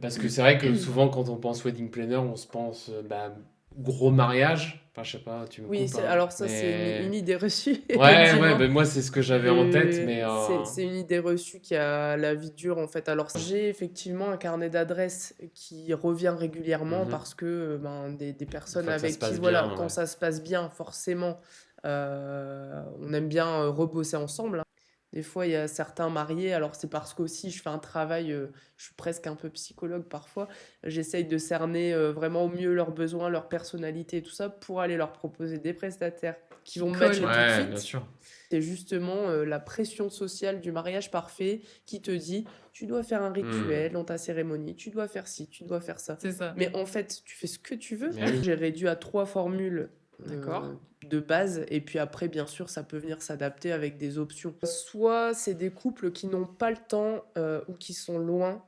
Parce que c'est vrai que souvent, quand on pense wedding planner, on se pense gros mariage. Enfin, je sais pas, tu me Oui, coupes, c'est hein. alors ça, c'est une Mais idée reçue, ouais, effectivement. ben moi, c'est ce que j'avais en tête, mais C'est une idée reçue qui a la vie dure, en fait. Alors, j'ai effectivement un carnet d'adresses qui revient régulièrement mhm. parce que, ben, des Une personnes fois que ça se avec qui, passe voilà, bien, quand ouais. ça se passe bien, forcément, on aime bien, rebosser ensemble, hein. Des fois, il y a certains mariés, alors c'est parce qu'aussi je fais un travail, je suis presque un peu psychologue parfois. J'essaye de cerner, vraiment au mieux leurs besoins, leur personnalité et tout ça, pour aller leur proposer des prestataires qui Qui vont matcher colle. tout de Ouais, bien suite. sûr. C'est justement la pression sociale du mariage parfait qui te dit tu dois faire un Hmm. rituel dans ta cérémonie, tu dois faire ci, tu dois faire ça. C'est ça. Mais en fait, tu fais ce que tu veux. Mais oui. J'ai réduit à 3 formules D'accord. de base et puis après, bien sûr, ça peut venir s'adapter avec des options. Soit c'est des couples qui n'ont pas le temps ou qui sont loin.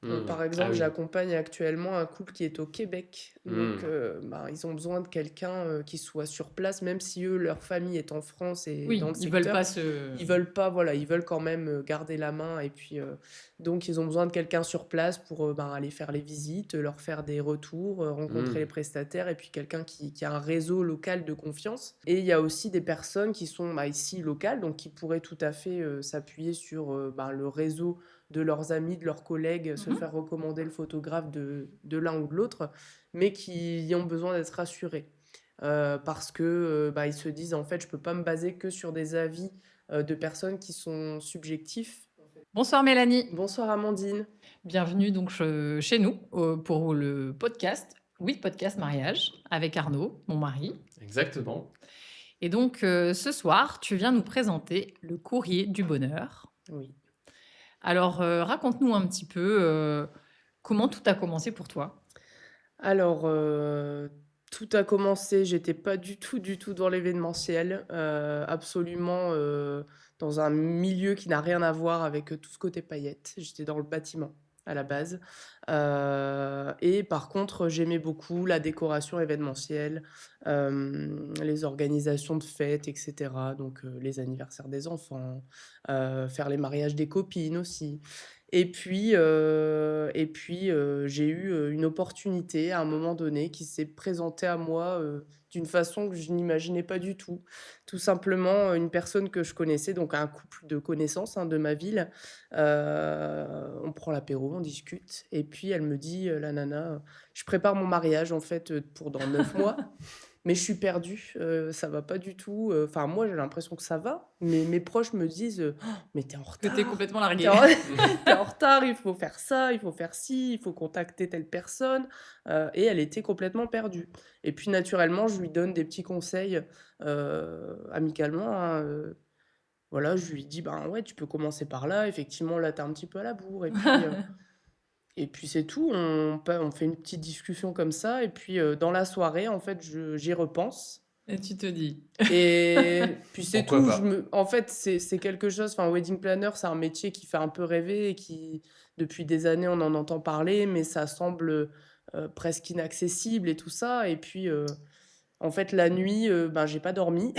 Hmm. Par Ah exemple, oui. j'accompagne actuellement un couple qui est au Québec. Donc, Hmm. ben, ils ont besoin de quelqu'un qui soit sur place, même si eux, leur famille est en France et dans Oui, le ils veulent secteur. pas se. Ils veulent pas, voilà, ils veulent quand même garder la main. Et puis, donc, ils ont besoin de quelqu'un sur place pour ben, aller faire les visites, leur faire des retours, rencontrer les Hmm. prestataires, et puis quelqu'un qui a un réseau local de confiance. Et il y a aussi des personnes qui sont bah, ici locales, donc qui pourraient tout à fait s'appuyer sur ben, le réseau de leurs amis, de leurs collègues, se Mhm. faire recommander le photographe de l'un ou de l'autre, mais qui ont besoin d'être rassurés. Parce que bah, ils se disent en fait je peux pas me baser que sur des avis de personnes qui sont subjectifs. Bonsoir Mélanie. Bonsoir Amandine. Bienvenue donc chez nous pour le podcast. Oui, podcast mariage avec Arnaud, mon mari. Exactement. Et donc ce soir, tu viens nous présenter le courrier du bonheur. Oui. Alors raconte-nous un petit peu comment tout a commencé pour toi. Alors, tout a commencé, j'étais pas du tout dans l'événementiel, absolument, dans un milieu qui n'a rien à voir avec, tout ce côté paillettes. J'étais dans le bâtiment à la base, et par contre, j'aimais beaucoup la décoration événementielle, les organisations de fêtes et cetera, donc les anniversaires des enfants, faire les mariages des copines aussi. J'ai eu, une opportunité à un moment donné qui s'est présentée à moi, d'une façon que je n'imaginais pas du tout. Tout simplement, une personne que je connaissais, donc un couple de connaissances, hein, de ma ville, on prend l'apéro, on discute et puis elle me dit, la nana: «Je prépare mon mariage en fait, pour dans 9 mois». Mais je suis perdue, ça va pas du tout, enfin moi j'ai l'impression que ça va, mais mes proches me disent, «Mais tu es en Que tu es retard, complètement tu es larguée. en tu en retard, il faut faire ça, il faut faire ci, il faut contacter telle personne», et elle était complètement perdue. Et puis naturellement, je lui donne des petits conseils, amicalement, hein, voilà, je lui dis: «Ben ouais, tu peux commencer par là, effectivement là tu es un petit peu à la bourre» et puis c'est tout, on fait une petite discussion comme ça et puis, dans la soirée en fait j'y repense Et tu te dis. et puis c'est Pourquoi tout. pas? En fait, c'est quelque chose, enfin, wedding planner, c'est un métier qui fait un peu rêver et qui, depuis des années, on en entend parler, mais ça semble presque inaccessible et tout ça. Et puis, en fait, la nuit, ben, j'ai pas dormi.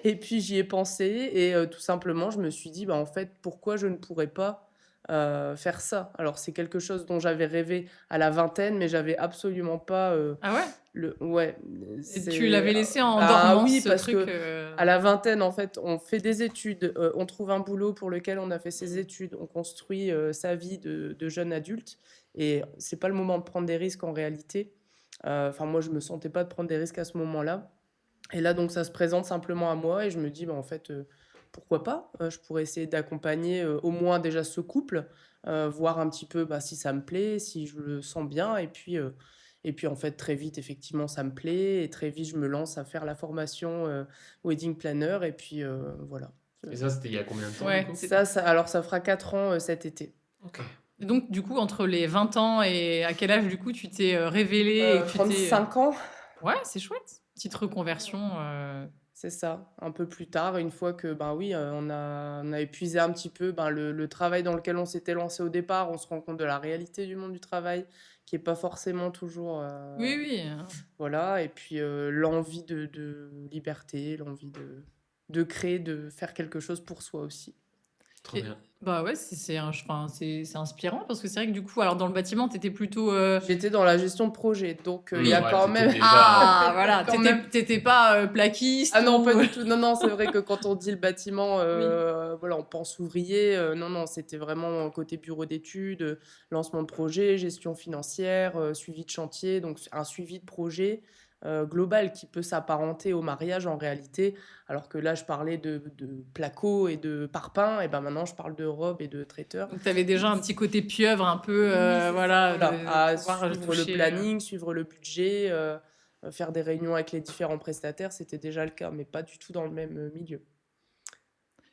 Et puis, j'y ai pensé et tout simplement, je me suis dit, bah, en fait, pourquoi je ne pourrais pas faire ça? Alors, c'est quelque chose dont j'avais rêvé à la vingtaine, mais j'avais absolument pas Ah ouais. ouais, Et tu c'est l'avais laissé en bah, dormance oui, ce parce truc. que à la vingtaine, en fait, on fait des études, on trouve un boulot pour lequel on a fait ses études, on construit, sa vie de jeune adulte et c'est pas le moment de prendre des risques en réalité. Enfin, moi, je me sentais pas de prendre des risques à ce moment-là et là, donc ça se présente simplement à moi et je me dis: «Bah, en fait, pourquoi pas?» Je pourrais essayer d'accompagner, au moins déjà ce couple, voir un petit peu, bah, si ça me plaît, si je le sens bien et puis, en fait, très vite, effectivement, ça me plaît et très vite, je me lance à faire la formation, wedding planner et puis, voilà. Et ça, c'était il y a combien de temps, du Ouais. coup? Alors ça fera 4 ans, cet été. Ok. Et donc du coup entre les 20 ans et à quel âge du coup tu t'es révélée et que tu t'es. 5 ans, Ouais, c'est chouette. Petite reconversion. c'est ça. Un peu plus tard, une fois que, ben, oui, on a épuisé un petit peu, ben, le travail dans lequel on s'était lancé au départ, on se rend compte de la réalité du monde du travail qui est pas forcément toujours, Oui, oui. voilà et puis, l'envie de liberté, l'envie de créer, de faire quelque chose pour soi aussi. Trop Et bien. bah, ouais, c'est inspirant parce que c'est vrai que du coup, alors dans le bâtiment, tu étais plutôt, J'étais dans la gestion de projet, donc il y a Ouais, quand t'étais même déjà. ah il y a voilà, quand même t'étais pas, ah plaquiste non, pas ou du tout. Non, non, c'est vrai que quand on dit le bâtiment, oui. voilà, on pense ouvrier. Non, non, c'était vraiment côté bureau d'études, lancement de projet, gestion financière, suivi de chantier, donc un suivi de projet global qui peut s'apparenter au mariage en réalité. Alors que là, je parlais de placo et de parpaing, et ben maintenant, je parle de robe et de traiteur. Donc tu avais déjà un petit côté pieuvre un peu, Oui, c'est ça, voilà, voilà, de à pouvoir, suivre le toucher, planning, suivre le budget, faire des réunions avec les différents prestataires, c'était déjà le cas, mais pas du tout dans le même milieu.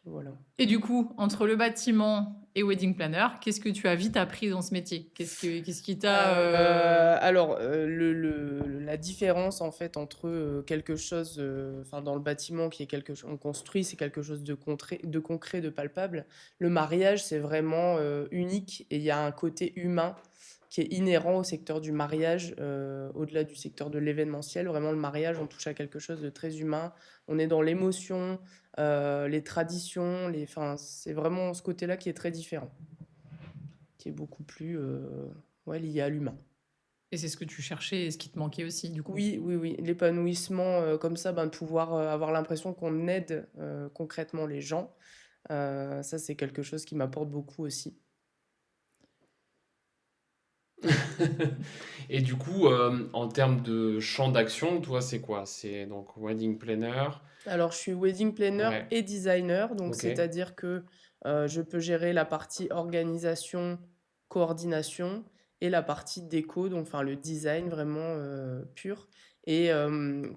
Voilà. et du coup, entre le bâtiment et wedding planner, qu'est-ce que tu as vite appris dans ce métier? Qu'est-ce qui t'a, Alors, la différence en fait entre quelque chose, enfin dans le bâtiment qui est quelque chose, on construit, c'est quelque chose de concret, de palpable. Le mariage, c'est vraiment unique et il y a un côté humain qui est inhérent au secteur du mariage, au-delà du secteur de l'événementiel. Vraiment, le mariage, on touche à quelque chose de très humain. On est dans l'émotion, les traditions, enfin, c'est vraiment ce côté-là qui est très différent, qui est beaucoup plus ouais, lié à l'humain. et c'est ce que tu cherchais et ce qui te manquait aussi du coup? Oui, oui, oui, l'épanouissement comme ça, ben, de pouvoir avoir l'impression qu'on aide concrètement les gens, ça c'est quelque chose qui m'apporte beaucoup aussi. Et du coup, en termes de champ d'action, toi, c'est quoi? C'est donc wedding planner. Alors je suis wedding planner Ouais, et designer, donc ok. c'est-à-dire que je peux gérer la partie organisation, coordination et la partie déco, donc enfin le design vraiment pur. Et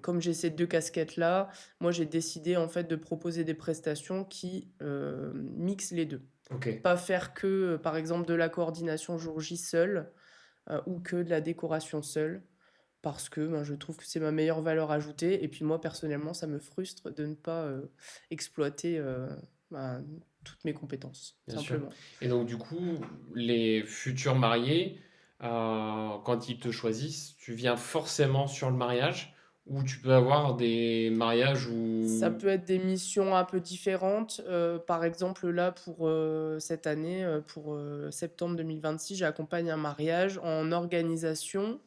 comme j'ai ces deux casquettes-là, moi j'ai décidé en fait de proposer des prestations qui mixent les deux. Ok. Pas faire que, par exemple, de la coordination jour J seule, ou que de la décoration seule, parce que ben, je trouve que c'est ma meilleure valeur ajoutée. Et puis moi, personnellement, ça me frustre de ne pas exploiter ben, toutes mes compétences, Bien sûr. simplement. Et donc, du coup, les futurs mariés, quand ils te choisissent, tu viens forcément sur le mariage ou tu peux avoir des mariages Ça où... peut être des missions un peu différentes. Par exemple, là, pour cette année, pour septembre 2026, j'accompagne un mariage en organisation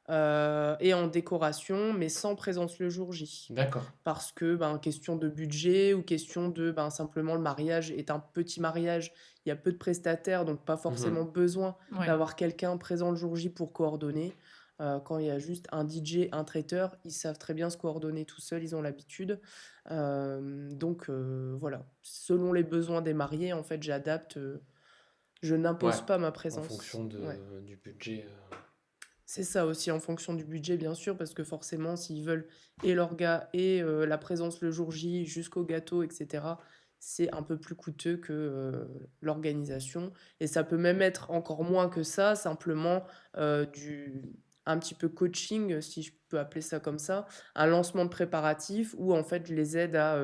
et en décoration, mais sans présence le jour J. D'accord. Parce que, ben, question de budget ou question de, ben, simplement le mariage est un petit mariage, il y a peu de prestataires, donc pas forcément Mhm. besoin Ouais. d'avoir quelqu'un présent le jour J pour coordonner. Quand il y a juste un DJ, un traiteur, ils savent très bien se coordonner tout seuls, ils ont l'habitude. Donc voilà, selon les besoins des mariés, en fait, j'adapte, je Ouais, n'impose pas ma en fonction présence. Ouais. du budget. C'est ça aussi en fonction du budget, bien sûr, parce que forcément, s'ils veulent et l'orga et la présence le jour J jusqu'au gâteau, etc., c'est un peu plus coûteux que l'organisation. Et ça peut même être encore moins que ça, simplement un petit peu coaching, si je peux appeler ça comme ça, un lancement de préparatif où en fait je les aide à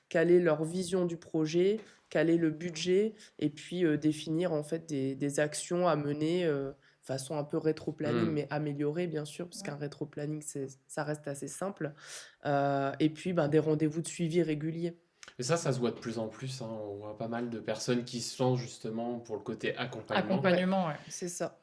caler leur vision du projet, caler le budget et puis définir en fait des actions à mener façon un peu rétro-planning, Hmm. mais améliorée, bien sûr, parce Ouais. qu'un rétro-planning, ça reste assez simple. Et puis, ben, des rendez-vous de suivi réguliers. Et ça se voit de plus en plus, hein. On voit pas mal de personnes qui se lancent justement pour le côté accompagnement. Ouais, Accompagnement, ouais. c'est ça.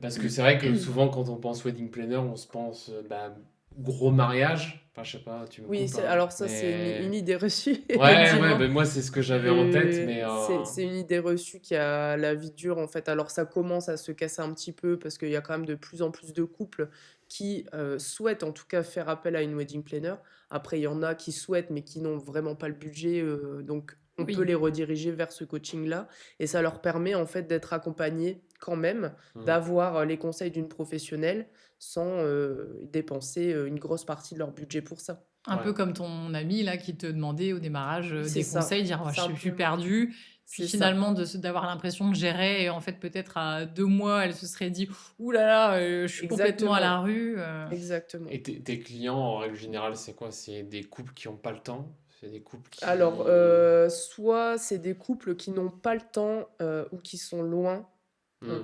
Parce que c'est vrai que souvent, quand on pense wedding planner, on se pense bah, gros mariage. Enfin, je sais pas, tu me Oui, coupes, hein. alors ça, c'est une Mais idée reçue, ouais, ouais, effectivement. ben moi, c'est ce que j'avais en tête. Mais C'est une idée reçue qui a la vie dure, en fait. Alors, ça commence à se casser un petit peu parce qu'il y a quand même de plus en plus de couples qui souhaitent, en tout cas, faire appel à une wedding planner. Après, il y en a qui souhaitent, mais qui n'ont vraiment pas le budget. Donc, on peut Oui. les rediriger vers ce coaching-là. Et ça leur permet, en fait, d'être accompagnés quand même, hmm, d'avoir les conseils d'une professionnelle sans dépenser une grosse partie de leur budget pour ça. Un ouais, peu comme ton ami là qui te demandait au démarrage, Oui, c'est des ça, conseils, dire: «Ouais, je suis simplement. perdue». Puis C'est ça. finalement d'avoir l'impression de gérer et en fait peut-être à 2 mois, elle se serait dit: «Ouh là là, je suis complètement à la Exactement, rue», exactement. et tes clients, en règle générale, c'est quoi? C'est des couples qui n'ont pas le temps? C'est des couples Alors, qui... soit c'est des couples qui n'ont pas le temps ou qui sont loin.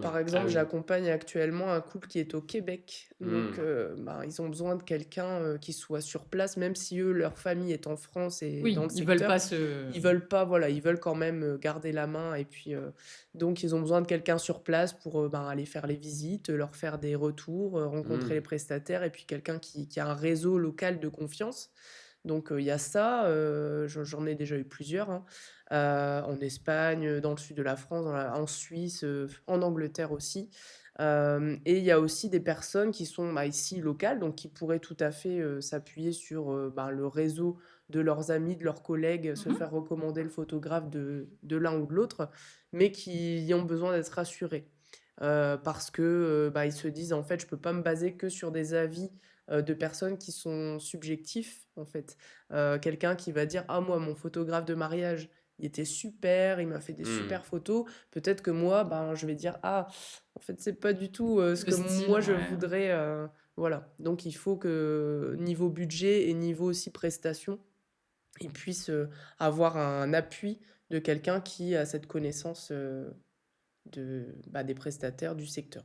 Par Ah exemple, oui. j'accompagne actuellement un couple qui est au Québec. Donc, Mmh. ils ont besoin de quelqu'un qui soit sur place, même si eux, leur famille est en France et dans Oui, le ils veulent secteur. pas se... Ils veulent pas, voilà, ils veulent quand même garder la main. Et puis, donc, ils ont besoin de quelqu'un sur place pour aller faire les visites, leur faire des retours, rencontrer les Mmh. prestataires, et puis quelqu'un qui a un réseau local de confiance. Donc, il y a ça. J'en ai déjà eu plusieurs, hein. En Espagne, dans le sud de la France, en Suisse, en Angleterre aussi. Et il y a aussi des personnes qui sont ici locales, donc qui pourraient tout à fait s'appuyer sur le réseau de leurs amis, de leurs collègues, se Mhm. faire recommander le photographe de l'un ou de l'autre, mais qui ont besoin d'être rassurés. Parce que ils se disent, en fait, je peux pas me baser que sur des avis de personnes qui sont subjectifs, en fait. Quelqu'un qui va dire, ah, moi, mon photographe de mariage, il était super, il m'a fait des Mmh. super photos. Peut-être que moi, je vais dire, ah, en fait, c'est pas du tout ce Le que style, moi je ouais. voudrais. Voilà. Donc, il faut que niveau budget et niveau aussi prestation, ils puissent avoir un appui de quelqu'un qui a cette connaissance des prestataires du secteur.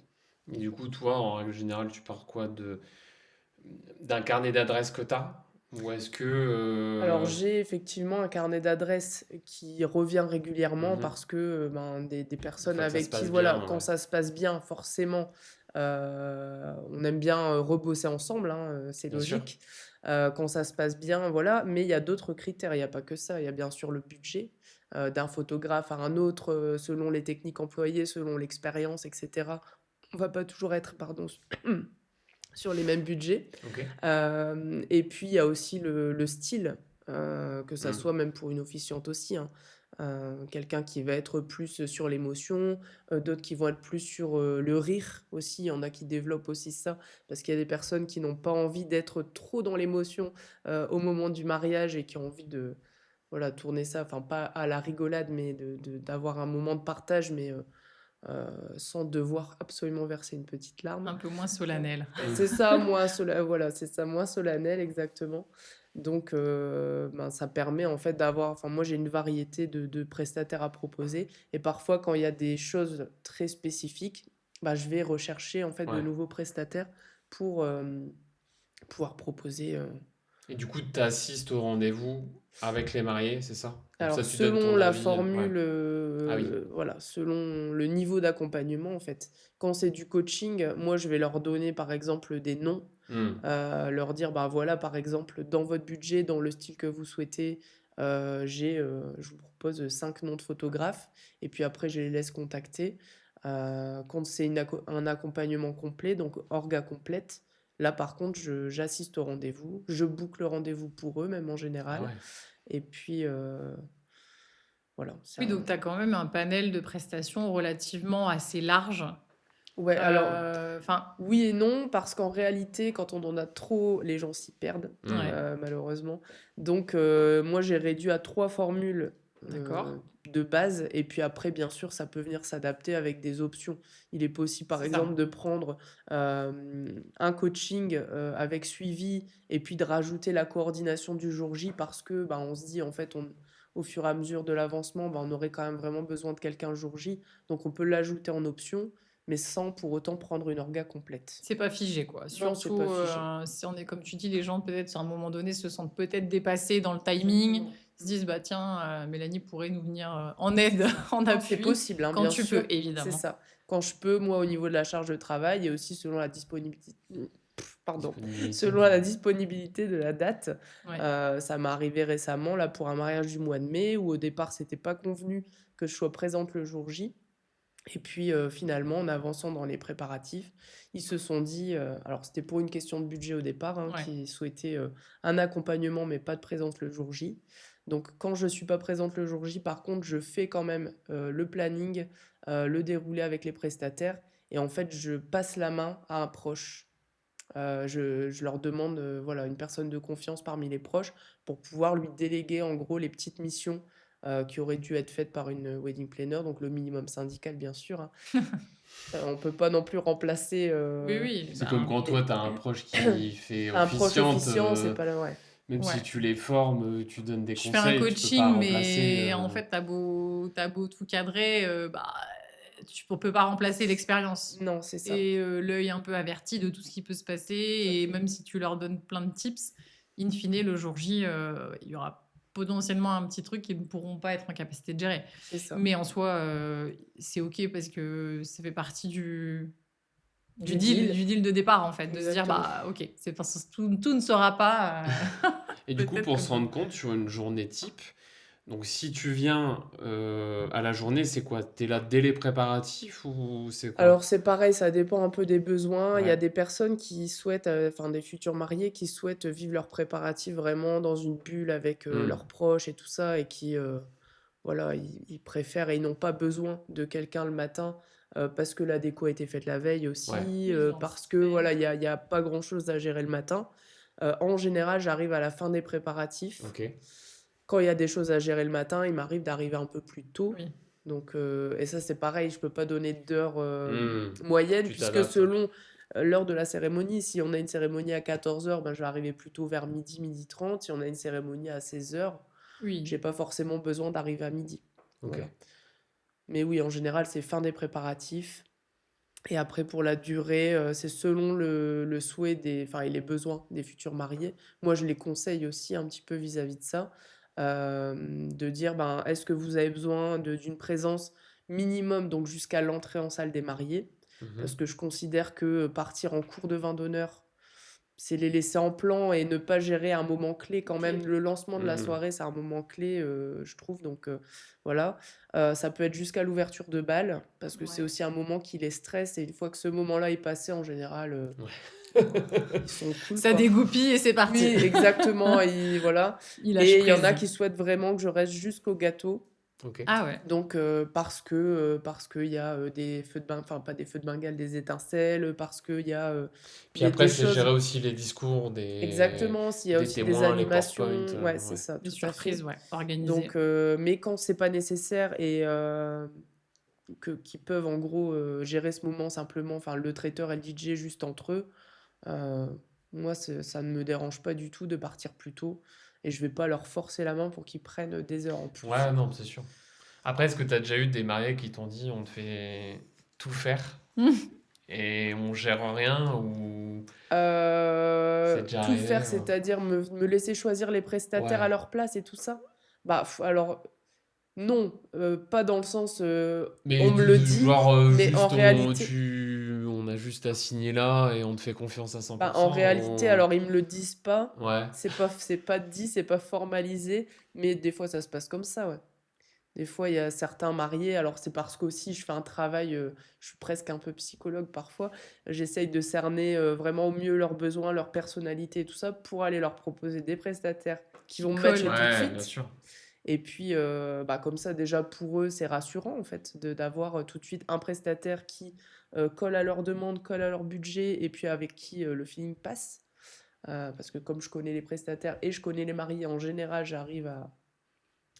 Et du coup, toi, en règle générale, tu pars quoi d'un carnet d'adresses que tu as? Ou est-ce que Alors, j'ai effectivement un carnet d'adresses qui revient régulièrement mhm, parce que des une personnes fois que ça se avec qui, passe voilà, bien, quand ouais. ça se passe bien, forcément, on aime bien rebosser ensemble, hein, c'est Bien sûr. logique. Quand ça se passe bien, voilà, mais il y a d'autres critères, il n'y a pas que ça. Il y a bien sûr le budget d'un photographe à un autre, selon les techniques employées, selon l'expérience, etc. On va pas toujours être, pardon, sur les mêmes budgets. Ok. Et puis il y a aussi le style, que ça Hmm. soit même pour une officiante aussi, hein. Quelqu'un qui va être plus sur l'émotion, d'autres qui vont être plus sur le rire aussi. Il y en a qui développent aussi ça, parce qu'il y a des personnes qui n'ont pas envie d'être trop dans l'émotion au moment du mariage et qui ont envie de voilà, tourner ça, enfin pas à la rigolade, mais d'avoir un moment de partage, mais sans devoir absolument verser une petite larme. Un peu moins solennel. C'est ça, voilà, c'est ça, moins solennel, exactement. Donc, ça permet en fait d'avoir, enfin, moi j'ai une variété de prestataires à proposer, et parfois quand il y a des choses très spécifiques, je vais rechercher en fait de Ouais. nouveaux prestataires pour pouvoir proposer. Et du coup, tu assistes au rendez-vous avec les mariés, c'est ça? Comme Alors, ça, tu donnes selon ton la avis. Ouais. formule, Ah oui. voilà, selon le niveau d'accompagnement, en fait. Quand c'est du coaching, moi, je vais leur donner, par exemple, des noms, Hmm. leur dire, voilà, par exemple, dans votre budget, dans le style que vous souhaitez, je vous propose 5 noms de photographes, et puis après, je les laisse contacter. Quand c'est un accompagnement complet, donc orga complète, là, par contre, j'assiste au rendez-vous, je boucle le rendez-vous pour eux, même en Ah général. ouais. Et puis, voilà, Oui, ça. donc tu as quand même un panel de prestations relativement assez large. Ouais, alors, Enfin, oui et non, parce qu'en réalité, quand on en a trop, les gens s'y perdent, Hmm. ouais, malheureusement. Donc, moi, j'ai réduit à 3 formules d'accord. de base, et puis après, bien sûr, ça peut venir s'adapter avec des options. Il est possible, par C'est exemple, ça. de prendre un coaching avec suivi, et puis de rajouter la coordination du jour J, parce que on se dit, en fait, au fur et à mesure de l'avancement, on aurait quand même vraiment besoin de quelqu'un le jour J. Donc, on peut l'ajouter en option, mais sans pour autant prendre une orga complète. C'est pas figé, quoi. Non, c'est pas Surtout, figé. si on est, comme tu dis, les gens, peut-être, à un moment donné, se sentent peut-être dépassés dans le timing, Exactement. se disent, bah tiens, Mélanie pourrait nous venir en aide, en Non, c'est appui, possible, hein, quand bien tu peux, sûr, c'est évidemment. ça. Quand je peux, moi, au niveau de la charge de travail, et aussi selon la disponibilité, pardon, Disponibilité. selon la disponibilité de la date. Ouais. Ça m'est arrivé récemment, là, pour un mariage du mois de mai, où au départ, c'était pas convenu que je sois présente le jour J. Et puis finalement, en avançant dans les préparatifs, ils se sont dit, alors c'était pour une question de budget au départ, hein, Ouais. qui souhaitaient un accompagnement mais pas de présence le jour J. Donc quand je ne suis pas présente le jour J, par contre, je fais quand même le planning, le déroulé avec les prestataires, et en fait, je passe la main à un proche. Je leur demande voilà, une personne de confiance parmi les proches pour pouvoir lui déléguer en gros les petites missions qui auraient dû être faites par une wedding planner, donc le minimum syndical bien sûr, hein. On peut pas non plus remplacer Oui, oui, C'est comme ben, quand toi, tu as un proche qui fait un proche officiante, officiant, c'est pas là, ouais. même si ouais. tu les formes, tu donnes des Je fais un conseils, tu peux pas coaching, remplacer. mais en fait, t'as beau tout cadrer, on peut pas remplacer l'expérience Non, c'est ça. et l'œil un peu averti de tout ce qui peut se passer. Tout à Et fait. même si tu leur donnes plein de tips, in fine, le jour J, il y aura potentiellement un petit truc qu'ils ne pourront pas être en capacité de gérer. C'est ça. Mais en soi, c'est OK parce que ça fait partie du Du deal. deal de départ, en fait, de se dire, Exactement. bah OK, c'est parce que tout ne sera pas Et du coup, peut-être pour comme se ça. rendre compte sur une journée type, donc si tu viens à la journée, c'est quoi? T'es là dès les préparatifs ou c'est quoi? Alors c'est pareil, ça dépend un peu des besoins. Il y a Ouais. des personnes qui souhaitent, enfin des futurs mariés qui souhaitent vivre leurs préparatifs vraiment dans une bulle avec Hmm. leurs proches et tout ça, et qui, voilà, ils préfèrent et ils n'ont pas besoin de quelqu'un le matin, parce que la déco a été faite la veille Ouais. aussi, Ils ont parce que anticipé. voilà, il y a pas grand-chose à gérer le matin. En général, j'arrive à la fin des préparatifs. Ok. Quand il y a des choses à gérer le matin, il m'arrive d'arriver un peu plus tôt. Oui. Donc, et ça, c'est pareil, je peux pas donner d'heure Hmm. moyenne, Tu puisque t'adaptes. selon l'heure de la cérémonie, si on a une cérémonie à 14h, ben, je vais arriver plutôt vers midi, midi 30. Si on a une cérémonie à 16h, Oui. j'ai pas forcément besoin d'arriver à midi. Ok. Voilà. Mais oui, en général, c'est fin des préparatifs. Et après, pour la durée, c'est selon le souhait enfin, et les besoins des futurs mariés. Moi, je les conseille aussi un petit peu vis-à-vis de ça, de dire, ben, est-ce que vous avez besoin d'une présence minimum, donc jusqu'à l'entrée en salle des mariés? Parce Mhm. que je considère que partir en cours de vin d'honneur, c'est les laisser en plan et ne pas gérer un moment clé quand même. Ok. Le lancement de la Mhm. soirée, c'est un moment clé, je trouve. Donc voilà. Ça peut être jusqu'à l'ouverture de bal, parce que c'est Ouais. aussi un moment qui les stresse. Et une fois que ce moment-là est passé, en général, Ouais. ils sont cool, Ça quoi. dégoupille et c'est parti. Oui, exactement. Et voilà. Il lâche Et il y en a prise. qui souhaitent vraiment que je reste jusqu'au gâteau. Ok. Ah ouais. Donc, parce qu'il y a des feux de enfin, pas des feux de Bengale, des étincelles, parce qu'il y a Puis après, des c'est choses. gérer aussi les discours Exactement, s'il y a des aussi des témoins, les PowerPoint. animations, ouais, c'est Ouais. ça, Les tout à fait. surprises, ouais, organisées. Donc, mais quand c'est pas nécessaire et qu'ils peuvent en gros gérer ce moment simplement, enfin le traiteur et le DJ juste entre eux, euh, moi ça ne me dérange pas du tout de partir plus tôt, et je vais pas leur forcer la main pour qu'ils prennent des heures en plus. Ouais, non, c'est sûr. Après, est-ce que tu as déjà eu des mariés qui t'ont dit on te fait tout faire et on gère rien ou c'est déjà Tout arrivé faire, c'est-à-dire me laisser choisir les prestataires à Ouais. leur place et tout ça? Bah, alors, non, pas dans le sens, Mais on me le dit, genre, mais en juste réalité, on a juste à signer là et on te fait confiance à bah, en 100%. réalité, alors ils me le disent pas, Ouais. c'est pas dit, c'est pas formalisé, mais des fois ça se passe comme ça, ouais. Des fois, il y a certains mariés, alors c'est parce qu'aussi je fais un travail, je suis presque un peu psychologue parfois, j'essaye de cerner vraiment au mieux leurs besoins, leur personnalité et tout ça, pour aller leur proposer des prestataires qui Qui vont colle. matcher tout de Ouais, bien suite. sûr. Et puis, bah, comme ça, déjà pour eux, c'est rassurant en fait d'avoir tout de suite un prestataire qui colle à leurs demandes, colle à leur budget, et puis avec qui le feeling passe. Parce que comme je connais les prestataires et je connais les mariés en général, j'arrive à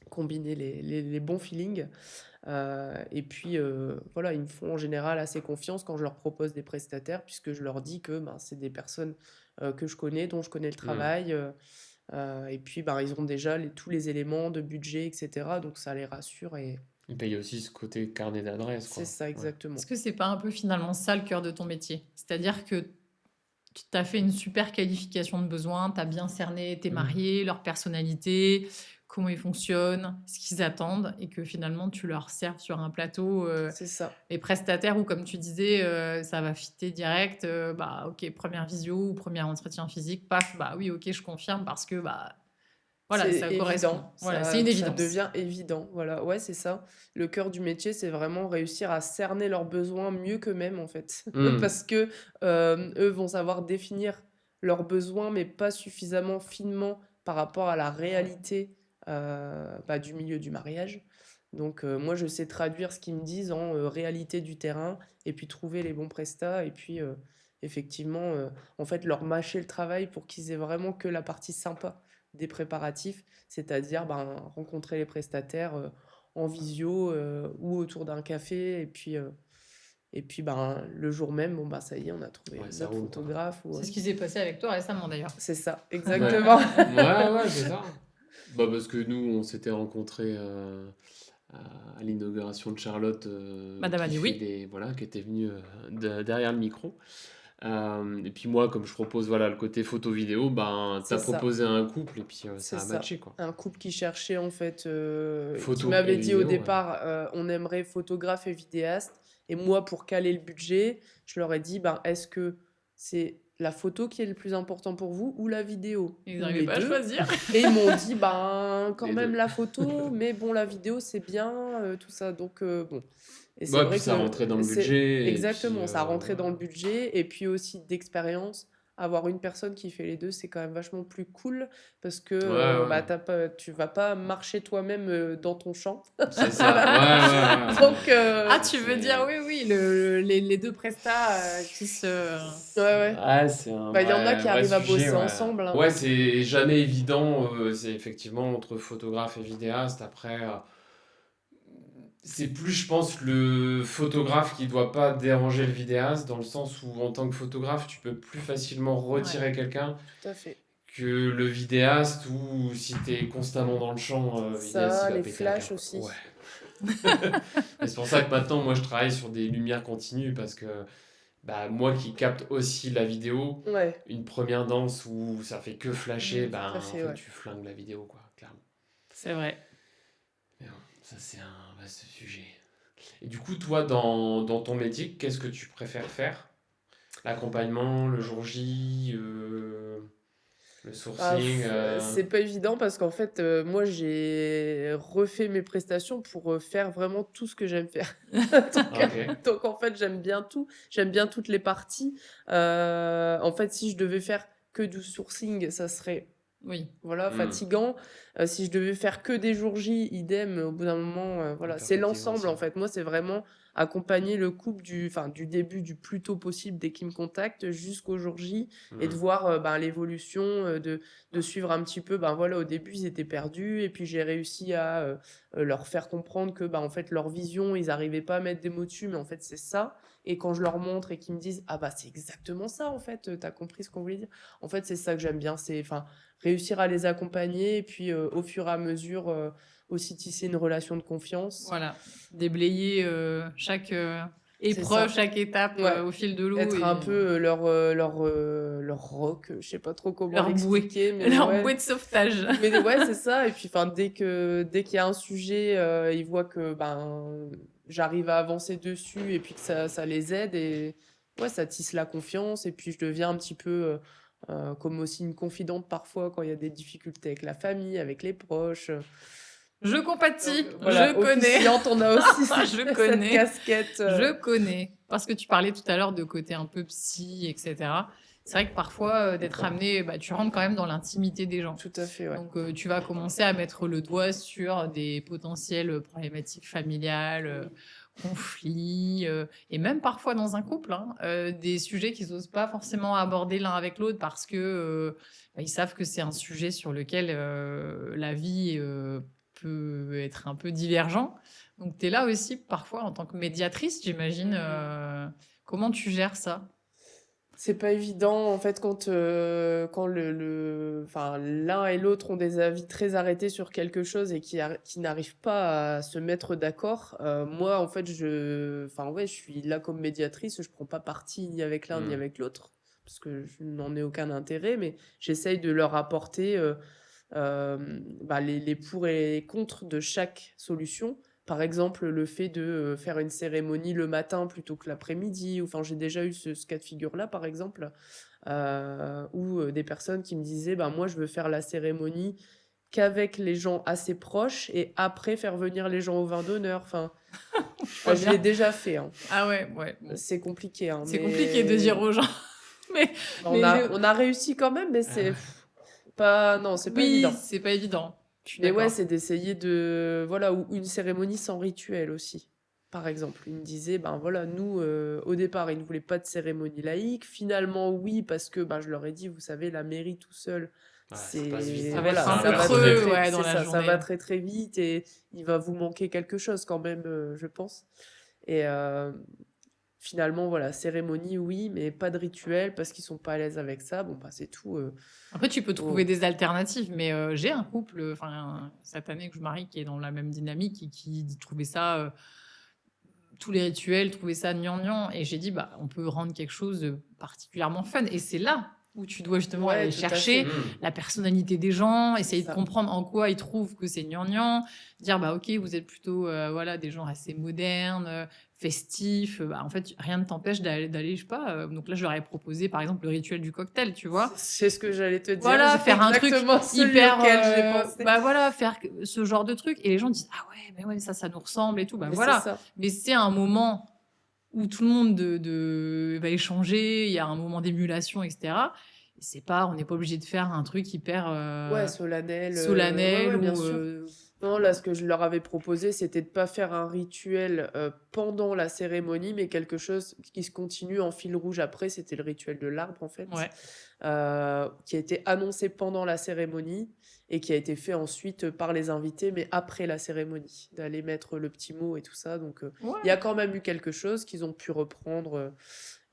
combiner les bons feelings. Et puis, voilà, ils me font en général assez confiance quand je leur propose des prestataires, puisque je leur dis que ben, c'est des personnes que je connais, dont je connais le Hmm. travail. Et puis, ben, ils ont déjà tous les éléments de budget, etc. Donc, ça les rassure, et Il paye aussi ce côté carnet d'adresse, c'est quoi. ça Ouais. exactement. Est-ce que c'est pas un peu finalement ça le cœur de ton métier? C'est-à-dire que tu as fait une super qualification de besoin, tu as bien cerné tes Hmm. mariés, leur personnalité, comment ils fonctionnent, ce qu'ils attendent, et que finalement tu leur serves sur un plateau C'est ça. les prestataires où, comme tu disais, ça va fitter direct. Bah, ok, première visio ou premier entretien physique, paf, bah oui, ok, je confirme parce que bah voilà, C'est ça correspond. évident, Voilà, c'est une ça évidence. devient évident, voilà. Ouais, c'est ça. Le cœur du métier, c'est vraiment réussir à cerner leurs besoins mieux qu'eux-mêmes, en fait. Hmm. Parce que eux vont savoir définir leurs besoins, mais pas suffisamment finement par rapport à la réalité bah, du milieu du mariage. Donc moi, je sais traduire ce qu'ils me disent en réalité du terrain, et puis trouver les bons prestats, et puis effectivement, en fait, leur mâcher le travail pour qu'ils aient vraiment que la partie sympa des préparatifs, c'est-à-dire ben, rencontrer les prestataires en visio ou autour d'un café, et puis ben, le jour même, bon, ben, ça y est, on a trouvé Ouais, ça notre roule, quoi. photographe. C'est ce qui s'est passé avec toi récemment d'ailleurs. C'est ça, Ouais. exactement. Ouais, ouais, c'est ça. Bah, parce que nous, on s'était rencontrés à l'inauguration de Charlotte, Madame a qui dit fait oui. voilà, qui était venue derrière le micro. Et puis moi, comme je propose voilà, le côté photo-vidéo, ben, C'est t'as ça. proposé un couple et puis C'est ça a ça. matché, quoi. Un couple qui cherchait en fait, qui Photo et m'avait dit au vidéo, ouais. départ, on aimerait photographe et vidéaste. Et moi, pour caler le budget, je leur ai dit, ben, est-ce que c'est la photo qui est le plus important pour vous ou la vidéo Ils ou n'arrivaient les pas à deux? choisir. Et ils m'ont dit, ben, quand Les même deux. la photo, mais bon, la vidéo, c'est bien, tout ça. Donc, bon. Et c'est Bah, puis vrai ça que rentrait dans le c'est budget et puis exactement, ça rentrait dans le budget. Et puis aussi d'expérience, avoir une personne qui fait les deux, c'est quand même vachement plus cool parce que ouais, bah, ouais. tu vas pas marcher toi-même dans ton champ. C'est ça. Ouais, ouais, ouais, Donc, Ah, tu veux dire, c'est... oui, les deux prestats qui se... ouais, ouais. Ouais, c'est un Bah, il y en a qui vrai arrivent à sujet, bosser ouais. ensemble, hein. Ouais, c'est jamais évident. C'est effectivement entre photographe et vidéaste. Après, c'est plus, je pense, le photographe qui doit pas déranger le vidéaste, dans le sens où, en tant que photographe, tu peux plus facilement Ouais. retirer quelqu'un Tout à fait. que le vidéaste, ou si t'es constamment dans le champ, le vidéaste, Ça, il va les péter un câble, flashs quoi. aussi. Ouais. Et c'est pour ça que maintenant, moi, je travaille sur des lumières continues, parce que bah, moi qui capte aussi la vidéo, Ouais, une première danse où ça fait que flasher, tout ben, à en fait, fait, ouais. tu flingues la vidéo, quoi, clairement. C'est vrai. Mais bon, ça, c'est un vaste sujet. Et du coup, toi, dans ton métier, qu'est-ce que tu préfères faire? L'accompagnement, le jour J, le Ah, sourcing c'est pas évident parce qu'en fait, moi, j'ai refait mes prestations pour faire vraiment tout ce que j'aime faire. Donc, Ok. donc, en fait, j'aime bien tout. J'aime bien toutes les parties. En fait, si je devais faire que du sourcing, ça serait Oui. voilà, Hmm. fatigant. Si je devais faire que des jours J, idem, au bout d'un moment, voilà. Hyper C'est fatigant l'ensemble, aussi. en fait. Moi, c'est vraiment accompagner le couple du début, du plus tôt possible dès qu'ils me contactent, jusqu'au jour J, et de Hmm. voir ben, l'évolution, de suivre un petit peu. Ben voilà, au début, ils étaient perdus, et puis j'ai réussi à leur faire comprendre que, ben, en fait, leur vision, ils n'arrivaient pas à mettre des mots dessus, mais en fait, c'est ça. Et quand je leur montre et qu'ils me disent, ah bah c'est exactement ça, en fait, t'as compris ce qu'on voulait dire. En fait, c'est ça que j'aime bien, c'est, enfin, réussir à les accompagner et puis au fur et à mesure aussi tisser une relation de confiance. Voilà. Déblayer chaque C'est épreuve, ça. chaque étape Ouais. au fil de l'eau Être et un peu leur rock, je sais pas trop comment leur bouée. l'expliquer, mais Leur ouais. bouée de sauvetage. Mais ouais, c'est ça. Et puis, enfin, dès qu'il y a un sujet, ils voient que ben j'arrive à avancer dessus et puis que ça les aide et ouais, ça tisse la confiance. Et puis, je deviens un petit peu comme aussi une confidente parfois quand il y a des difficultés avec la famille, avec les proches. Je compatis, Donc, voilà, je connais. officiante, on a aussi Je cette connais. casquette. Je connais. Parce que tu parlais tout à l'heure de côté un peu psy, etc. C'est vrai que parfois, d'être amené, bah, tu rentres quand même dans l'intimité des gens. Tout à fait, ouais. Donc, tu vas commencer à mettre le doigt sur des potentielles problématiques familiales, conflits, et même parfois dans un couple, hein, des sujets qu'ils n'osent pas forcément aborder l'un avec l'autre parce que bah, ils savent que c'est un sujet sur lequel la vie peut être un peu divergent. Donc, tu es là aussi parfois en tant que médiatrice, j'imagine. Comment tu gères ça? C'est pas évident en fait quand enfin, l'un et l'autre ont des avis très arrêtés sur quelque chose et qui n'arrivent pas à se mettre d'accord. Moi en fait enfin ouais, je suis là comme médiatrice, je prends pas parti ni avec l'un ni Hmm. avec l'autre parce que je n'en ai aucun intérêt, mais j'essaye de leur apporter bah, les pour et les contre de chaque solution. Par exemple, le fait de faire une cérémonie le matin plutôt que l'après-midi. Enfin, j'ai déjà eu ce cas de figure-là, par exemple, où des personnes qui me disaient, ben, moi, je veux faire la cérémonie qu'avec les gens assez proches et après faire venir les gens au vin d'honneur. Enfin, je l'ai déjà fait, hein. Ah ouais, ouais. Bon. C'est compliqué, hein, C'est compliqué de dire aux gens. mais on mais on a réussi quand même, mais Ah c'est ouais. pas, non, c'est pas oui, évident. c'est pas évident. Je suis Mais ouais, d'accord. c'est d'essayer de... Voilà, ou une cérémonie sans rituel aussi. Par exemple, il me disait, ben voilà, nous, au départ, ils ne voulaient pas de cérémonie laïque. Finalement, oui, parce que ben, je leur ai dit, vous savez, la mairie tout seul, Ouais, ça passe vite, Ça hein. va être C'est un un peu vaste creux, sujet. ouais, dans c'est la ça, ça va journée. très très vite et il va vous manquer quelque chose quand même, je pense. Et finalement, voilà, cérémonie, oui, mais pas de rituel parce qu'ils sont pas à l'aise avec ça. Bon, bah, c'est tout. Après, tu peux trouver faut- des alternatives, mais j'ai un couple, enfin, cette année que je marie, qui est dans la même dynamique et qui trouvait ça, tous les rituels, trouvait ça gnangnan. Et j'ai dit, bah, on peut rendre quelque chose de particulièrement fun. Et c'est là où tu dois justement Ouais, aller tout à chercher fait. la personnalité des gens, essayer de ça. comprendre en quoi ils trouvent que c'est gnangnan, dire, bah, ok, vous êtes plutôt voilà, des gens assez modernes, festifs. Bah, en fait, rien ne t'empêche d'aller, je sais pas. Donc là, je leur ai proposé, par exemple, le rituel du cocktail, tu vois. C'est ce que j'allais te dire. Voilà, C'est faire un truc exactement celui hyper, auquel j'ai pensé. bah voilà, faire ce genre de truc. Et les gens disent, ah ouais, mais ouais, ça nous ressemble et tout. Bah Mais voilà. c'est ça. Mais c'est un moment où tout le monde va échanger, il y a un moment d'émulation, etc. Et c'est pas, on n'est pas obligé de faire un truc hyper Ouais, solennel. Ouais, solennel ouais, bien ou sûr. Non, là, ce que je leur avais proposé, c'était de pas faire un rituel pendant la cérémonie, mais quelque chose qui se continue en fil rouge après. C'était le rituel de l'arbre, en fait, ouais. qui a été annoncé pendant la cérémonie et qui a été fait ensuite par les invités, mais après la cérémonie, d'aller mettre le petit mot et tout ça. Donc, Ouais. il y a quand même eu quelque chose qu'ils ont pu reprendre,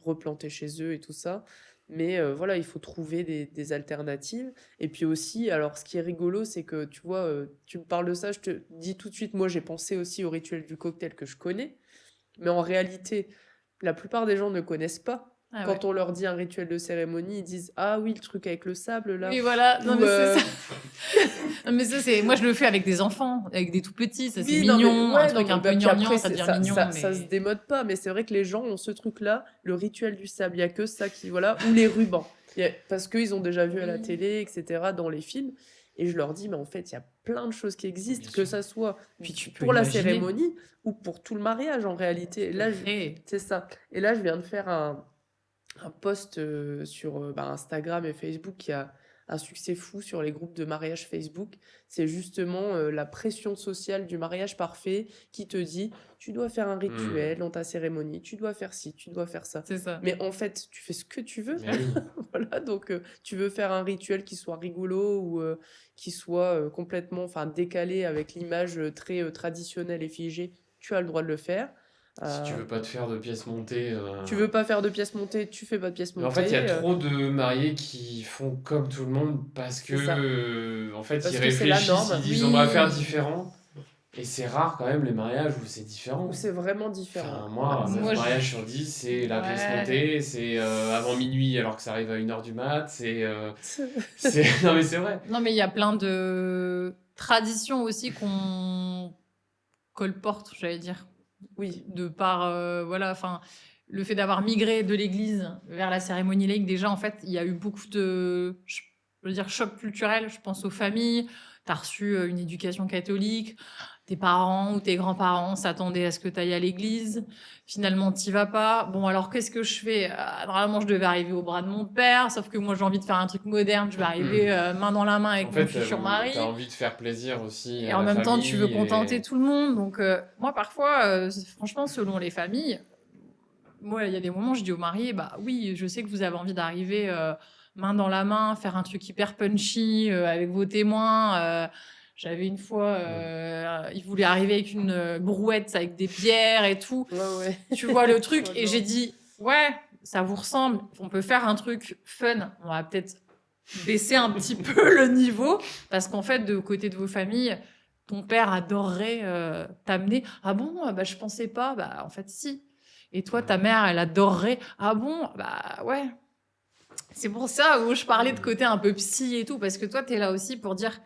replanter chez eux et tout ça. Mais voilà, il faut trouver des alternatives. Et puis aussi, alors ce qui est rigolo, c'est que tu vois, tu me parles de ça, je te dis tout de suite, moi j'ai pensé aussi au rituel du cocktail que je connais. Mais en réalité, la plupart des gens ne connaissent pas. Ah ouais. Quand on leur dit un rituel de cérémonie, ils disent ah oui, le truc avec le sable là. Oui, voilà. Non, Ou, mais c'est ça. Non, mais ça, c'est, moi, je le fais avec des enfants, avec des tout petits. Ça, c'est oui, non, mais mignon. Un ouais, non, truc mais un peu bah, puis gnangnan, après, ça devient ça, mignon, ça se mais démode pas, mais c'est vrai que les gens ont ce truc-là, le rituel du sable, il y a que ça qui, voilà, ou les rubans. Parce qu'ils ont déjà vu à la oui. télé, etc., dans les films. Et je leur dis, mais en fait, il y a plein de choses qui existent, Bien que sûr. ça soit Puis tu peux pour la imaginer. cérémonie ou pour tout le mariage, en réalité. Tu peux Là, créer. c'est ça. Et là, je viens de faire un post sur bah, Instagram et Facebook qui a un succès fou sur les groupes de mariage Facebook. C'est justement la pression sociale du mariage parfait qui te dit tu dois faire un rituel dans ta cérémonie, tu dois faire ci, tu dois faire ça. C'est ça. Mais en fait, tu fais ce que tu veux. Mais oui. Voilà, donc tu veux faire un rituel qui soit rigolo ou qui soit complètement décalé avec l'image très traditionnelle et figée, tu as le droit de le faire. Si tu veux pas te faire de pièces montées. Tu veux pas faire de pièces montées, tu fais pas de pièces Mais en fait, il y montées. a trop de mariés qui font comme tout le monde parce que, C'est ça. En fait, Parce ils que c'est la réfléchissent, norme. ils disent on va faire Oui. différent. Et c'est rare quand même les mariages où c'est différent. Où c'est vraiment Enfin, différent. moi, Moi, 9 mariages sur 10, c'est la pièce Ouais. montée, c'est avant minuit alors que ça arrive à 1h du mat, c'est... Ouais. Non mais c'est vrai. Non, mais il y a plein de traditions aussi qu'on colporte, j'allais dire, Oui, de par, voilà, enfin, le fait d'avoir migré de l'église vers la cérémonie laïque, déjà, en fait, il y a eu beaucoup de, je veux dire, choc culturel. Je pense aux familles. Tu as reçu une éducation catholique. Tes parents ou tes grands-parents s'attendaient à ce que tu ailles à l'église. Finalement, t'y vas pas. Bon, alors qu'est-ce que je fais? Normalement, je devais arriver au bras de mon père, sauf que moi, j'ai envie de faire un truc moderne. Je vais arriver main dans la main avec En mon fait, futur mari. t'as envie de faire plaisir aussi Et à en la même temps, tu veux famille contenter et... tout le monde. Donc, moi, parfois, franchement, selon les familles, moi, il y a des moments, je dis aux mariés, bah oui, je sais que vous avez envie d'arriver main dans la main, faire un truc hyper punchy avec vos témoins. J'avais une fois, ils voulaient arriver avec une brouette avec des pierres et tout. ouais. Tu vois le truc. Oh Et non. j'ai dit, ouais, ça vous ressemble. On peut faire un truc fun. On va peut-être baisser un petit peu le niveau. Parce qu'en fait, de côté de vos familles, ton père adorerait t'amener. Ah bon, bah, je pensais pas. Bah, en fait, si. Et toi, ta mère, elle adorerait. Ah bon, bah ouais. C'est pour ça où je parlais de côté un peu psy et tout. Parce que toi, tu es là aussi pour dire,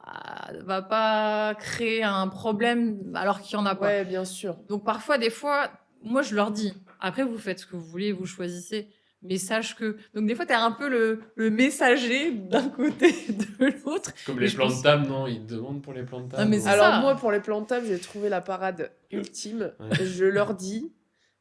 ah, va pas créer un problème alors qu'il y en a pas. Ouais, bien sûr. Donc parfois, des fois, moi je leur dis, après vous faites ce que vous voulez, vous choisissez, mais sache que... Donc des fois, tu es un peu le messager d'un côté et de l'autre. Comme Et les je plans pense- de table, non? Ils te demandent pour les plans de table. Non, mais c'est Alors ça. moi, pour les plans de table, j'ai trouvé la parade ultime. Ouais. Je leur dis,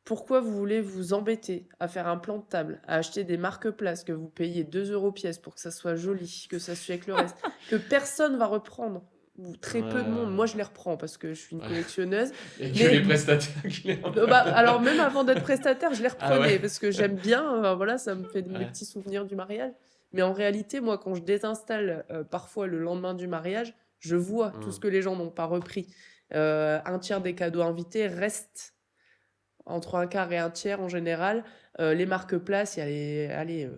pourquoi vous voulez vous embêter à faire un plan de table, à acheter des marque-places que vous payez 2 € pièce pour que ça soit joli, que ça suit avec le reste, que personne va reprendre, ou très peu de monde. Moi, je les reprends parce que je suis une Ouais. collectionneuse. Et que Mais- les prestataires qui les Alors même avant d'être prestataire, je les reprenais Ah ouais. parce que j'aime bien, voilà, ça me fait mes Ouais. petits souvenirs du mariage. Mais en réalité, moi, quand je désinstalle parfois le lendemain du mariage, je vois tout ce que les gens n'ont pas repris. Un tiers des cadeaux invités restent entre un quart et un tiers en général. Les marques places, il y a allez,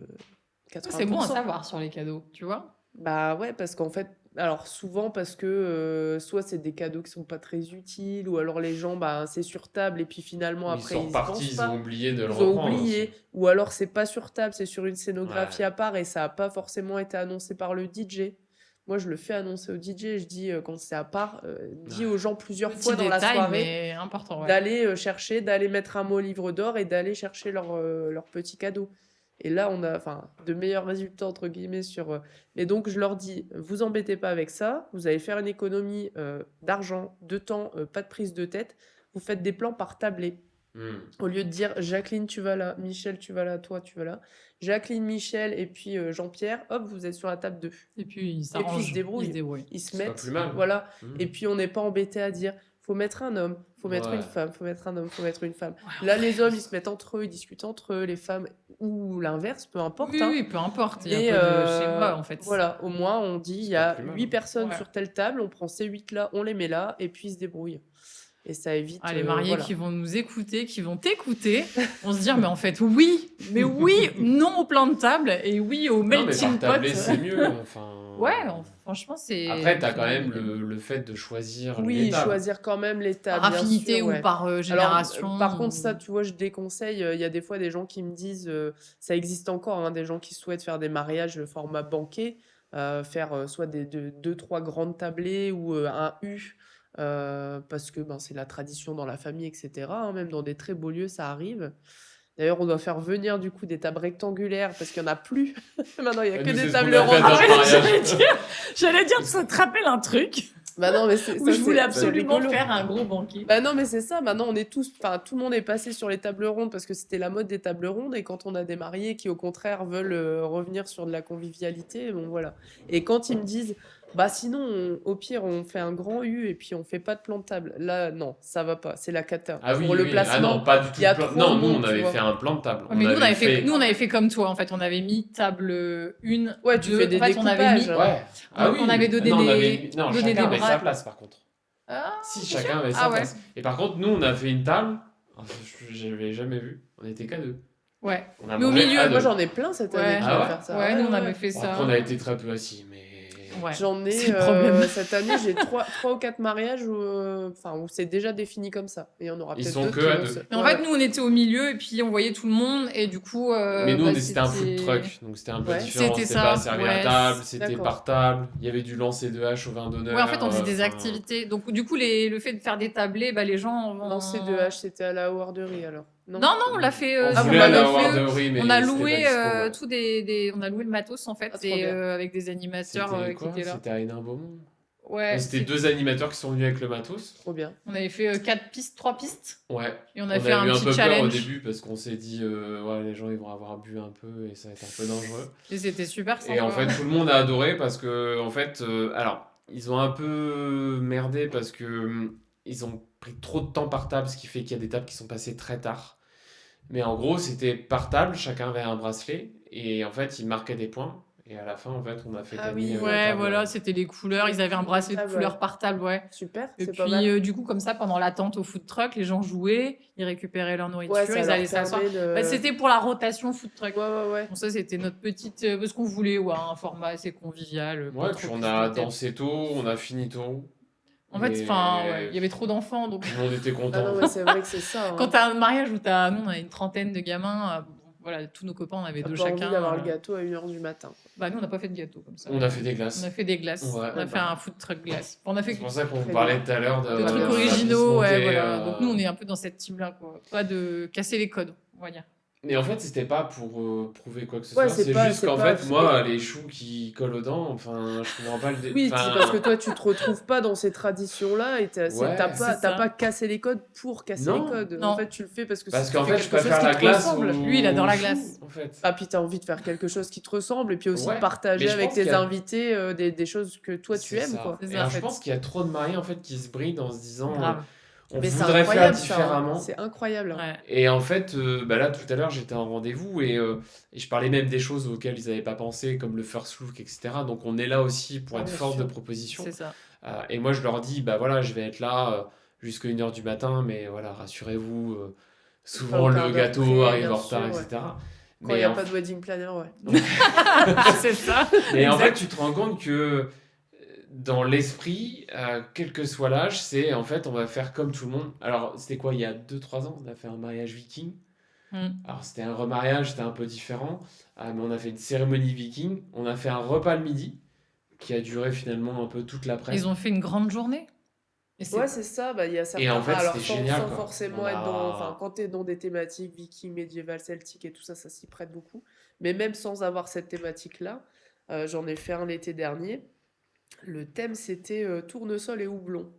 C'est bon à 80%. savoir sur les cadeaux, tu vois. Bah ouais, parce qu'en fait, alors souvent parce que soit c'est des cadeaux qui sont pas très utiles, ou alors les gens, bah, c'est sur table et puis finalement Ou ils après sont ils y repartis, pensent ils ont pas, oublié de le ils ont reprendre oublié, aussi. ou alors c'est pas sur table, c'est sur une scénographie Ouais. à part et ça a pas forcément été annoncé par le DJ. Moi, je le fais annoncer au DJ, je dis quand c'est à part, dis aux gens plusieurs Petit fois dans la détail, soirée mais important, ouais. d'aller chercher, d'aller mettre un mot au livre d'or et d'aller chercher leur petit cadeau. Et là, on a de meilleurs résultats, entre guillemets, sur... Mais donc, je leur dis, vous embêtez pas avec ça, vous allez faire une économie d'argent, de temps, pas de prise de tête, vous faites des plans par tablé. Hmm. Au lieu de dire, Jacqueline, tu vas là, Michel, tu vas là, toi, tu vas là. Jacqueline, Michel et puis Jean-Pierre, hop, vous êtes sur la table 2. Et puis, ils Et puis, ils s'arrangent, se ils se débrouillent. débrouillent. Ils se C'est pas mettent, plus mal. voilà. Hmm. Et puis, on n'est pas embêté à dire, faut mettre un homme, faut mettre une Ouais. femme, faut mettre un homme, faut mettre une femme. Ouais, Là, ouais. les hommes, ils se mettent entre eux, ils discutent entre eux, les femmes, ou l'inverse, peu importe. Oui, hein. oui, peu importe. Il y Mais a peu de schéma, en fait. voilà, au moins, on dit, il C'est y pas a plus mal, 8 hein. personnes Ouais. sur telle table, on prend ces 8 là, on les met là, et puis ils se débrouillent. Et ça évite... Les mariés voilà. qui vont nous écouter, qui vont t'écouter, vont se dire, mais en fait, oui, mais oui, non au plan de table, et oui au Non, mais melting par tablé, pot. c'est mieux. Enfin... Ouais, franchement, c'est... Après, t'as c'est quand une même bonne idée. le fait de choisir Oui, les tables. choisir quand même les tables, Par bien affinité sûr, ou ouais. par Alors, génération. par contre, ça, ou- tu vois, je déconseille. Il y a des fois des gens qui me disent, ça existe encore, hein, des gens qui souhaitent faire des mariages format banquet, faire soit des 2, 3 grandes tablées ou un U, parce que c'est la tradition dans la famille, etc. hein, même dans des très beaux lieux, ça arrive. D'ailleurs, on doit faire venir du coup des tables rectangulaires parce qu'il n'y en a plus. Maintenant, il n'y a Et que nous, des c'est ce qu'on tables a fait à rondes. notre mariage. J'allais dire, ça te rappelle un truc Bah non, mais c'est où ça, je voulais c'est absolument rigolo. faire un gros banquet. Bah non, mais c'est ça. Maintenant, on est tous, tout le monde est passé sur les tables rondes parce que c'était la mode des tables rondes. Et quand on a des mariés qui, au contraire, veulent revenir sur de la convivialité, bon voilà. Et quand ils me disent, bah sinon, au pire, on fait un grand U et puis on fait pas de plan de table. Là, non, ça va pas. C'est la cata. Ah oui, Pour le oui. Ah placement, non, pas du tout. il y a de plan- trop Non, de nous, monde, on tu avait vois. fait un plan de table. Ouais, mais fait... nous, on avait fait comme toi, en fait. On avait mis table 1, Ouais, tu 2. fais des En fait, on avait mis... découpages. Ouais. Ah oui. On avait donné non, on des- avait... non, donné chacun des avait bras. sa place, par contre. Ah, Si, c'est chacun avait Ah sa ouais. place. Et par contre, nous, on a fait une table. Je l'avais jamais vu. On était qu'à 2. Ouais. On a Mais au mangé milieu, à Moi, 2. j'en ai plein cette année Ouais. qui Ah vont ouais faire ça. Ouais, nous, on ouais. avait fait Bon, ça. après, on a été très peu assis, mais... Ouais. J'en ai C'est le problème. cette année, j'ai 3 ou 4 mariages où c'est déjà défini comme ça. Et il y en aura Ils peut-être sont d'autres que qui à vont deux. se... Mais en Ouais, fait, nous, on était au milieu et puis on voyait tout le monde. Et du coup. Mais nous, bah, c'était un food truck, donc c'était un peu Ouais. différent. C'était C'était ça, pas servi à ouais, table, c'était d'accord. par table. Il y avait du lancer de hache au vin d'honneur. Ouais, en fait, on faisait des enfin, activités. Donc, du coup, le fait de faire des tablés, bah, les gens. Lancer de hache, c'était à la howarderie alors. Non, non, on l'a fait. On Ah, vous voulait aller m'avez à fait- Wardery, mais On a c'était loué pas dispo, ouais. tout on a loué le matos en fait Ah, trop et bien. avec des animateurs C'était qui quoi étaient là. C'était à Hénin-Beaumont. Ouais. C'était 2 animateurs qui sont venus avec le matos. Trop bien. On avait fait 4 pistes, 3 pistes Ouais. et on a On fait a eu un un petit peu peur au challenge. début parce qu'on s'est dit ouais, les gens ils vont avoir bu un peu et ça va être un peu dangereux. Et c'était super sympa. Et en fait, tout le monde a adoré parce que, en fait, alors, ils ont un peu merdé parce que ils ont pris trop de temps par table, ce qui fait qu'il y a des tables qui sont passées très tard. Mais en gros, c'était par table, chacun avait un bracelet et en fait, ils marquaient des points. Et à la fin, en fait, on a fait Ah gagner oui, la Ouais, table. voilà, c'était les couleurs. Ils avaient un bracelet de Table, couleur ouais. par table, ouais. Super, Et c'est puis, pas mal. du coup, comme ça, pendant l'attente au food truck, les gens jouaient, ils récupéraient leur nourriture, Ouais, ça ils leur allaient s'asseoir. permet de... Bah, c'était pour la rotation food truck. Ouais. Bon, ça, c'était notre petite. Parce qu'on voulait un format assez convivial. pas Ouais, trop puis on prise a de tête. dansé tôt, on a fini tôt. En fait, Et il y avait trop d'enfants. Donc, Tout le monde était Ah content. non, mais c'est vrai que c'est ça. hein. quand t'as un mariage où nous, on a une trentaine de gamins, voilà, tous nos copains, on avait T'as 2 pas envie chacun. d'avoir le gâteau à 1h du matin. Bah, nous, on n'a pas fait de gâteau comme ça. On a fait des glaces. On a fait des glaces. Ouais. On a fait un food truck glace. On a fait C'est pour ça qu'on vous Très parlait bien. tout à l'heure de de trucs ouais, originaux. Ouais, monter, voilà. Donc, nous, on est un peu dans cette team-là. Quoi. Pas de casser les codes, on va dire. Mais en fait, c'était pas pour prouver quoi que ce Ouais, soit. c'est C'est pas- juste c'est qu'en pas- fait, moi, les choux qui collent aux dents, enfin, je comprends pas le Oui, enfin, parce que toi, tu te retrouves pas dans ces traditions-là et Ouais, t'as c'est pas, ça. t'as pas cassé les codes pour casser Non. les codes. Non. En fait, tu le fais parce que Parce si qu'en tu fais fait, je quelque chose préfère qui la te glace ressemble. Lui, il adore la au chou, glace. en fait. Ah, puis t'as envie de faire quelque chose qui te ressemble et puis aussi Ouais, de partager mais je avec pense qu'il tes y a- invités des choses que toi tu C'est aimes, ça. quoi. C'est Et ça, alors, en je fait. pense qu'il y a trop de mariés en fait qui se brident en se disant Grave. on Mais c'est voudrait faire incroyable, ça, hein. différemment. C'est incroyable. hein. Ouais. Et en fait, bah là, tout à l'heure, j'étais en rendez-vous et je parlais même des choses auxquelles ils n'avaient pas pensé, comme le first look, etc. Donc, on est là aussi pour Ah, être bien force sûr. de proposition. C'est ça. Et moi, je leur dis, bah voilà, je vais être là jusqu'à 1h du matin, mais voilà, rassurez-vous, Souvent, au le quart d'heure gâteau près, arrive bien en retard, sûr, ouais. etc. Quand il n'y Mais a en, pas de wedding planner, ouais. C'est ça. mais en fait, Exact. tu te rends compte que dans l'esprit, quel que soit l'âge, c'est en fait, on va faire comme tout le monde. Alors, c'était quoi, il y a 2 3 ans, on a fait un mariage viking. Mm. Alors, c'était un remariage, c'était un peu différent. Mais on a fait une cérémonie viking. On a fait un repas le midi qui a duré finalement un peu toute Ils l'après-midi. ont fait une grande journée. Et Ouais, c'est c'est ça. Bah, il y a Et en certains. fait, c'était Alors, sans, génial, sans quoi. On forcément être dans. Enfin, a. quand tu es dans des thématiques vikings, médiévales, celtiques et tout ça, ça s'y prête beaucoup. Mais même sans avoir cette thématique-là, j'en ai fait un l'été dernier. Le thème, c'était tournesol et houblon.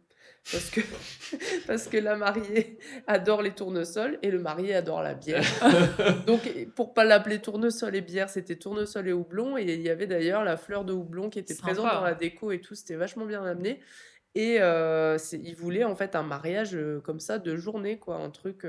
Parce que, parce que la mariée adore les tournesols et le marié adore la bière. Donc, pour pas l'appeler tournesol et bière, c'était tournesol et houblon. Et il y avait d'ailleurs la fleur de houblon qui était présente dans la sympa. déco et tout. C'était vachement bien amené. Et ils voulaient en fait un mariage comme ça de journée, quoi. Un truc.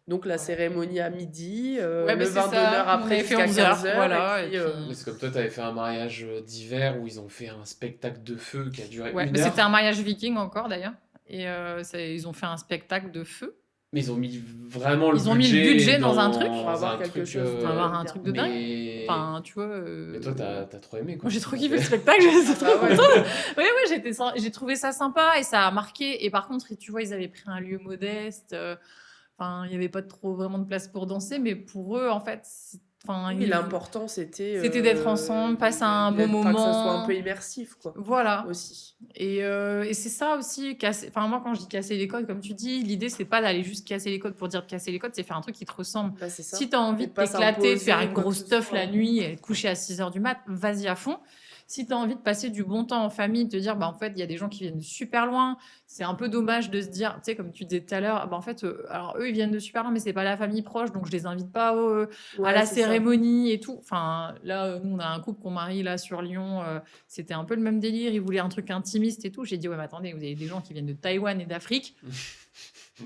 Donc, la cérémonie à midi, Ouais, le bah c'est vin d'honneur ça. Nous, on après avait fait jusqu'à 11 15 heures, heures. Et voilà. Et puis. puis... Mais c'est comme toi, t'avais fait un mariage d'hiver où ils ont fait un spectacle de feu qui a duré Ouais, une mais c'était heure. un mariage viking encore d'ailleurs. Et ils ont fait un spectacle de feu. Mais ils ont mis vraiment le Ils ont mis le budget budget dans un truc Pour dans avoir un quelque truc. chose pour avoir de un bien. truc de dingue. Mais. Enfin, tu vois. Mais toi, t'as trop aimé, quoi. Moi, j'ai trop Ça kiffé le fait- spectacle, j'étais Ah trop bah ouais. contente. Oui, oui, j'ai trouvé ça sympa et ça a marqué. Et par contre, tu vois, ils avaient pris un lieu modeste. Enfin, il n'y avait pas trop vraiment de place pour danser, mais pour eux, en fait, enfin, Oui, l'important, c'était c'était d'être ensemble, passer un bon enfin, que ça soit un peu moment. immersif, quoi, Voilà. aussi. Et c'est ça aussi, enfin, moi, quand je dis casser les codes, comme tu dis, l'idée, c'est pas d'aller juste casser les codes pour dire de casser les codes, c'est faire un truc qui te ressemble. Bah, c'est ça. Si tu as envie Et de pas t'éclater, de faire s'imposer une quoi que grosse ce teuf soit. la nuit et te coucher à 6 heures du mat, vas-y à fond. Si tu as envie de passer du bon temps en famille, de te dire, bah, en fait, il y a des gens qui viennent de super loin, c'est un peu dommage de se dire, tu sais, comme tu disais tout à l'heure, bah, en fait, alors eux, ils viennent de super loin, mais c'est pas la famille proche, donc je les invite pas à Ouais, la c'est ça. cérémonie et tout. Enfin, là, nous, on a un couple qu'on marie là sur Lyon, c'était un peu le même délire, ils voulaient un truc intimiste et tout. J'ai dit, ouais, mais attendez, vous avez des gens qui viennent de Taïwan et d'Afrique.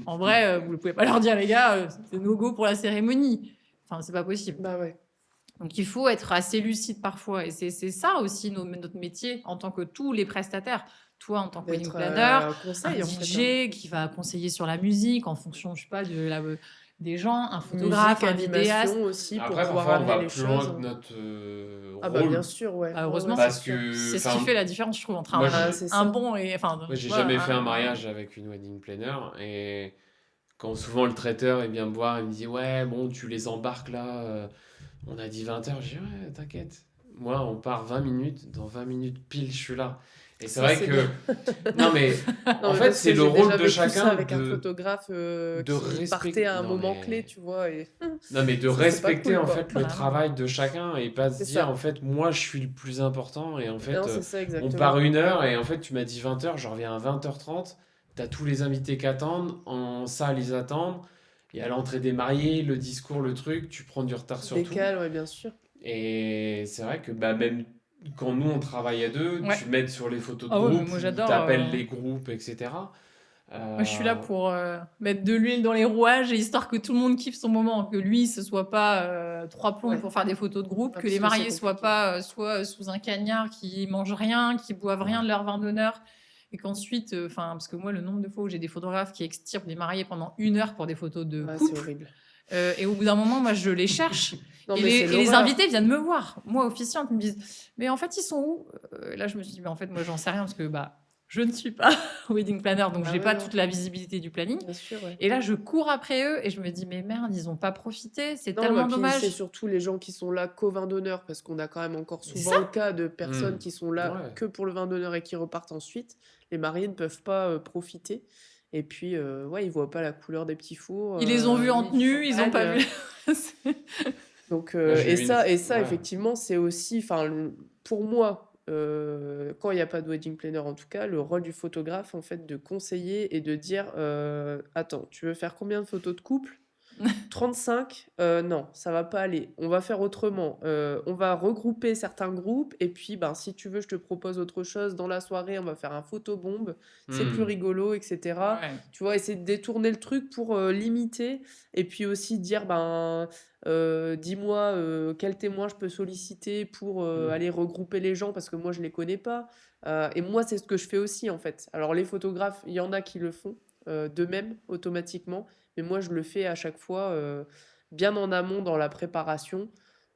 En vrai, vous ne pouvez pas leur dire, les gars, c'est no go pour la cérémonie. Enfin, c'est pas possible. Bah ouais. Donc, il faut être assez lucide parfois. Et c'est ça aussi notre métier en tant que tous les prestataires. Toi, en tant que wedding D'être planner, un un conseil, en fait. DJ qui va conseiller sur la musique en fonction, je sais pas, des gens, un Musique, photographe, un vidéaste. animation aussi, pour Après, pouvoir parfois, on amener va les plus choses. loin que notre Ah bah rôle. bien sûr, ouais. Bah, Ouais, heureusement, ouais, Parce c'est sûr. que. C'est ce qui Enfin, fait la différence, je trouve, entre moi, Ah, j'ai c'est un ça. bon et. Enfin, moi, j'ai voilà, jamais fait un un- mariage avec une wedding planner. Et quand souvent le traiteur il vient me voir, il me dit ouais, bon, tu les embarques là. On a dit 20 heures. J'ai dit ouais, t'inquiète. Moi, on part 20 minutes. Dans 20 minutes pile, je suis là. Et c'est Ça, vrai c'est que. bien. Non, mais Non, en mais fait, parce c'est que le j'ai rôle déjà de vécu ça chacun avec un de photographe qui respecter. partait à un Non, moment mais. clé, tu vois. Et Non, mais de ça, c'est pas respecter cool, en quoi. fait le Voilà. travail de chacun et pas se C'est dire ça. en fait moi je suis le plus important et en fait Non, c'est ça, on exactement. part 1 heure et en fait tu m'as dit 20 heures, je reviens à 20h30, t'as tous les invités qui attendent, en salle ils attendent, il y a l'entrée des mariés, le discours, le truc, tu prends du retard sur tout Décale, ouais, bien sûr. et c'est vrai que bah, même quand nous on travaille à deux, Ouais. tu m'aides sur les photos de Ah ouais, mais groupe moi, ou j'adore, t'appelles les groupes etc. Moi, je suis là Euh, pour mettre de l'huile dans les rouages, histoire que tout le monde kiffe son moment, que lui, ce soit pas trois plombs Ouais. pour faire des photos de groupe, Ah, que les parce que c'est mariés soient compliqué. pas soit sous un cagnard, qui mangent rien, qui boivent rien de leur vin d'honneur, et qu'ensuite, enfin, parce que moi, le nombre de fois où j'ai des photographes qui extirpent des mariés pendant 1 heure pour des photos de Ouais, c'est couple, horrible. et au bout d'un moment, moi, je les cherche. Non, Et mais c'est les l'horreur. invités viennent me voir. Moi, officiante, ils me disent, mais en fait, ils sont où? Là, je me suis dit, mais en fait, moi, j'en sais rien parce que bah, je ne suis pas wedding planner, donc Ah j'ai ouais, pas non. toute la visibilité du planning. Bien sûr, ouais. Et là, je cours après eux et je me dis, mais merde, ils ont pas profité, c'est Non, tellement bah, puis dommage. c'est surtout les gens qui sont là qu'au vin d'honneur, parce qu'on a quand même encore C'est souvent ça. le cas de personnes Hmm. qui sont là Ouais. que pour le vin d'honneur et qui repartent ensuite. Les mariés ne peuvent pas profiter. Et puis, ouais, ils voient pas la couleur des petits fours. Ils les ont vus en lui, tenue, ils ont pas champagne. vu. Donc, Moi, j'ai et eu une ça, ouais. effectivement, c'est aussi, enfin, pour moi, quand il n'y a pas de wedding planner, en tout cas, le rôle du photographe, en fait, de conseiller et de dire, attends, tu veux faire combien de photos de couple? 35, non, ça va pas aller. On va faire autrement. On va regrouper certains groupes et puis, ben, si tu veux, je te propose autre chose dans la soirée. On va faire un photobombe. C'est plus Hmm. rigolo, etc. Ouais. Tu vois, essayer de détourner le truc pour limiter et puis aussi dire, ben, dis-moi quel témoin je peux solliciter pour aller regrouper les gens parce que moi, je les connais pas. Et moi, c'est ce que je fais aussi, en fait. Alors, les photographes, il y en a qui le font d'eux-mêmes, automatiquement. mais moi, je le fais à chaque fois bien en amont dans la préparation.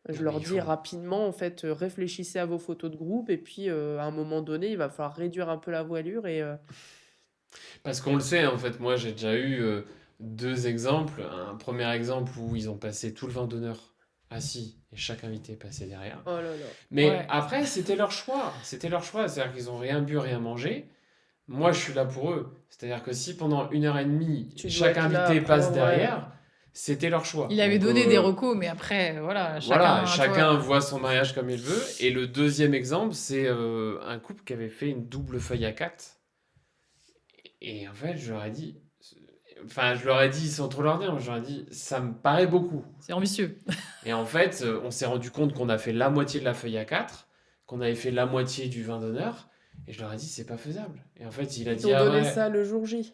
Je Non, mais leur il dis faut. rapidement, en fait, réfléchissez à vos photos de groupe et puis à un moment donné, il va falloir réduire un peu la voilure Parce qu'on le sait, en fait, moi j'ai déjà eu deux exemples. Un premier exemple où ils ont passé tout le vin d'honneur assis et chaque invité passait derrière. oh là là. Mais Ouais. après, c'était leur choix. C'était leur choix. C'est-à-dire qu'ils n'ont rien bu, rien mangé. Moi, je suis là pour eux. C'est-à-dire que si pendant 1 heure et demie, Tu dois chaque être là invité après, passe ouais. derrière, c'était leur choix. Il avait Donc, donné des recos, mais après, voilà, voilà, chacun, tu vois. chacun voit son mariage comme il veut. Et le deuxième exemple, c'est un couple qui avait fait une double feuille à 4. Et en fait, je leur ai dit, enfin, je leur ai dit sans trop leur dire, je leur ai dit, ça me paraît beaucoup. C'est ambitieux. Et en fait, on s'est rendu compte qu'on a fait la moitié de la feuille à 4, qu'on avait fait la moitié du vin d'honneur. Et je leur ai dit, c'est pas faisable. Et en fait, il a Ils dit, t'ont ah donné ouais, ça le jour J.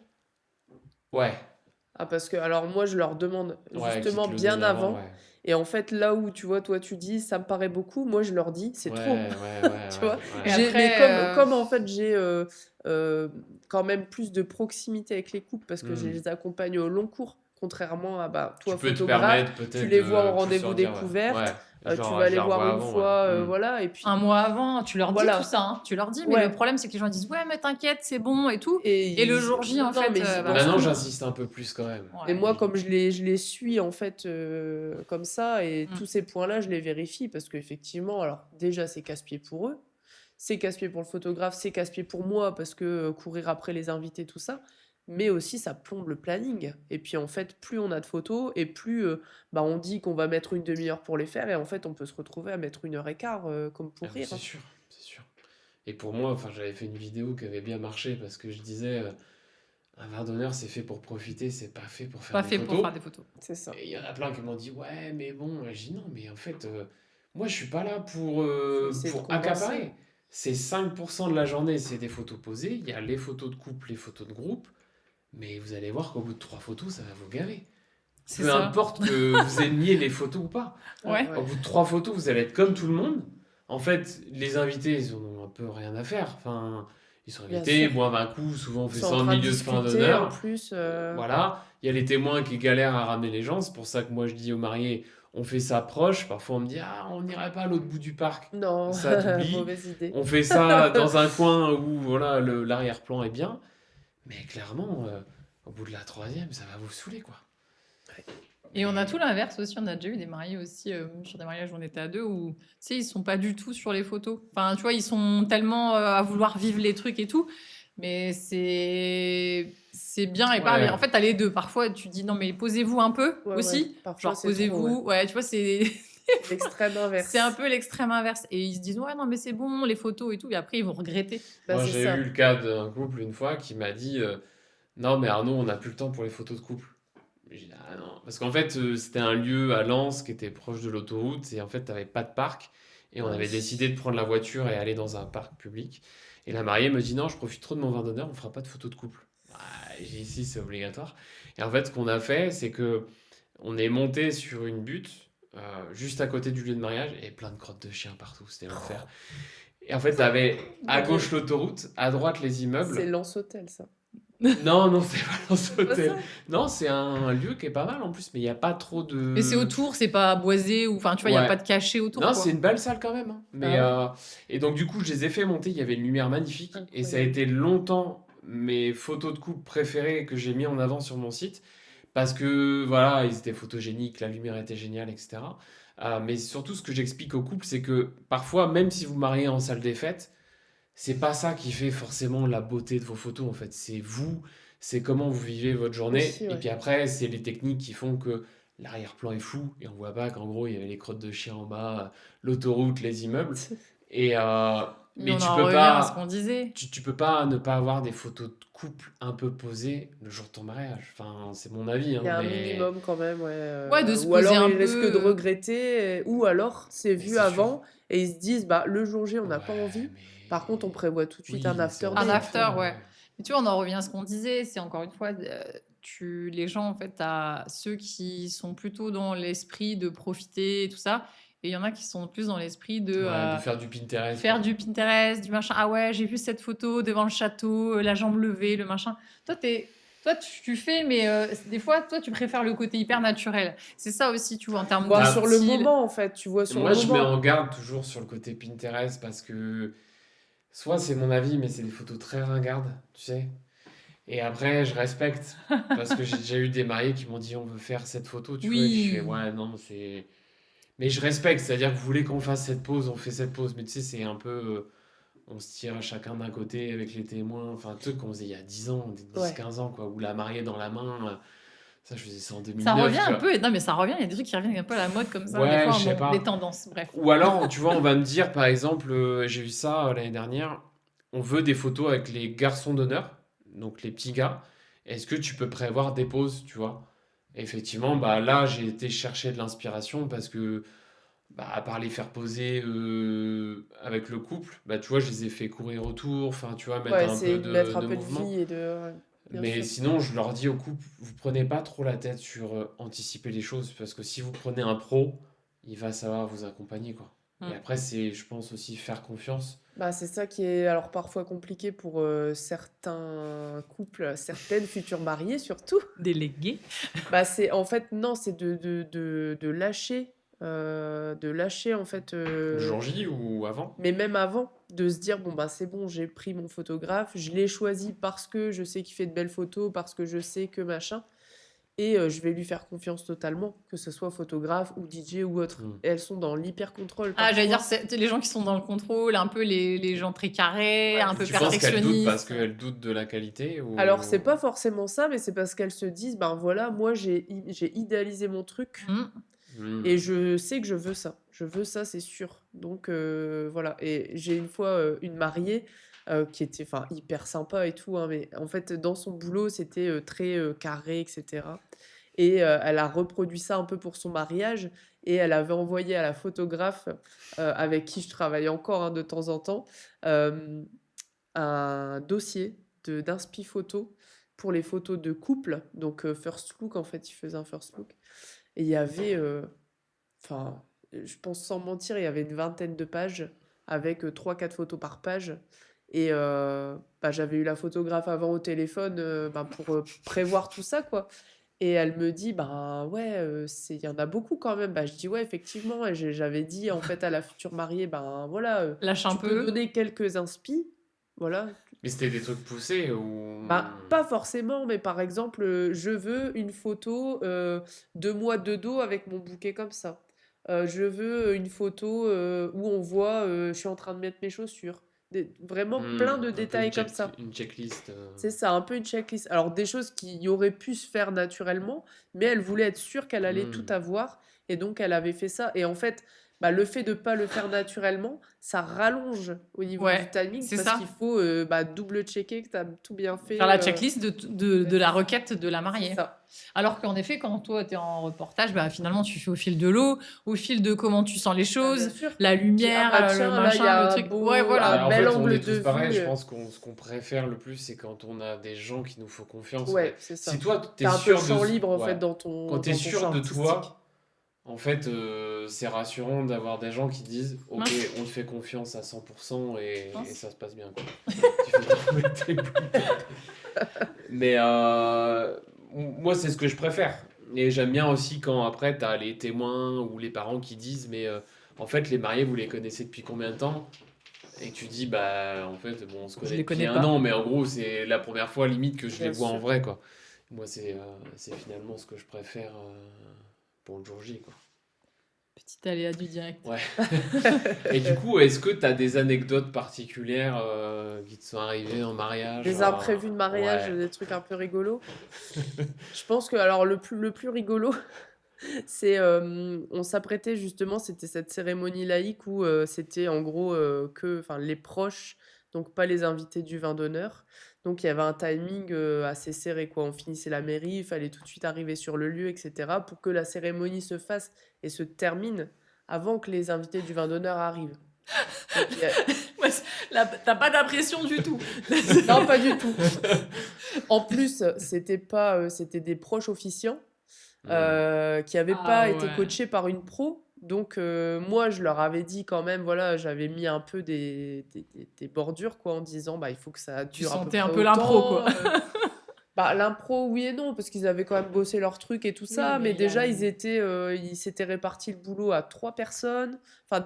ouais, Ah, parce que, alors moi, je leur demande ouais, qui justement te le bien donne avant, avant. ouais. Et en fait, là où tu vois, toi, tu dis, ça me paraît beaucoup, moi, je leur dis, c'est Ouais, trop. ouais, ouais, Tu ouais, vois, Et ouais. mais après, comme en fait, j'ai euh, quand même plus de proximité avec les couples parce que je Hmm. les accompagne au long cours. Contrairement à bah, Tu toi, peux te photographe, permettre tu peut-être les vois de en plus rendez-vous leur dire, ouais. découverte, Ouais, tu vas je les la voir revois une avant, ouais. fois, Hmm. voilà, et puis un mois avant, tu leur dis voilà. tout ça, hein. Tu leur dis, mais le Ouais. problème, c'est que les gens disent, ouais, mais t'inquiète, c'est bon et tout. Et Et le jour J, en non, fait, mais ils y bah, pensent Maintenant, plus. j'insiste un peu plus quand même. Et ouais. moi, comme je les suis en fait comme ça, et Mm. tous ces points-là, je les vérifie parce qu'effectivement, alors déjà, c'est casse-pied pour eux, c'est casse-pied pour le photographe, c'est casse-pied pour moi parce que courir après les invités, tout ça, mais aussi ça plombe le planning. Et puis en fait, plus on a de photos et plus bah, on dit qu'on va mettre une demi-heure pour les faire, et en fait, on peut se retrouver à mettre 1 heure et quart comme Ah, pour mais rire. c'est sûr, c'est sûr. Et pour moi, enfin, j'avais fait une vidéo qui avait bien marché parce que je disais, un verre d'honneur, c'est fait pour profiter, c'est pas fait pour faire Pas des fait pour photos. faire des photos. C'est ça. Et il y en a plein qui m'ont dit, ouais, mais bon, j'ai dit non, mais en fait, moi, je suis pas là Faut essayer de pour condenser. accaparer. C'est 5% de la journée, c'est des photos posées. Il y a les photos de couple, les photos de groupe. Mais vous allez voir qu'au bout de 3 photos, ça va vous gaver. C'est Peu ça. importe que vous aimiez les photos ou pas. Ouais. Au bout de 3 photos, vous allez être comme tout le monde. En fait, les invités, ils en ont un peu rien à faire. Enfin, ils sont Bien invités, sûr. boivent un coup. Souvent, on Ils fait sont ça en en train de milieu de fin discuter en d'honneur. plus. Voilà. Il y a les témoins qui galèrent à ramener les gens. C'est pour ça que moi, je dis aux mariés, on fait ça proche. Parfois, on me dit, ah, on n'irait pas à l'autre bout du parc. Non, Ça, t'oublies. mauvaise idée. On fait ça dans un coin où voilà, l'arrière-plan est bien. Mais clairement, au bout de la troisième, ça va vous saouler, quoi. Et on a tout l'inverse aussi. On a déjà eu des mariés aussi, sur des mariages où on était à deux, où tu sais, ils sont pas du tout sur les photos. Enfin, tu vois, ils sont tellement à vouloir vivre les trucs et tout. Mais c'est bien et pas Ouais. bien. En fait, t'as les deux. Parfois, tu dis non, mais posez-vous un peu Ouais, aussi. ouais. Parfois, Genre, c'est trop, posez-vous. Ouais, tu vois, c'est L'extrême inverse. c'est un peu l'extrême inverse. Et ils se disent ouais, non, mais c'est bon, les photos et tout. Et après, ils vont regretter. Bah, Moi, c'est j'ai ça. eu le cas d'un couple une fois qui m'a dit non, mais Arnaud, on n'a plus le temps pour les photos de couple. J'ai dit ah non. Parce qu'en fait, c'était un lieu à Lens qui était proche de l'autoroute et en fait, t'avais pas de parc. Et on Ah avait oui. décidé de prendre la voiture et aller dans un parc public. Et la mariée me dit non, je profite trop de mon vin d'honneur, on fera pas de photos de couple. Bah, j'ai dit si, c'est obligatoire. Et en fait, ce qu'on a fait, c'est que on est monté sur une butte juste à côté du lieu de mariage et plein de crottes de chiens partout, c'était l'enfer. Et en fait, t'avais à gauche l'autoroute, à droite les C'est immeubles. Lens Hôtel, ça. Non, non, c'est pas dans ce C'est pas hôtel. ça. Non, c'est un lieu qui est pas mal en plus, mais il n'y a pas trop Mais c'est de. autour, c'est pas boisé ou enfin, tu vois, il y a Ouais. pas de cachet autour. Non, quoi. c'est une belle salle quand même, hein. Mais, et donc, du coup, je les ai fait monter. Il y avait une lumière magnifique. Et ça a Incroyable. été longtemps mes photos de couple préférées que j'ai mis en avant sur mon site. Parce que, voilà, ils étaient photogéniques, la lumière était géniale, etc. Mais surtout, ce que j'explique aux couples, c'est que parfois, même si vous vous mariez en salle des fêtes, c'est pas ça qui fait forcément la beauté de vos photos, en fait. C'est vous, c'est comment vous vivez votre journée. Aussi, Et ouais. puis après, c'est les techniques qui font que l'arrière-plan est fou et on voit pas qu'en gros, il y avait les crottes de chiens en bas, l'autoroute, les immeubles. Et, Mais mais on tu en peux revient à ce pas, qu'on disait. tu peux pas ne pas avoir des photos de couple un peu posées le jour de ton mariage. Enfin, c'est mon avis, hein, Il y a un mais minimum quand même, Ouais, de se ou poser alors un ils risquent peu. de regretter, ou alors c'est mais vu c'est sûr. avant et ils se disent bah le jour J on n'a pas Ouais, envie. mais Par contre on prévoit tout de suite oui, un mais c'est after autre Un day. chose, after, quoi. ouais. Mais tu vois, on en revient à ce qu'on disait. C'est encore une fois, les gens, en fait, t'as ceux qui sont plutôt dans l'esprit de profiter et tout ça. Et il y en a qui sont plus dans l'esprit de Ouais, de faire du Pinterest, faire quoi. du Pinterest, du machin. Ah ouais, j'ai vu cette photo devant le château, la jambe levée, le machin. Toi, toi, tu fais, mais des fois, toi, tu préfères le côté hyper naturel. C'est ça aussi, tu vois, en termes Voir de sur le style. moment, en fait, tu vois sur Moi, le je mets moment. en garde toujours sur le côté Pinterest parce que soit c'est mon avis, mais c'est des photos très ringardes, tu sais. Et après, je respecte parce que j'ai déjà eu des mariés qui m'ont dit on veut faire cette photo, tu vois. Et je fais Oui. ouais, non, c'est. Mais je respecte, c'est-à-dire que vous voulez qu'on fasse cette pause, on fait cette pause. Mais tu sais, c'est un peu. On se tire chacun d'un côté avec les témoins. Enfin, un truc qu'on faisait il y a 10 ans, Ouais. 10-15 ans, quoi. Ou la mariée dans la main. Ça, je faisais ça en Ça 2009, revient tu un vois. peu. Non, mais ça revient. Il y a des trucs qui reviennent un peu à la mode comme ça. Des Ouais, fois, je sais bon, les pas. tendances, bref. Ou alors, tu vois, on va me dire, par exemple, j'ai vu ça l'année dernière, on veut des photos avec les garçons d'honneur, donc les petits gars. Est-ce que tu peux prévoir des pauses, tu vois? Et effectivement, bah là, j'ai été chercher de l'inspiration parce que, bah, à part les faire poser avec le couple, bah, tu vois, je les ai fait courir autour, enfin, tu vois, mettre Ouais, un peu c'est mettre un de peu de mouvement. vie et de... ouais, bien Mais sûr. sinon, je leur dis au couple, vous prenez pas trop la tête sur anticiper les choses, parce que si vous prenez un pro, il va savoir vous accompagner, quoi. Et Mm. après, c'est, je pense aussi faire confiance. Bah, c'est ça qui est alors parfois compliqué pour certains couples, certaines futures mariées surtout. Délégué. Bah, c'est en fait, non, c'est de lâcher en fait, Le jour J ou avant? mais même avant, de se dire, bon, bah, c'est bon, j'ai pris mon photographe, je l'ai choisi parce que je sais qu'il fait de belles photos, parce que je sais que machin, et je vais lui faire confiance totalement, que ce soit photographe ou DJ ou autre. Hmm. Et elles sont dans l'hyper-contrôle Ah, j'allais dire, parfois. c'est les gens qui sont dans le contrôle, un peu les gens très carrés, Ouais, un peu Tu penses qu'elles doutent parce perfectionnistes. qu'elles doutent de la qualité alors, c'est ou... pas forcément ça, mais c'est parce qu'elles se disent, ben voilà, moi j'ai idéalisé mon truc Mm. et Hmm. je sais que je veux ça. Je veux ça, c'est sûr. Donc voilà. Et j'ai une fois une mariée qui était enfin hyper sympa et tout, hein, mais en fait, dans son boulot, c'était très carré, etc. Et elle a reproduit ça un peu pour son mariage et elle avait envoyé à la photographe avec qui je travaille encore hein, de temps en temps euh, un dossier d'inspi photo pour les photos de couple. Donc, first look, en fait, il faisait un first look. Et il y avait, enfin, je pense sans mentir, il y avait une vingtaine de pages avec 3-4 photos par page. Et bah, j'avais eu la photographe avant au téléphone ben, pour prévoir tout ça, quoi. Et elle me dit, ben ouais, il y en a beaucoup quand même. Bah, je dis, ouais, effectivement. Et j'avais dit, en fait, à la future mariée, ben voilà, Lâche un tu peux peu. donner quelques inspi. Voilà, Mais c'était des trucs poussés ou... bah, pas forcément, mais par exemple, je veux une photo de moi de dos avec mon bouquet comme ça. Je veux une photo où on voit, je suis en train de mettre mes chaussures. Vraiment plein de Un peu détails comme ça. une checklist. C'est ça, un peu une checklist. Alors, des choses qui auraient pu se faire naturellement, mais elle voulait être sûre qu'elle allait tout Hmm. avoir, et donc elle avait fait ça. Et en fait, bah, le fait de ne pas le faire naturellement, ça rallonge au niveau du Ouais, timing, c'est parce qu'il ça. faut bah, double-checker que tu as tout bien Faire fait. la checklist de la requête de la C'est mariée. ça. Alors qu'en effet, quand toi, tu es en reportage, bah, finalement, tu fais au fil de l'eau, au fil de comment tu sens les Bah, bien choses, sûr. la Puis, ah lumière, bah le tiens, là, il y machin, le a truc. Ouais, un Bah, voilà. en bel fait, on angle est de tous pareils. vue. Je pense qu'on ce qu'on préfère le plus, c'est quand on a des gens qui nous font confiance. Ouais, c'est Si ça. toi, t'es T'as un peu le sûr de... champ libre, en fait, Ouais. Quand t'es dans ton sûr champ de artistique. toi, en fait, c'est rassurant d'avoir des gens qui disent, ok, Mince, on te fait confiance à 100% et mince. ça se passe bien, quoi. Tu fais trouver tes bouts. Mais moi, c'est ce que je préfère. Et j'aime bien aussi quand après, t'as les témoins ou les parents qui disent, mais en fait, les mariés, vous les connaissez depuis combien de temps? Et tu dis, bah, en fait, bon, on se Je connaît les depuis connais un an, pas. mais en gros, c'est la première fois, limite, que je les Bien vois en sûr. vrai, quoi. Moi, c'est finalement ce que je préfère pour le jour J, quoi. Petit aléa du direct. Ouais. Et du coup, est-ce que tu as des anecdotes particulières qui te sont arrivées en mariage? Des imprévus de mariage, Ouais. des trucs un peu rigolos. Je pense que, alors, le plus rigolo, c'est, on s'apprêtait justement, c'était cette cérémonie laïque où c'était en gros que, enfin, les proches, donc pas les invités du vin d'honneur. Donc il y avait un timing assez serré, quoi. On finissait la mairie, il fallait tout de suite arriver sur le lieu, etc., pour que la cérémonie se fasse et se termine avant que les invités du vin d'honneur arrivent. Donc Ouais, là, t'as pas d'impression du tout. non, pas du tout. En plus, c'était pas, c'était des proches officiants. Hmm. Qui n'avaient Ah pas été ouais. coachés par une pro. Donc, moi, je leur avais dit quand même, voilà, j'avais mis un peu des bordures, quoi, en disant, bah, il faut que ça Tu dure à peu sentais un près peu l'impro, autant. quoi. Bah, l'impro, oui et non, parce qu'ils avaient quand même bossé leur truc et tout Oui, ça, mais mais il y a déjà, ils s'étaient répartis le boulot à 3 personnes. Enfin,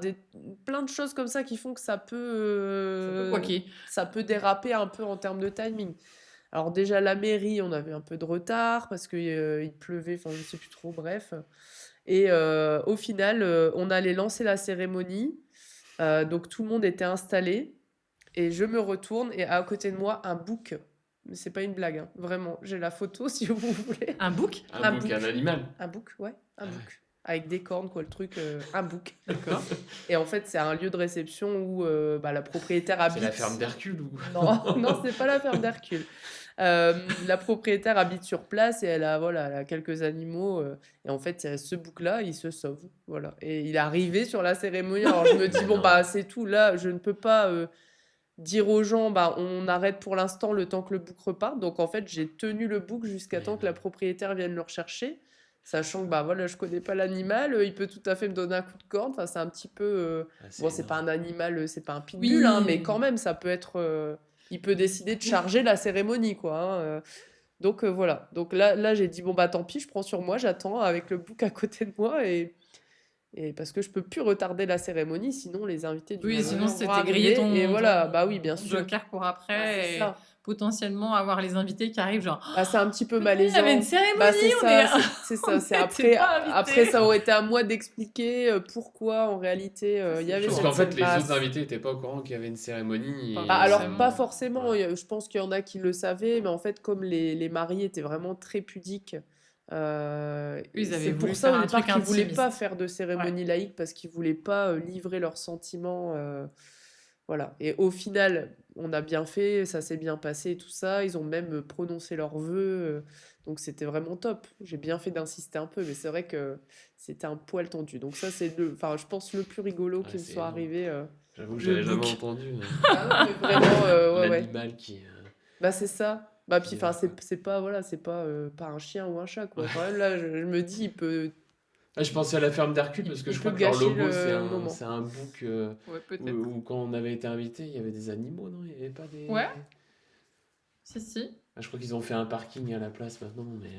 plein de choses comme ça qui font que ça peut coquer. ça peut déraper un peu en termes de timing. Alors déjà, la mairie, on avait un peu de retard parce il pleuvait, enfin, je sais plus trop, bref. Et au final, on allait lancer la cérémonie. Donc tout le monde était installé. Et je me retourne et à côté de moi, un bouc. Mais c'est pas une blague, hein. Vraiment. J'ai la photo si vous voulez. Un bouc? Un Un bouc, bouc. un animal. Un bouc, ouais, un Ah ouais. bouc. Avec des cornes, quoi, le truc, un bouc. D'accord. Et en fait, c'est un lieu de réception où bah, la propriétaire C'est la ferme habite. d'Hercule ou... Non, non, c'est pas la ferme d'Hercule. La propriétaire habite sur place et elle a quelques animaux. Et en fait, ce bouc-là, il se sauve. Voilà. Et il est arrivé sur la cérémonie. Alors je me dis, bon, Non. bah, c'est tout. Là, je ne peux pas dire aux gens, bah, on arrête pour l'instant le temps que le bouc reparte. Donc en fait, j'ai tenu le bouc jusqu'à Mais temps que non. la propriétaire vienne le rechercher. Sachant que bah, voilà, je connais pas l'animal, il peut tout à fait me donner un coup de corne. Enfin, c'est un petit peu. Ah, Bon, c'est pas énorme. un animal, c'est pas un pitbull, hein, mais quand même, ça peut être. Il peut décider de charger la cérémonie, quoi. Hein, Donc voilà. Donc là j'ai dit, bon, bah tant pis, je prends sur moi, j'attends avec le bouc à côté de moi. Et parce que je peux plus retarder la cérémonie, sinon les invités du Oui, sinon Malheur vont c'était griller arriver. Et voilà, bah oui, ton bien sûr. joker pour Bah, après c'est et ça. potentiellement avoir les invités qui arrivent genre Bah, c'est un petit peu il y avait une malaisant. cérémonie, Bah, c'est on est ça, c'est on ça. C'est n'était pas après, invités. ça aurait été à moi d'expliquer pourquoi en réalité il y avait Parce cette qu'en fait, scène les autres basse. invités n'étaient pas au courant qu'il y avait une cérémonie. Pas Bah, Et... alors, pas forcément. forcément. Voilà. Je pense qu'il y en a qui le savaient, mais en fait, comme les mariés étaient vraiment très pudiques, Ils avaient c'est pour voulu ça faire au un départ truc qu'ils voulaient pas intimiste. faire de Ouais. cérémonie laïque parce qu'ils voulaient pas livrer leurs sentiments. Voilà. Et au final, on a bien fait, ça s'est bien passé, tout ça. Ils ont même prononcé leurs vœux. Donc c'était vraiment top. J'ai bien fait d'insister un peu, mais c'est vrai que c'était un poil tendu. Donc ça, c'est enfin, je pense le plus rigolo Ouais, qui me c'est soit énorme. arrivé. J'avoue que Le j'avais jamais bouc. entendu Ah non, mais vraiment, ouais, ouais. l'animal qui... Bah c'est ça. Bah puis qui enfin, vient, quoi. c'est pas voilà, c'est pas un chien ou un chat quoi. Quand même là, je me dis il peut Ah, je pensais à la ferme d'Hercule parce que il je peut crois que leur gâcher logo le moment. c'est un bouc Ouais, peut-être. où quand on avait été invité, il y avait des animaux, non? Il n'y avait pas des... Ouais, si. Ah, je crois qu'ils ont fait un parking à la place maintenant, mais...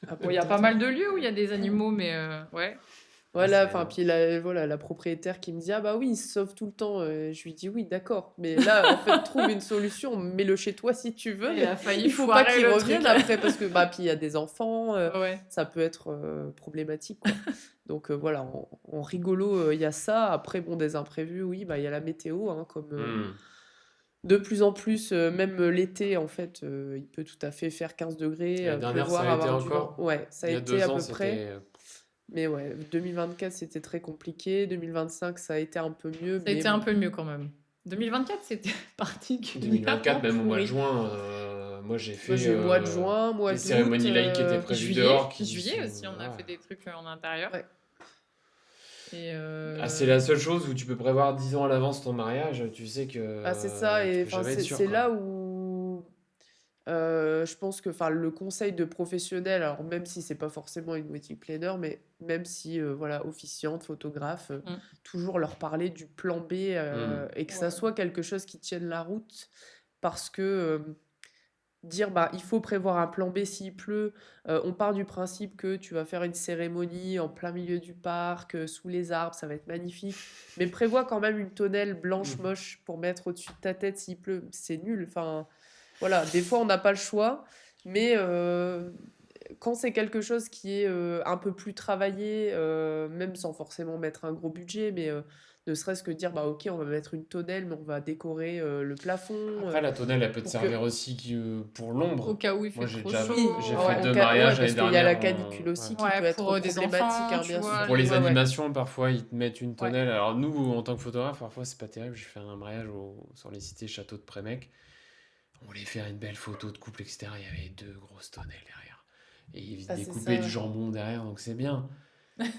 Ah, Bon, il y a pas peut-être. mal de lieux où il y a des animaux, mais ouais. Voilà, c'est enfin énorme. puis la propriétaire qui me dit ah bah oui, il se sauve tout le temps. Je lui dis oui, d'accord. Mais là en fait, trouve une solution, mets-le chez toi si tu veux, Il mais a failli il faut pas foirer qu'il le revienne truc. après parce que bah puis il y a des enfants, Ouais. ça peut être problématique quoi. Donc voilà, en rigolo, il y a ça. Après bon des imprévus, oui, bah il y a la météo hein, comme Hmm. de plus en plus, même l'été, en fait, il peut tout à fait faire 15 degrés, L'année dernière, ça pleuvoir, a été avoir du vent. encore. Ouais, ça a Il y a été à 2 ans, peu près. c'était... Mais ouais, 2024, c'était très compliqué. 2025, ça a été un peu mieux, Ça a mais été un bon. peu mieux quand même. 2024, c'était particulièrement 2024, même au mois de pourri. juin, moi j'ai Moi, fait j'ai eu mois de juin, mois des d'août. cérémonies laïques qui étaient prévues dehors. Juillet aussi, on a Ouais. fait des trucs en intérieur. Ouais. Et Ah, c'est la seule chose où tu peux prévoir 10 ans à l'avance ton mariage, tu sais que Ah, c'est ça, tu et peux enfin, jamais être sûr, c'est quoi. là où je pense que enfin, le conseil de professionnel, alors même si c'est pas forcément une wedding planner, mais même si voilà, officiante, photographe, Mm. toujours leur parler du plan B et que ça Ouais. soit quelque chose qui tienne la route, parce que dire bah il faut prévoir un plan B s'il pleut, on part du principe que tu vas faire une cérémonie en plein milieu du parc, sous les arbres, ça va être magnifique, mais prévois quand même une tonnelle blanche Mm. moche pour mettre au-dessus de ta tête s'il pleut, c'est nul, enfin. Voilà, des fois on n'a pas le choix, mais quand c'est quelque chose qui est un peu plus travaillé, même sans forcément mettre un gros budget, mais ne serait-ce que dire, bah ok, on va mettre une tonnelle, mais on va décorer le plafond. Après, la tonnelle, elle peut te pour servir que... aussi pour Au l'ombre. cas où il fait Moi, j'ai trop déjà chaud. j'ai en- fait en 2 cas- ouais, mariages l'année parce qu'il y a la dernière canicule en... aussi ouais. qui Ouais, peut être pour des problématique, enfants, hein, tu bien vois, sûr. Pour les Ouais, ouais. animations, parfois, ils te mettent une Ouais. tonnelle. Alors, nous, en tant que photographe, parfois, c'est pas terrible. J'ai fait un mariage sur les cités châteaux de Prémec. On voulait faire une belle photo de couple, etc. Il y avait 2 grosses tonnelles derrière. Et ils Ah, c'est découpaient ça. du jambon derrière, donc c'est bien.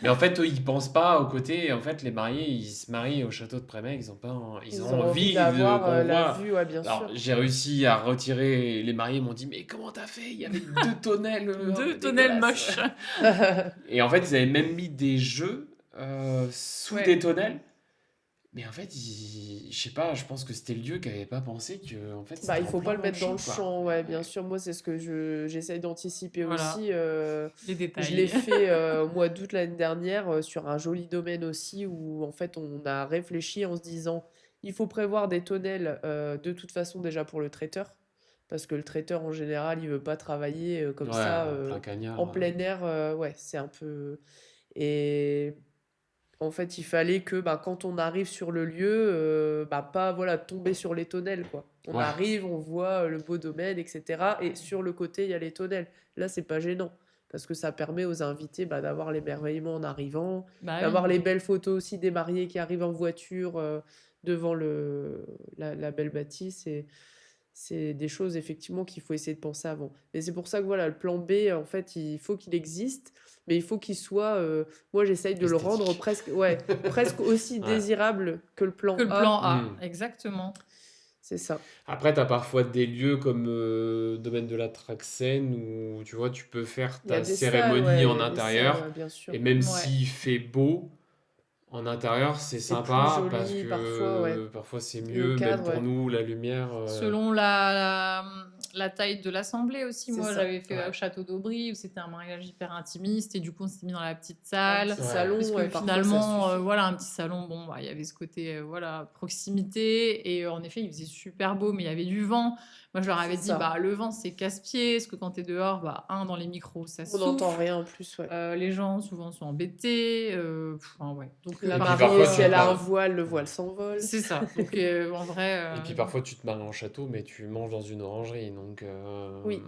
Mais en fait, eux, ils pensent pas au côté. En fait, les mariés, ils se marient au château de Prémec. Ils ont pas, ils ont envie d'avoir qu'on la voit. vue, ouais, bien Alors, sûr. j'ai réussi à retirer. Les mariés m'ont dit, mais comment t'as fait? Il y avait 2 tonnelles. Un peu 2 tonnelles dégueulasses. moches. Et en fait, ils avaient même mis des jeux sous Ouais. des tonnelles. Mais en fait, je sais pas, je pense que c'était le lieu qui avait pas pensé que en fait, Bah, c'était il en faut pas plein le dans le mettre dans champ, le quoi. champ, ouais, bien sûr. Moi, c'est ce que j'essaye d'anticiper Voilà, aussi. les Je l'ai détails. fait au mois d'août l'année dernière sur un joli domaine aussi où en fait on a réfléchi en se disant il faut prévoir des tonnelles de toute façon déjà pour le traiteur parce que le traiteur en général il veut pas travailler comme Ouais, ça en plein en cagnard. plein air. Ouais, c'est un peu. Et en fait, il fallait que bah, quand on arrive sur le lieu, bah, pas voilà, tomber sur les tonnelles, quoi. On Ouais, arrive, on voit le beau domaine, etc. Et sur le côté, il y a les tonnelles. Là, c'est pas gênant, parce que ça permet aux invités bah, d'avoir l'émerveillement en arrivant, Bah oui. d'avoir les belles photos aussi des mariés qui arrivent en voiture devant la belle bâtisse. Et c'est des choses effectivement qu'il faut essayer de penser avant. Mais c'est pour ça que voilà, le plan B, en fait, il faut qu'il existe, mais il faut qu'il soit. Moi, j'essaye de le rendre esthétique. presque, ouais, presque aussi Ouais. désirable que le Que plan le plan A. A, Hmm. exactement. C'est ça. Après, tu as parfois des lieux comme Domaine de la Traxène où tu vois, tu peux faire Il y a ta des salles, cérémonie ouais, il en y a des salles, intérieur. ouais, bien Et sûr. même Ouais. s'il fait beau, en intérieur, c'est C'est plus sympa parce joli parfois, ouais. que parfois c'est Le mieux, même cadre, pour ouais, nous, la lumière. Selon la taille de l'assemblée aussi. c'est Moi, ça. j'avais fait au Ouais. château d'Aubry où c'était un mariage hyper intimiste et du coup, on s'était mis dans la petite Un salle. petit Ouais. Parce salon, que ouais, parfois ça finalement, suffit. voilà, un petit salon, bon, bah, il y avait ce côté, voilà, proximité. Et en effet, il faisait super beau, mais il y avait du vent. Moi, je leur avais C'est dit, bah, ça. le vent, c'est casse-pied. Parce que quand tu es dehors, bah, dans les micros, ça On n'entend souffle. rien en plus, ouais. Les gens, souvent, sont embêtés. Enfin, ouais. Donc, La Et puis mariée, parfois, si tu elle te a un maries. voile, le voile s'envole. c'est ça. Donc, en vrai, Et puis parfois, tu te maries en château, mais tu manges dans une orangerie. Donc, Oui,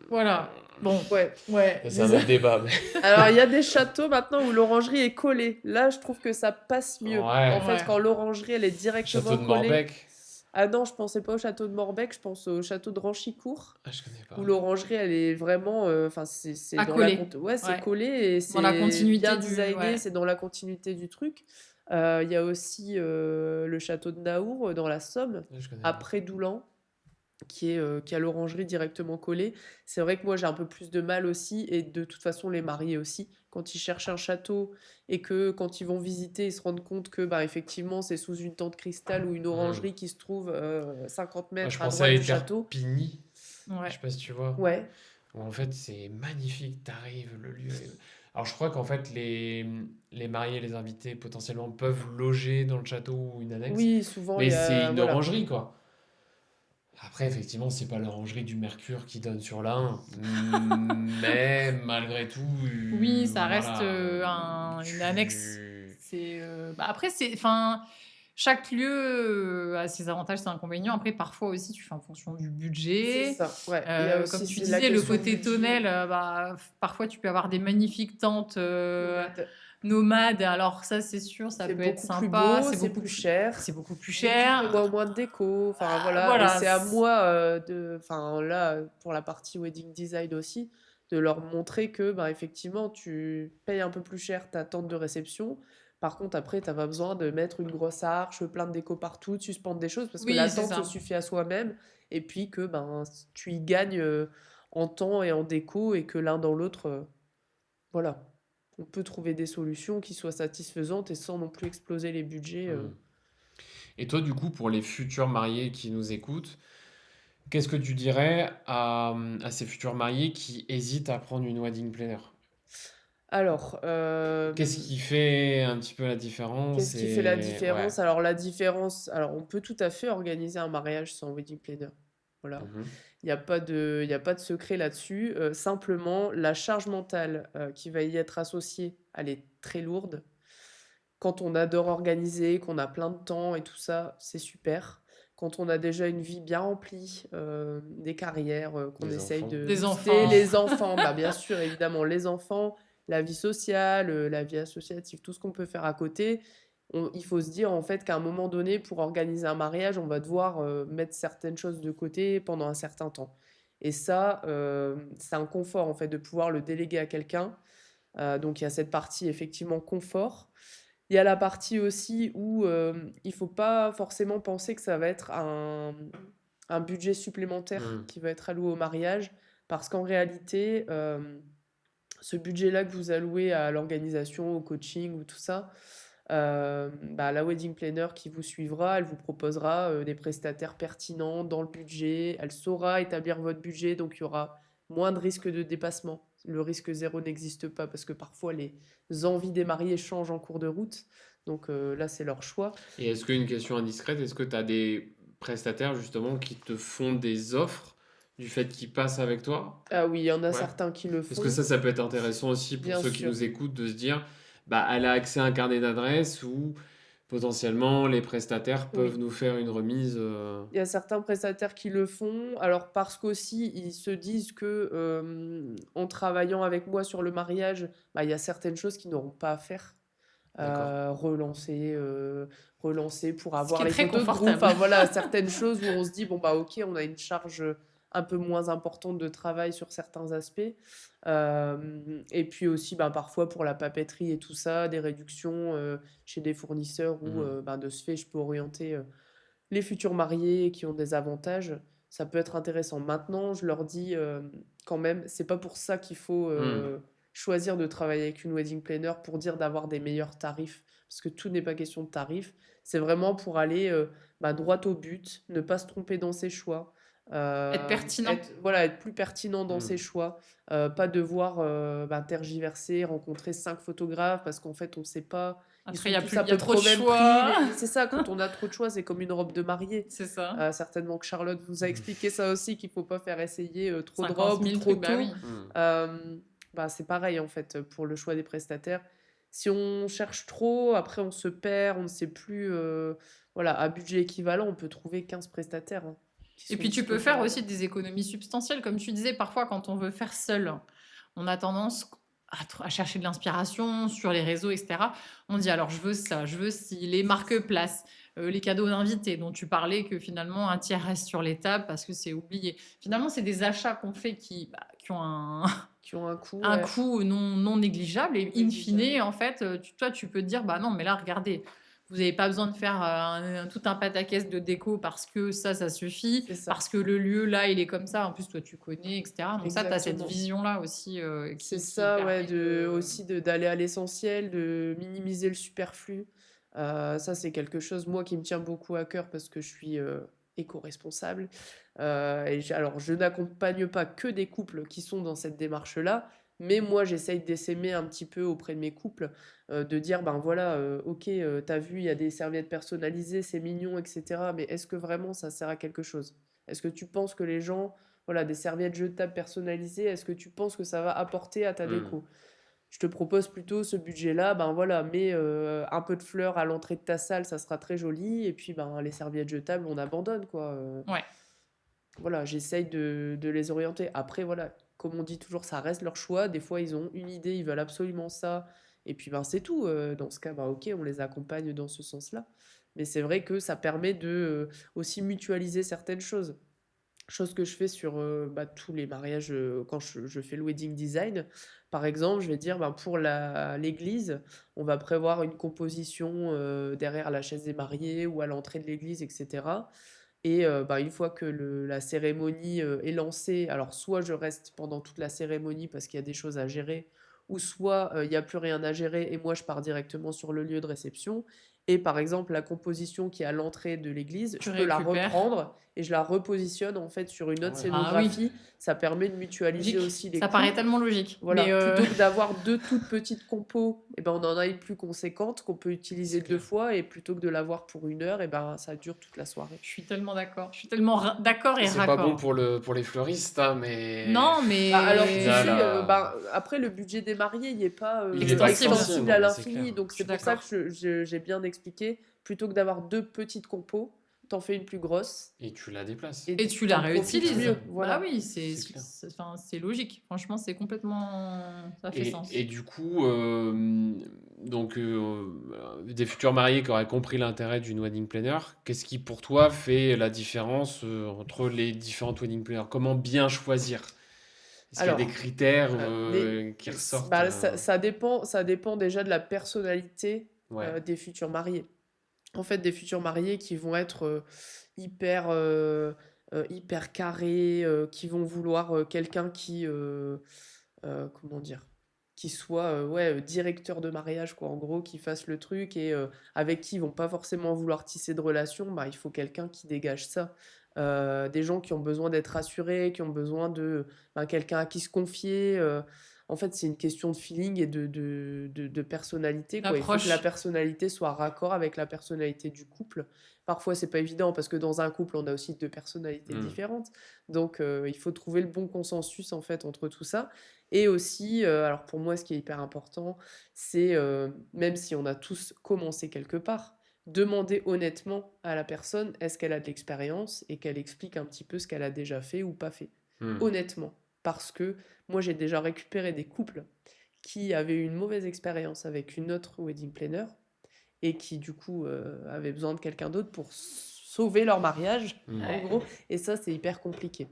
voilà. Bon, ouais. ouais. ça, c'est un autre débat. Alors, il y a des châteaux maintenant où l'orangerie est collée. Là, je trouve que ça passe mieux. En Ouais. fait, Ouais. quand l'orangerie, elle est Château directement de collée. Morbec. Ah non, je pensais pas au château de Morbec, je pense au château de Ranchicourt, Ah, je connais où pas. l'orangerie, elle est vraiment. Enfin, c'est À dans la. coller. Ouais, c'est Ouais. collé et Dans la c'est bien continuité du. designé, Ouais. c'est dans la continuité du truc. Il y a aussi le château de Naour dans la Somme, Ah, je connais pas. après Doulan, qui a l'orangerie directement collée. C'est vrai que moi j'ai un peu plus de mal aussi, et de toute façon les mariés aussi, quand ils cherchent un château et que quand ils vont visiter, ils se rendent compte que bah, effectivement c'est sous une tente cristal ou une Hmm. orangerie qui se trouve 50 Ah, je mètres à pensais à droite du château. Eterpigny. Je Ouais. sais pas si tu vois. Ouais, Où en fait, c'est magnifique. T'arrives, le lieu. Alors, je crois qu'en fait, les mariés, les invités potentiellement peuvent loger dans le château ou une annexe. oui, souvent il Mais y c'est a. une Voilà. orangerie, quoi. Après, effectivement, c'est pas l'orangerie du Mercure qui donne sur l'Ain. Mais malgré tout, Oui, ça reste voilà. une annexe. Tu. Bah, après, enfin, chaque lieu a ses avantages, ses inconvénients. Après, parfois aussi, tu fais en fonction du C'est budget. ça, ouais. Il y a Comme aussi tu la disais, le question côté tonnelle, budget. bah, parfois tu peux avoir des magnifiques tentes Nomade. nomades. Alors ça, c'est sûr, ça C'est peut être beaucoup plus sympa. beau, c'est plus cher. C'est beaucoup plus Mais tu cher. prévois moins de déco, enfin voilà, et Voilà. c'est à moi enfin là, pour la partie wedding design aussi, de leur montrer que, ben, effectivement, tu payes un peu plus cher ta tente de réception. Par contre, après, t'as pas besoin de mettre une grosse arche, plein de déco partout, de suspendre des choses, parce que la Oui, c'est tente se ça. suffit à soi-même, et puis que ben, tu y gagnes en temps et en déco, et que l'un dans l'autre, voilà, on peut trouver des solutions qui soient satisfaisantes et sans non plus exploser les budgets. Hmm. Et toi, du coup, pour les futurs mariés qui nous écoutent, qu'est-ce que tu dirais à ces futurs mariés qui hésitent à prendre une wedding planner? Alors, Qu'est-ce qui fait un petit peu la différence qu'est-ce qui fait la ouais. différence? Alors la différence, alors on peut tout à fait organiser un mariage sans wedding planner. Voilà. Mhm. Il y a pas de secret là-dessus. Simplement, la charge mentale qui va y être associée, elle est très lourde. Quand on adore organiser, qu'on a plein de temps et tout ça, c'est super. Quand on a déjà une vie bien remplie, des carrières qu'on Des essaye enfants. de Des booster, enfants. les enfants, bah bien sûr, évidemment, les enfants, la vie sociale, la vie associative, tout ce qu'on peut faire à côté. Il faut se dire en fait qu'à un moment donné, pour organiser un mariage, on va devoir mettre certaines choses de côté pendant un certain temps. Et ça, c'est un confort en fait de pouvoir le déléguer à quelqu'un. Donc il y a cette partie effectivement confort. Il y a la partie aussi où il faut pas forcément penser que ça va être un budget supplémentaire Hmm. qui va être alloué au mariage, parce qu'en réalité, ce budget-là que vous allouez à l'organisation, au coaching ou tout ça, La wedding planner qui vous suivra, elle vous proposera des prestataires pertinents dans le budget. Elle saura établir votre budget, donc il y aura moins de risques de dépassement. Le risque zéro n'existe pas parce que parfois les envies des mariés changent en cours de route. Donc là, c'est leur choix. Et est-ce qu'une question indiscrète, est-ce que tu as des prestataires justement qui te font des offres du fait qu'ils passent avec toi? Ah oui, il y en a Ouais. certains qui le Parce font, que ça peut être intéressant aussi pour bien ceux qui sûr. nous écoutent de se dire, bah, elle a accès à un carnet d'adresses où potentiellement les prestataires peuvent Oui. nous faire une remise. Il y a certains prestataires qui le font, alors parce qu'aussi ils se disent que en travaillant avec moi sur le mariage, il y a certaines choses qu'ils n'auront pas à faire. D'accord. Relancer pour Ce qui avoir est les très photos de groupe. confortable. Enfin voilà, certaines choses où on se dit, bon bah ok, on a une charge un peu moins importante de travail sur certains aspects. Et puis aussi, parfois pour la papeterie et tout ça, des réductions chez des fournisseurs où de ce fait, je peux orienter les futurs mariés qui ont des avantages. Ça peut être intéressant. Maintenant, je leur dis quand même, c'est pas pour ça qu'il faut choisir de travailler avec une wedding planner pour dire d'avoir des meilleurs tarifs, parce que tout n'est pas question de tarifs. C'est vraiment pour aller droit au but, ne pas se tromper dans ses choix, Être pertinent. être plus pertinent dans ses Mm. choix, pas devoir tergiverser, rencontrer 5 photographes parce qu'en fait on ne sait pas. Ils Après, sont tous à il y a peu trop près de au même prix. choix. C'est ça, quand on a trop de choix, c'est comme une robe de mariée. C'est ça. Certainement que Charlotte vous a expliqué ça aussi, qu'il faut pas faire essayer trop de 50 robes ou 000 trop trucs, bah tôt. oui. C'est pareil en fait pour le choix des prestataires. Si on cherche trop, après on se perd, on ne sait plus. Voilà, à budget équivalent, on peut trouver 15 prestataires qui Et sont puis tu dispo peux sur faire la aussi vente. des économies substantielles. Comme tu disais, parfois quand on veut faire seul, on a tendance à chercher de l'inspiration sur les réseaux, etc. On dit alors je veux ça, je veux ci, les marque-places, les cadeaux d'invités dont tu parlais, que finalement un tiers reste sur les tables parce que c'est oublié. Finalement, c'est des achats qu'on fait qui ont Qui ont un coût, un ouais. coût non négligeable. Et in Négligeable. fine, en fait, toi, tu peux te dire, bah non, mais là, regardez, vous n'avez pas besoin de faire tout un pataquès de déco parce que ça suffit, C'est ça. parce que le lieu, là, il est comme ça. En plus, toi, tu connais, etc. Donc ça, tu as cette Exactement. vision-là aussi C'est qui ça, ouais, permet aussi d'aller à l'essentiel, de minimiser le superflu. Ça, c'est quelque chose, moi, qui me tient beaucoup à cœur parce que je suis éco-responsable. Alors, je n'accompagne pas que des couples qui sont dans cette démarche-là, mais moi, j'essaye d'essaimer un petit peu auprès de mes couples, de dire, ben voilà, ok, t'as vu, il y a des serviettes personnalisées, c'est mignon, etc. Mais est-ce que vraiment ça sert à quelque chose? Est-ce que tu penses que les gens voilà, des serviettes jetables personnalisées, est-ce que tu penses que ça va apporter à ta déco? Je te propose plutôt ce budget-là, ben voilà, mets un peu de fleurs à l'entrée de ta salle, ça sera très joli, et puis les serviettes jetables, on abandonne, quoi. Ouais. Voilà, j'essaye de les orienter. Après, voilà, comme on dit toujours, ça reste leur choix. Des fois, ils ont une idée, ils veulent absolument ça, et puis c'est tout. Dans ce cas, ok, on les accompagne dans ce sens-là. Mais c'est vrai que ça permet de aussi mutualiser certaines choses. Chose que je fais sur tous les mariages quand je fais le wedding design. Par exemple, je vais dire pour l'église, on va prévoir une composition derrière la chaise des mariés ou à l'entrée de l'église, etc. Et une fois que la cérémonie est lancée, alors soit je reste pendant toute la cérémonie parce qu'il y a des choses à gérer, ou soit il n'y a plus rien à gérer et moi je pars directement sur le lieu de réception. Et par exemple, la composition qui est à l'entrée de l'église, Tu je peux la récupères. reprendre et je la repositionne en fait sur une autre Ah ouais. Ah oui, scénographie. Ça permet de mutualiser logique. aussi les Ça coûts. paraît tellement logique. Voilà, Mais plutôt que d'avoir deux toutes petites compos, on en a une plus conséquente qu'on peut utiliser C'est deux clair. fois et plutôt que de l'avoir pour une heure, ça dure toute la soirée. je suis tellement d'accord. Je suis tellement d'accord et C'est pas raccord. bon pour les fleuristes, hein, mais. Non, mais Alors, tu Final, sais, à- après, le budget des mariés, il n'est pas Il est pas Extensible. extensible à non, mais c'est l'infini. clair. Donc, Je suis c'est pour ça d'accord. que j'ai bien expliqué. Plutôt que d'avoir deux petites compos, t'en fais une plus grosse Et tu la déplaces. Et tu la t'en profites réutilises. mieux. Voilà. Bah oui, C'est clair. c'est logique. Franchement, c'est complètement. Ça fait sens. Et du coup, donc, des futurs mariés qui auraient compris l'intérêt d'une wedding planner, qu'est-ce qui pour toi fait la différence entre les différentes wedding planners? Comment bien choisir? Est-ce qu'il y a des Alors, critères qui ça, ressortent? ça dépend déjà de la personnalité Ouais. des futurs mariés. En fait, des futurs mariés qui vont être hyper, hyper carrés, qui vont vouloir quelqu'un comment dire, qui soit directeur de mariage, quoi, en gros, qui fasse le truc et avec qui ils vont pas forcément vouloir tisser de relations, bah, il faut quelqu'un qui dégage ça. Des gens qui ont besoin d'être rassurés, qui ont besoin de quelqu'un à qui se confier. En fait, c'est une question de feeling et de personnalité, quoi. Il faut que la L'approche. personnalité soit raccord avec la personnalité du couple. Parfois, c'est pas évident parce que dans un couple, on a aussi deux personnalités différentes. Donc, il faut trouver le bon consensus, en fait, entre tout ça. Et aussi, alors pour moi, ce qui est hyper important, c'est, même si on a tous commencé quelque part, demander honnêtement à la personne, est-ce qu'elle a de l'expérience et qu'elle explique un petit peu ce qu'elle a déjà fait ou pas fait. Honnêtement. Parce que moi, j'ai déjà récupéré des couples qui avaient eu une mauvaise expérience avec une autre wedding planner et qui, du coup, avaient besoin de quelqu'un d'autre pour sauver leur mariage, en Ouais. gros. Et ça, c'est hyper compliqué.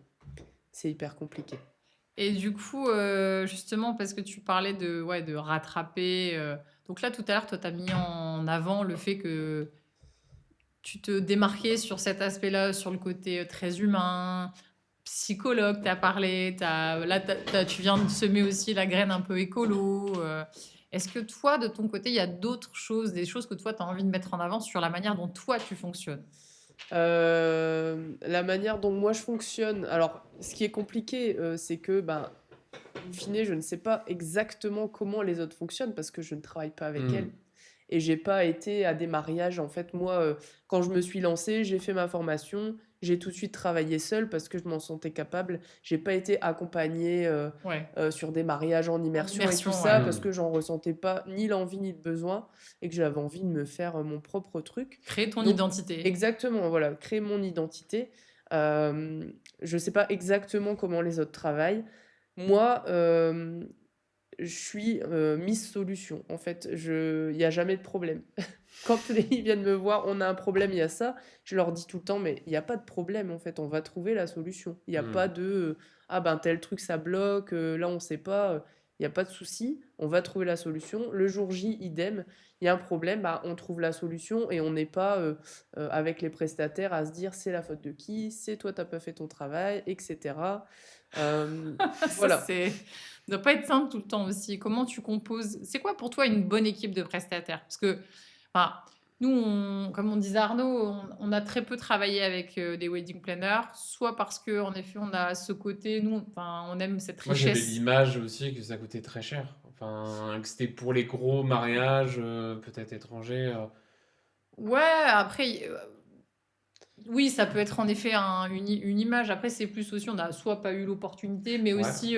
C'est hyper compliqué. Et du coup, justement, parce que tu parlais de rattraper. Donc là, tout à l'heure, toi, tu as mis en avant le fait que tu te démarquais sur cet aspect-là, sur le côté très humain, psychologue, tu as parlé. Là, tu viens de semer aussi la graine un peu écolo. Est-ce que toi, de ton côté, il y a d'autres choses, des choses que toi, tu as envie de mettre en avant sur la manière dont toi, tu fonctionnes? La manière dont moi je fonctionne, alors ce qui est compliqué, c'est que, in fine, je ne sais pas exactement comment les autres fonctionnent parce que je ne travaille pas avec elles. Et j'ai pas été à des mariages. En fait, moi, quand je me suis lancée, j'ai fait ma formation, j'ai tout de suite travaillé seule parce que je m'en sentais capable. J'ai pas été accompagnée Ouais, sur des mariages en immersion et tout immersion, ça ouais. parce que j'en ressentais pas ni l'envie ni le besoin et que j'avais envie de me faire mon propre truc. Créer ton Donc, identité. exactement, voilà, créer mon identité. Je sais pas exactement comment les autres travaillent. Moi, je suis Miss Solution. En fait, il n'y a jamais de problème. Quand ils viennent me voir, on a un problème, il y a ça. Je leur dis tout le temps, mais il n'y a pas de problème, en fait. On va trouver la solution. Il n'y a pas de ah ben tel truc ça bloque, là on ne sait pas. Il n'y a pas de souci. On va trouver la solution. Le jour J, idem. Il y a un problème, bah, on trouve la solution et on n'est pas avec les prestataires à se dire c'est la faute de qui, c'est toi, t'as pas fait ton travail, etc. Ça, Voilà. ça doit pas être simple tout le temps aussi. Comment tu composes? C'est quoi pour toi une bonne équipe de prestataires? Parce que, enfin, nous, comme on disait Arnaud, on a très peu travaillé avec des wedding planners, soit parce que en effet, on a ce côté, nous, enfin, on aime cette Moi, j'avais richesse. l'image aussi que ça coûtait très cher. Enfin, que c'était pour les gros mariages, peut-être étrangers. Ouais, après, oui, ça peut être en effet une image. Après, c'est plus aussi, on n'a soit pas eu l'opportunité, mais Ouais. aussi,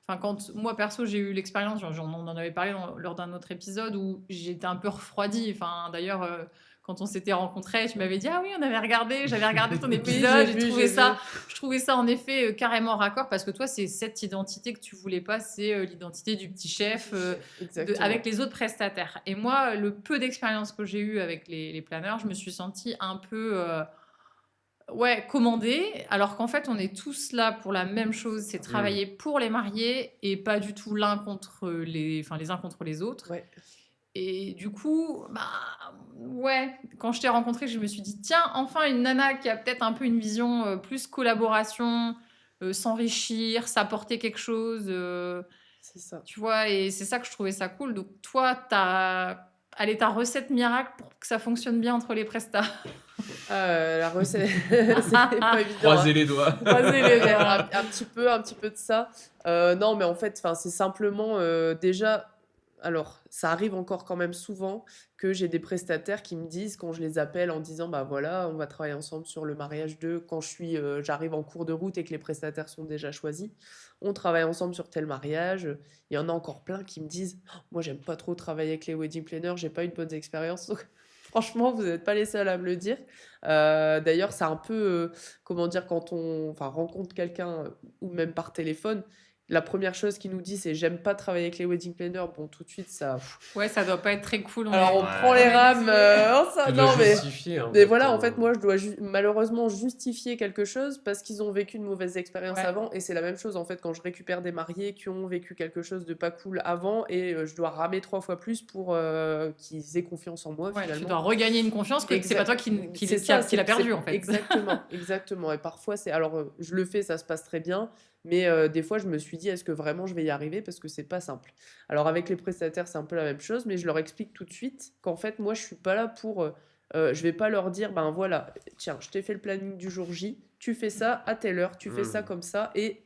enfin, quand moi perso, j'ai eu l'expérience, on en avait parlé lors d'un autre épisode où j'étais un peu refroidie. Enfin, d'ailleurs, quand on s'était rencontrés, tu m'avais dit, ah oui, j'avais regardé ton Oui, épisode, j'ai vu, je trouvais ça en effet carrément raccord parce que toi, c'est cette identité que tu voulais pas, c'est l'identité du petit chef Exactement. avec les autres prestataires. Et moi, le peu d'expérience que j'ai eu avec les planeurs, je me suis sentie un peu ouais, commandée, alors qu'en fait, on est tous là pour la même chose, c'est travailler pour les mariés et pas du tout les uns contre les autres. Ouais. Et du coup, ouais, quand je t'ai rencontré, je me suis dit, tiens, enfin une nana qui a peut-être un peu une vision plus collaboration, s'enrichir, s'apporter quelque chose, C'est ça. tu vois, et c'est ça que je trouvais ça cool. Donc toi, elle est ta recette miracle pour que ça fonctionne bien entre les prestats. La recette, c'est pas évident. Croisez les doigts. Croiser les doigts. Un petit peu de ça. Non, mais en fait, c'est simplement déjà. Alors, ça arrive encore quand même souvent que j'ai des prestataires qui me disent, quand je les appelle en disant, bah voilà, on va travailler ensemble sur le mariage d'eux, quand j'arrive en cours de route et que les prestataires sont déjà choisis, on travaille ensemble sur tel mariage. Il y en a encore plein qui me disent, oh, moi j'aime pas trop travailler avec les wedding planners, j'ai pas eu de bonnes expériences. Donc, franchement, vous n'êtes pas les seuls à me le dire. D'ailleurs, c'est un peu, comment dire, quand on rencontre quelqu'un ou même par téléphone, la première chose qu'il nous dit, c'est j'aime pas travailler avec les wedding planners. Bon, tout de suite, ça. Ouais, ça doit pas être très cool. Alors, on Ouais. prend les rames. Tu dois Non, mais. justifier, en Mais fait, voilà, en fait, moi, je dois malheureusement justifier quelque chose parce qu'ils ont vécu une mauvaise expérience Ouais. avant. Et c'est la même chose, en fait, quand je récupère des mariés qui ont vécu quelque chose de pas cool avant et je dois ramer 3 fois plus pour qu'ils aient confiance en moi, Ouais, tu finalement. dois regagner une confiance que c'est pas toi qui C'est ça, l'a perdu en fait. Exactement, exactement. Et parfois, alors, je le fais, ça se passe très bien. Mais des fois, je me suis dit, est-ce que vraiment je vais y arriver? Parce que c'est pas simple. Alors avec les prestataires, c'est un peu la même chose, mais je leur explique tout de suite qu'en fait, moi, je suis pas là pour... je vais pas leur dire, ben voilà, tiens, je t'ai fait le planning du jour J, tu fais ça à telle heure, tu fais ça comme ça, et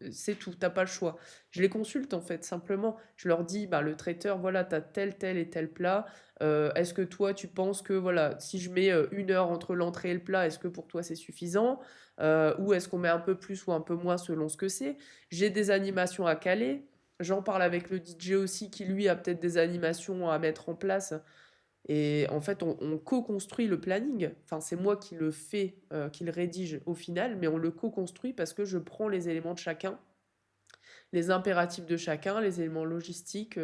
c'est tout, t'as pas le choix. Je les consulte en fait, simplement. Je leur dis, bah, le traiteur, voilà, t'as tel et tel plat. Est-ce que toi, tu penses que, voilà, si je mets 1 heure entre l'entrée et le plat, est-ce que pour toi c'est suffisant? Ou est-ce qu'on met un peu plus ou un peu moins selon ce que c'est? J'ai des animations à caler. J'en parle avec le DJ aussi, qui lui a peut-être des animations à mettre en place. Et en fait, on co-construit le planning. Enfin, c'est moi qui le fais, qui le rédige au final, mais on le co-construit parce que je prends les éléments de chacun, les impératifs de chacun, les éléments logistiques,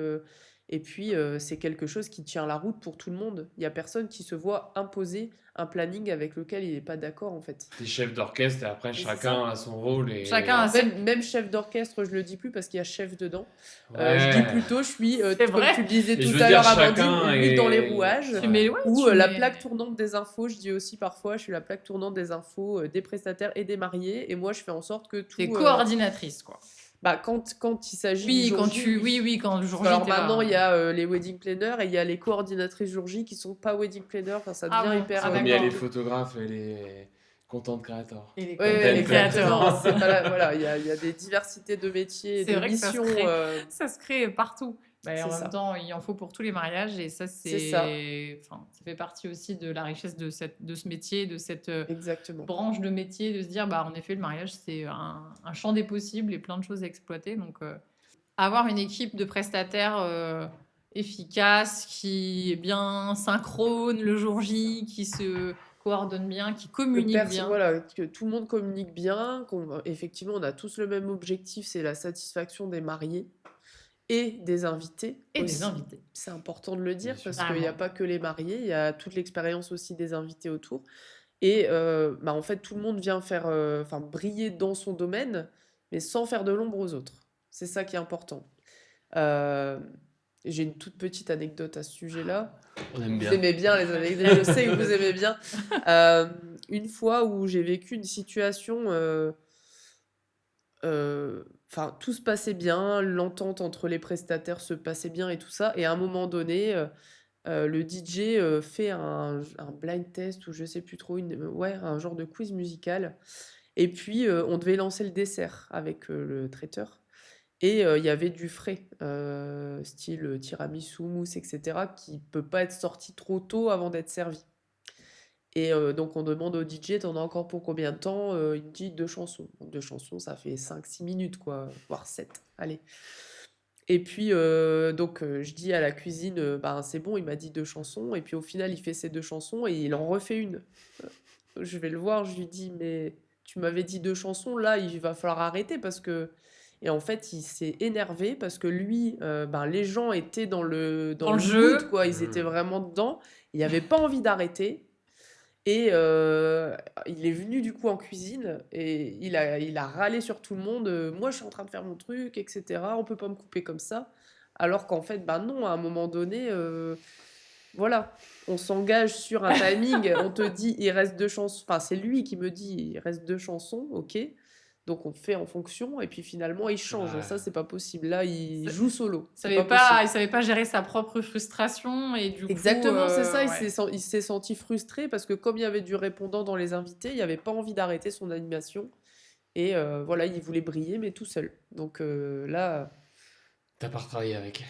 et puis c'est quelque chose qui tient la route pour tout le monde. Il y a personne qui se voit imposer un planning avec lequel il n'est pas d'accord, en fait. T'es chef d'orchestre et après Et c'est chacun ça. a son rôle et... Chacun a Alors ses- même chef d'orchestre, je le dis plus parce qu'il y a chef dedans. Je Ouais. dis plutôt, je suis, C'est comme vrai. tu le disais Et je tout veux à dire, l'heure, chacun Amandine, lui dans les est... rouages. Tu mets, ouais, Ou tu la mets- plaque tournante des infos, je dis aussi parfois, je suis la plaque tournante des infos des prestataires et des mariés. Et moi, je fais en sorte que T'es tout. coordinatrice, quoi. Bah, quand il s'agit du Oui, jour quand J, oui. oui, quand le jour Parce que J, alors t'es là. maintenant, il y a les wedding planners et il y a les coordinatrices jour J qui sont pas wedding planners. Enfin, ça Ah devient bon, hyper. ah Comme il y a les d'accord. photographes et les content creators. Et les Ouais, content ouais, exactement. créateurs. C'est pas voilà, il y a des diversités de métiers et C'est de vrai que ça se missions. crée. Ça se crée partout. Bah, C'est en même ça. temps, il en faut pour tous les mariages et ça, C'est ça, enfin, ça fait partie aussi de la richesse de ce métier, de cette exactement. branche de métier, de se dire, bah, en effet, le mariage, c'est un champ des possibles et plein de choses à exploiter. Donc, avoir une équipe de prestataires efficace, qui est bien synchrone le jour J, qui se coordonne bien, qui communique bien. Voilà, que tout le monde communique bien, effectivement, on a tous le même objectif, c'est la satisfaction des mariés et des invités Et des aussi. invités. C'est important de le dire Bien sûr. parce qu'il n'y a Carrément. pas que les mariés, il y a toute l'expérience aussi des invités autour. Et bah, en fait, tout le monde vient faire, enfin, briller dans son domaine, mais sans faire de l'ombre aux autres. C'est ça qui est important. Euh, j'ai une toute petite anecdote à ce sujet-là. On aime Vous bien. aimez bien les anecdotes, je sais que vous aimez bien. Euh, une fois où j'ai vécu une situation, enfin, tout se passait bien, l'entente entre les prestataires se passait bien et tout ça. Et à un moment donné, le DJ fait un blind test ou je sais plus trop, ouais, un genre de quiz musical. Et puis, on devait lancer le dessert avec le traiteur. Et il y avait du frais, style tiramisu, mousse, etc., qui peut pas être sorti trop tôt avant d'être servi. Et donc on demande au DJ, t'en as encore pour combien de temps? Il me dit 2 chansons. Donc 2 chansons, ça fait 5-6 minutes, quoi, voire 7. Allez. Et puis donc je dis à la cuisine, ben c'est bon, il m'a dit 2 chansons. Et puis au final, il fait ses 2 chansons et il en refait une. Je vais le voir, je lui dis, mais tu m'avais dit 2 chansons, là, il va falloir arrêter parce que. Et en fait, il s'est énervé parce que lui, ben, les gens étaient dans Dans le le jeu. mood, quoi. Ils étaient vraiment dedans. Il n'avait pas envie d'arrêter. Et il est venu du coup en cuisine et il a râlé sur tout le monde. Moi, je suis en train de faire mon truc, etc. On peut pas me couper comme ça. Alors qu'en fait, ben non, à un moment donné, voilà, on s'engage sur un timing. On te dit, il reste 2 chansons. Enfin, c'est lui qui me dit, il reste 2 chansons, ok. Donc on fait en fonction et puis finalement il change. Ouais. Ça, c'est pas possible. Là, il Ça- joue solo. C'est Il pas possible. savait pas gérer sa propre frustration et du coup. Exactement, c'est ça. Ouais. Il s'est senti frustré parce que comme il y avait du répondant dans les invités, il avait pas envie d'arrêter son animation. Et voilà, il voulait briller, mais tout seul. Donc là, T'as pas retravaillé avec.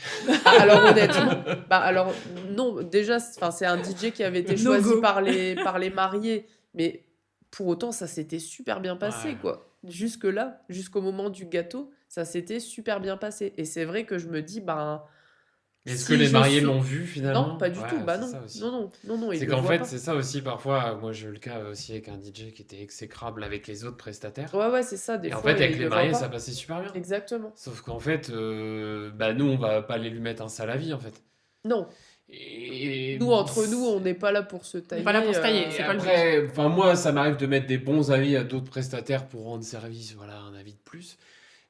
alors honnêtement, bah alors non, déjà, c'est un DJ qui avait été No choisi go. par les mariés, mais pour autant, ça s'était super bien passé, Ouais. quoi. Jusque-là, jusqu'au moment du gâteau, ça s'était super bien passé. Et c'est vrai que je me dis, ben, Est-ce que si les je mariés suis... l'ont vu finalement? Non, pas du Ouais, tout. Bah c'est non, ça aussi. non, ils C'est le qu'en voient fait, pas. c'est ça aussi parfois. Moi, j'ai eu le cas aussi avec un DJ qui était exécrable avec les autres prestataires. Ouais, c'est ça. Des Et en fois, fait, avec ils les le voient mariés, pas. ça passait super bien. Exactement. Sauf qu'en fait, bah, nous, on va pas aller lui mettre un sale avis en fait. Non, Et nous, entre nous, on n'est pas là pour se On tailler. n'est pas là pour se tailler, Et c'est pas le but. après, enfin moi, ça m'arrive de mettre des bons avis à d'autres prestataires pour rendre service, voilà, un avis de plus.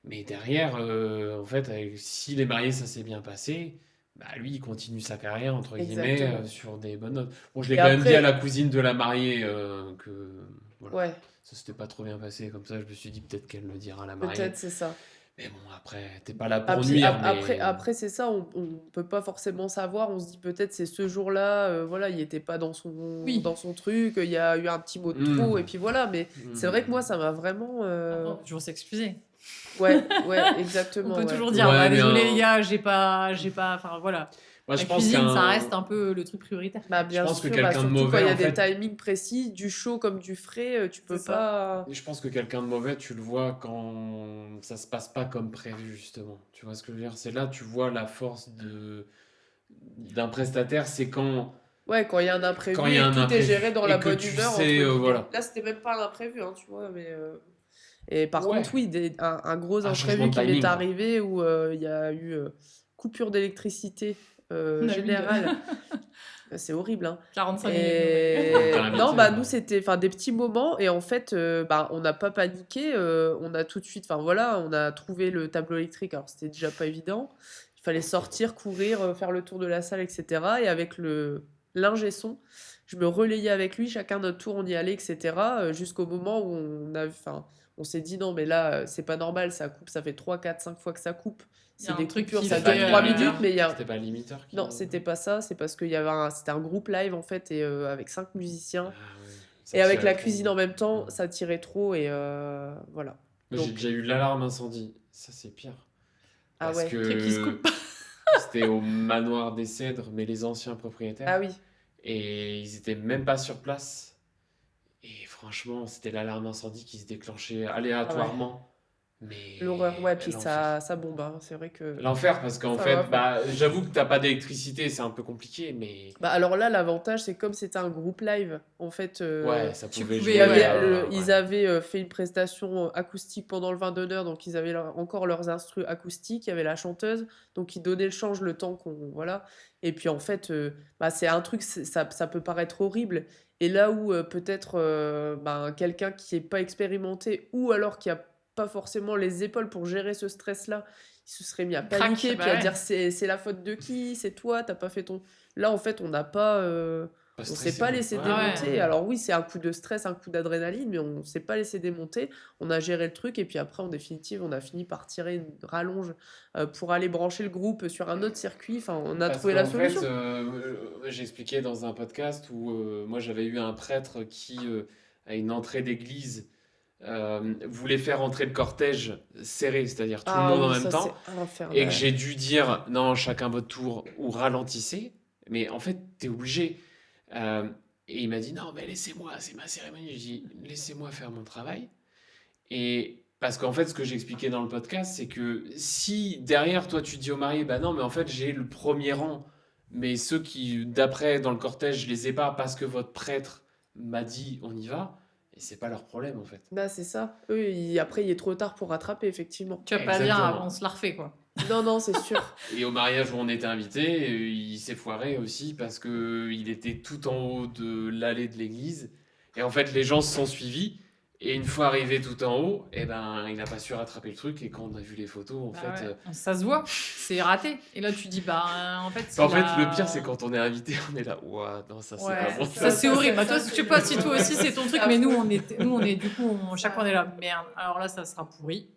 Mais derrière, en fait, si les mariés, ça s'est bien passé, bah lui, il continue sa carrière, entre guillemets, Exactement. sur des bonnes notes. Bon, je l'ai Et quand même dit à après, la cousine de la mariée que, voilà, ouais. ça s'était pas trop bien passé. Comme ça, je me suis dit peut-être qu'elle le dira à la mariée. Peut-être, c'est ça. Mais bon, après, t'es pas là pour Après, nuire, après, c'est ça, on peut pas forcément savoir. On se dit peut-être c'est ce jour-là, voilà, il était pas dans Oui. son truc, il y a eu un petit mot de trop, et puis voilà. Mais c'est vrai que moi, ça m'a vraiment. Après, on peut toujours s'excuser. Ouais, On exactement. peut Ouais. toujours dire, Ouais, mais désolé un- les gars, j'ai pas, enfin voilà. Moi, La je pense cuisine, ça qu'un... reste un peu le truc prioritaire. Bah, bien pense que sûr, quelqu'un de surtout quand mauvais, il y a en des fait- timings précis, du chaud comme du frais, tu peux C'est ça. pas. Je pense que quelqu'un de mauvais, tu le vois quand ça se passe pas comme prévu, justement. Tu vois ce que je veux dire? C'est là, tu vois la force d'un prestataire, c'est quand Ouais, quand il y a un imprévu Quand il y a et un que tout est imprévu géré dans et la que bonne tu humeur, sais, entre guillemets. voilà. Là, c'était même pas un imprévu, hein, tu vois, mais. Et par Ouais. contre, oui, un gros Un changement imprévu de qui m'est timing, quoi. arrivé où il y a eu coupure d'électricité Nabil. générale. C'est horrible, hein. 45 minutes. Et T'as invité, non, bah ouais. nous c'était des petits moments et en fait bah on n'a pas paniqué, on a tout de suite, enfin voilà, on a trouvé le tableau électrique. Alors c'était déjà pas évident, il fallait sortir, courir, faire le tour de la salle, etc. Et avec le l'ingé son, je me relayais avec lui, chacun notre tour, on y allait, etc. Jusqu'au moment où on s'est dit non mais là c'est pas normal, ça coupe, ça fait 3, 4, 5 fois que ça coupe. Il y a C'est un des truc coupures, qui ça fait, dure 3 limiteur. minutes, mais il y a C'était pas un limiteur qui... non, c'était pas ça, c'est parce qu'il y avait c'était un groupe live en fait et avec 5 musiciens Ah, ouais. Ça et avec tirait la trop. cuisine en même temps, Ouais. ça tirait trop et voilà. Moi, j'ai Donc- déjà eu l'alarme incendie. Ça, c'est pire. Ah Parce ouais. Truc qui se que coupe. c'était au manoir des Cèdres, mais les anciens propriétaires. Ah oui. Et ils étaient même pas sur place. Et franchement, c'était l'alarme incendie qui se déclenchait aléatoirement. Mais L'horreur, ouais, puis l'enfer. ça bombe, hein. C'est vrai que. L'enfer, parce qu'en Ça fait, va, bah, j'avoue que t'as pas d'électricité, c'est un peu compliqué, mais Bah alors là, l'avantage, c'est comme c'était un groupe live, en fait. ouais, ça tu pouvait pouvais- jouer. Il y avait ouais. ils avaient fait une prestation acoustique pendant le vin d'honneur, donc ils avaient encore leurs instrus acoustiques. Il y avait la chanteuse, donc ils donnaient le change le temps qu'on. Voilà. Et puis en fait, bah, c'est un truc, ça peut paraître horrible. Et là où peut-être ben, quelqu'un qui n'est pas expérimenté ou alors qui a pas forcément les épaules pour gérer ce stress-là, il se serait mis à Craque, paniquer, bah puis à ouais. dire c'est la faute de qui, c'est toi, t'as pas fait ton. Là, en fait, on n'a pas. Pas On s'est stressé, pas ouais. laissé Ouais, démonter. ouais. Alors oui, c'est un coup de stress, un coup d'adrénaline, mais on s'est pas laissé démonter. On a géré le truc et puis après, en définitive, on a fini par tirer une rallonge pour aller brancher le groupe sur un autre circuit. Enfin, on a Parce trouvé la qu'en solution. fait, j'expliquais dans un podcast où moi j'avais eu un prêtre qui, à une entrée d'église, voulait faire entrer le cortège serré, c'est-à-dire tout le Ah monde en oui, même ça temps, c'est infernal. et que j'ai dû dire non, chacun votre tour ou ralentissez, mais en fait, t'es obligé. Euh, et il m'a dit non, mais laissez-moi, c'est ma cérémonie. Je dis laissez-moi faire mon travail. Et parce qu'en fait, ce que j'expliquais dans le podcast, c'est que si derrière toi tu dis au marié, bah non, mais en fait j'ai le premier rang, mais ceux qui d'après dans le cortège, je les ai pas parce que votre prêtre m'a dit on y va, et c'est pas leur problème en fait. Bah, c'est ça. Eux, après, il est trop tard pour rattraper, effectivement. Tu vas pas dire, Exactement. on se la refait, quoi. Non, non, c'est sûr. Et au mariage où on était invité, il s'est foiré aussi parce que il était tout en haut de l'allée de l'église, et en fait les gens se sont suivis. Et une fois arrivé tout en haut, eh ben, il n'a pas su rattraper le truc. Et quand on a vu les photos, en Bah fait, ouais. Ça se voit, c'est raté. Et là, tu dis, bah, en fait, en fait, le pire, c'est quand on est invité, on est là. Ouah, non, ça, c'est Ouais, pas bon. ça c'est horrible. Bah, toi, je sais pas si toi aussi c'est ton truc, mais nous on est du coup, chaque fois on est là, merde, alors là ça sera pourri.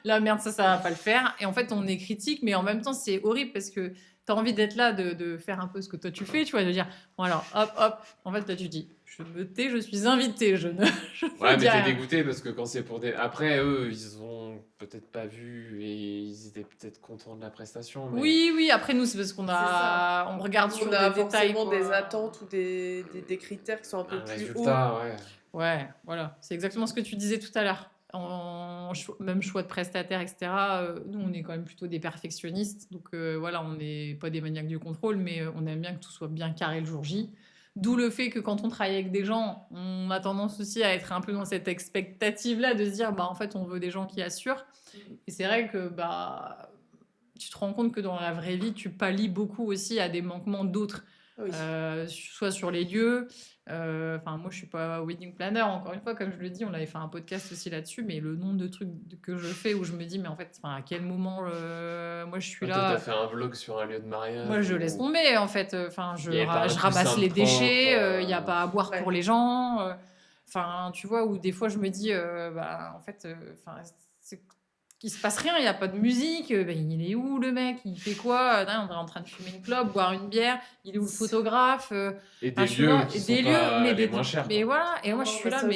Là, merde, ça va pas le faire. Et en fait, on est critique, mais en même temps, c'est horrible parce que tu as envie d'être là, de faire un peu ce que toi tu fais, tu vois, de dire, bon alors, hop, hop. En fait, là, tu dis, je me tais, je suis invité, je ne Ouais, mais dis t'es rien. dégoûté parce que quand c'est pour des. Après, eux, ils ont peut-être pas vu et ils étaient peut-être contents de la prestation. Mais... Oui, oui, après nous, c'est parce qu'on on regarde sur On a des détails. forcément quoi. des attentes ou des critères qui sont un peu Un plus hauts. résultat, ouais. Ouais, voilà, c'est exactement ce que tu disais tout à l'heure. Même choix de prestataire, etc. Nous, on est quand même plutôt des perfectionnistes. Donc voilà, on n'est pas des maniaques du contrôle, mais on aime bien que tout soit bien carré le jour J. D'où le fait que quand on travaille avec des gens, on a tendance aussi à être un peu dans cette expectative-là, de se dire, bah, en fait, on veut des gens qui assurent. Et c'est vrai que bah, tu te rends compte que dans la vraie vie, tu pallies beaucoup aussi à des manquements d'autres. Oui. Soit sur les lieux. Enfin, moi, je suis pas wedding planner. Encore une fois, comme je le dis, on avait fait un podcast aussi là-dessus. Mais le nombre de trucs que je fais où je me dis, mais en fait, à quel moment moi je suis Toi, là. t'as fait un vlog sur un lieu de mariage. Moi, je laisse ou- tomber en fait. Enfin, je Il y avait pas un ramasse coussin les propre, déchets. Il n'y a pas à boire ouais. pour les gens. Enfin, tu vois, où des fois, je me dis, bah, en fait, enfin, c'est qu'il se passe rien, il y a pas de musique, bah, il est où le mec? Il fait quoi? Là, on est en train de fumer une clope, boire une bière, il est où le photographe? Et Enfin, des tu lieux vois? qui Et sont des lieux, pas les moins chers, mais quoi. voilà, et moi, je Non, suis mais là, ça,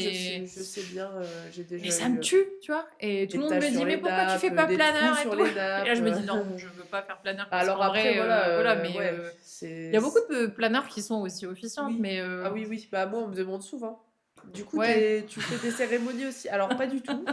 je sais bien, j'ai mais déjà ça me eu tue, tu vois? Et tout des le monde me taches dit: sur «Mais les pourquoi tu nappes, fais pas des trous planeur et sur tout?» les Et nappes. là, je me dis: «Non, je veux pas faire planeur» parce Alors qu'en après, vrai, voilà, voilà, mais ouais, il y a beaucoup c'est... de planeurs qui sont aussi officiantes, Oui. mais Ah oui, oui. Bah, moi, on me demande souvent. Du coup, ouais. tu fais des cérémonies aussi? Alors, pas du tout.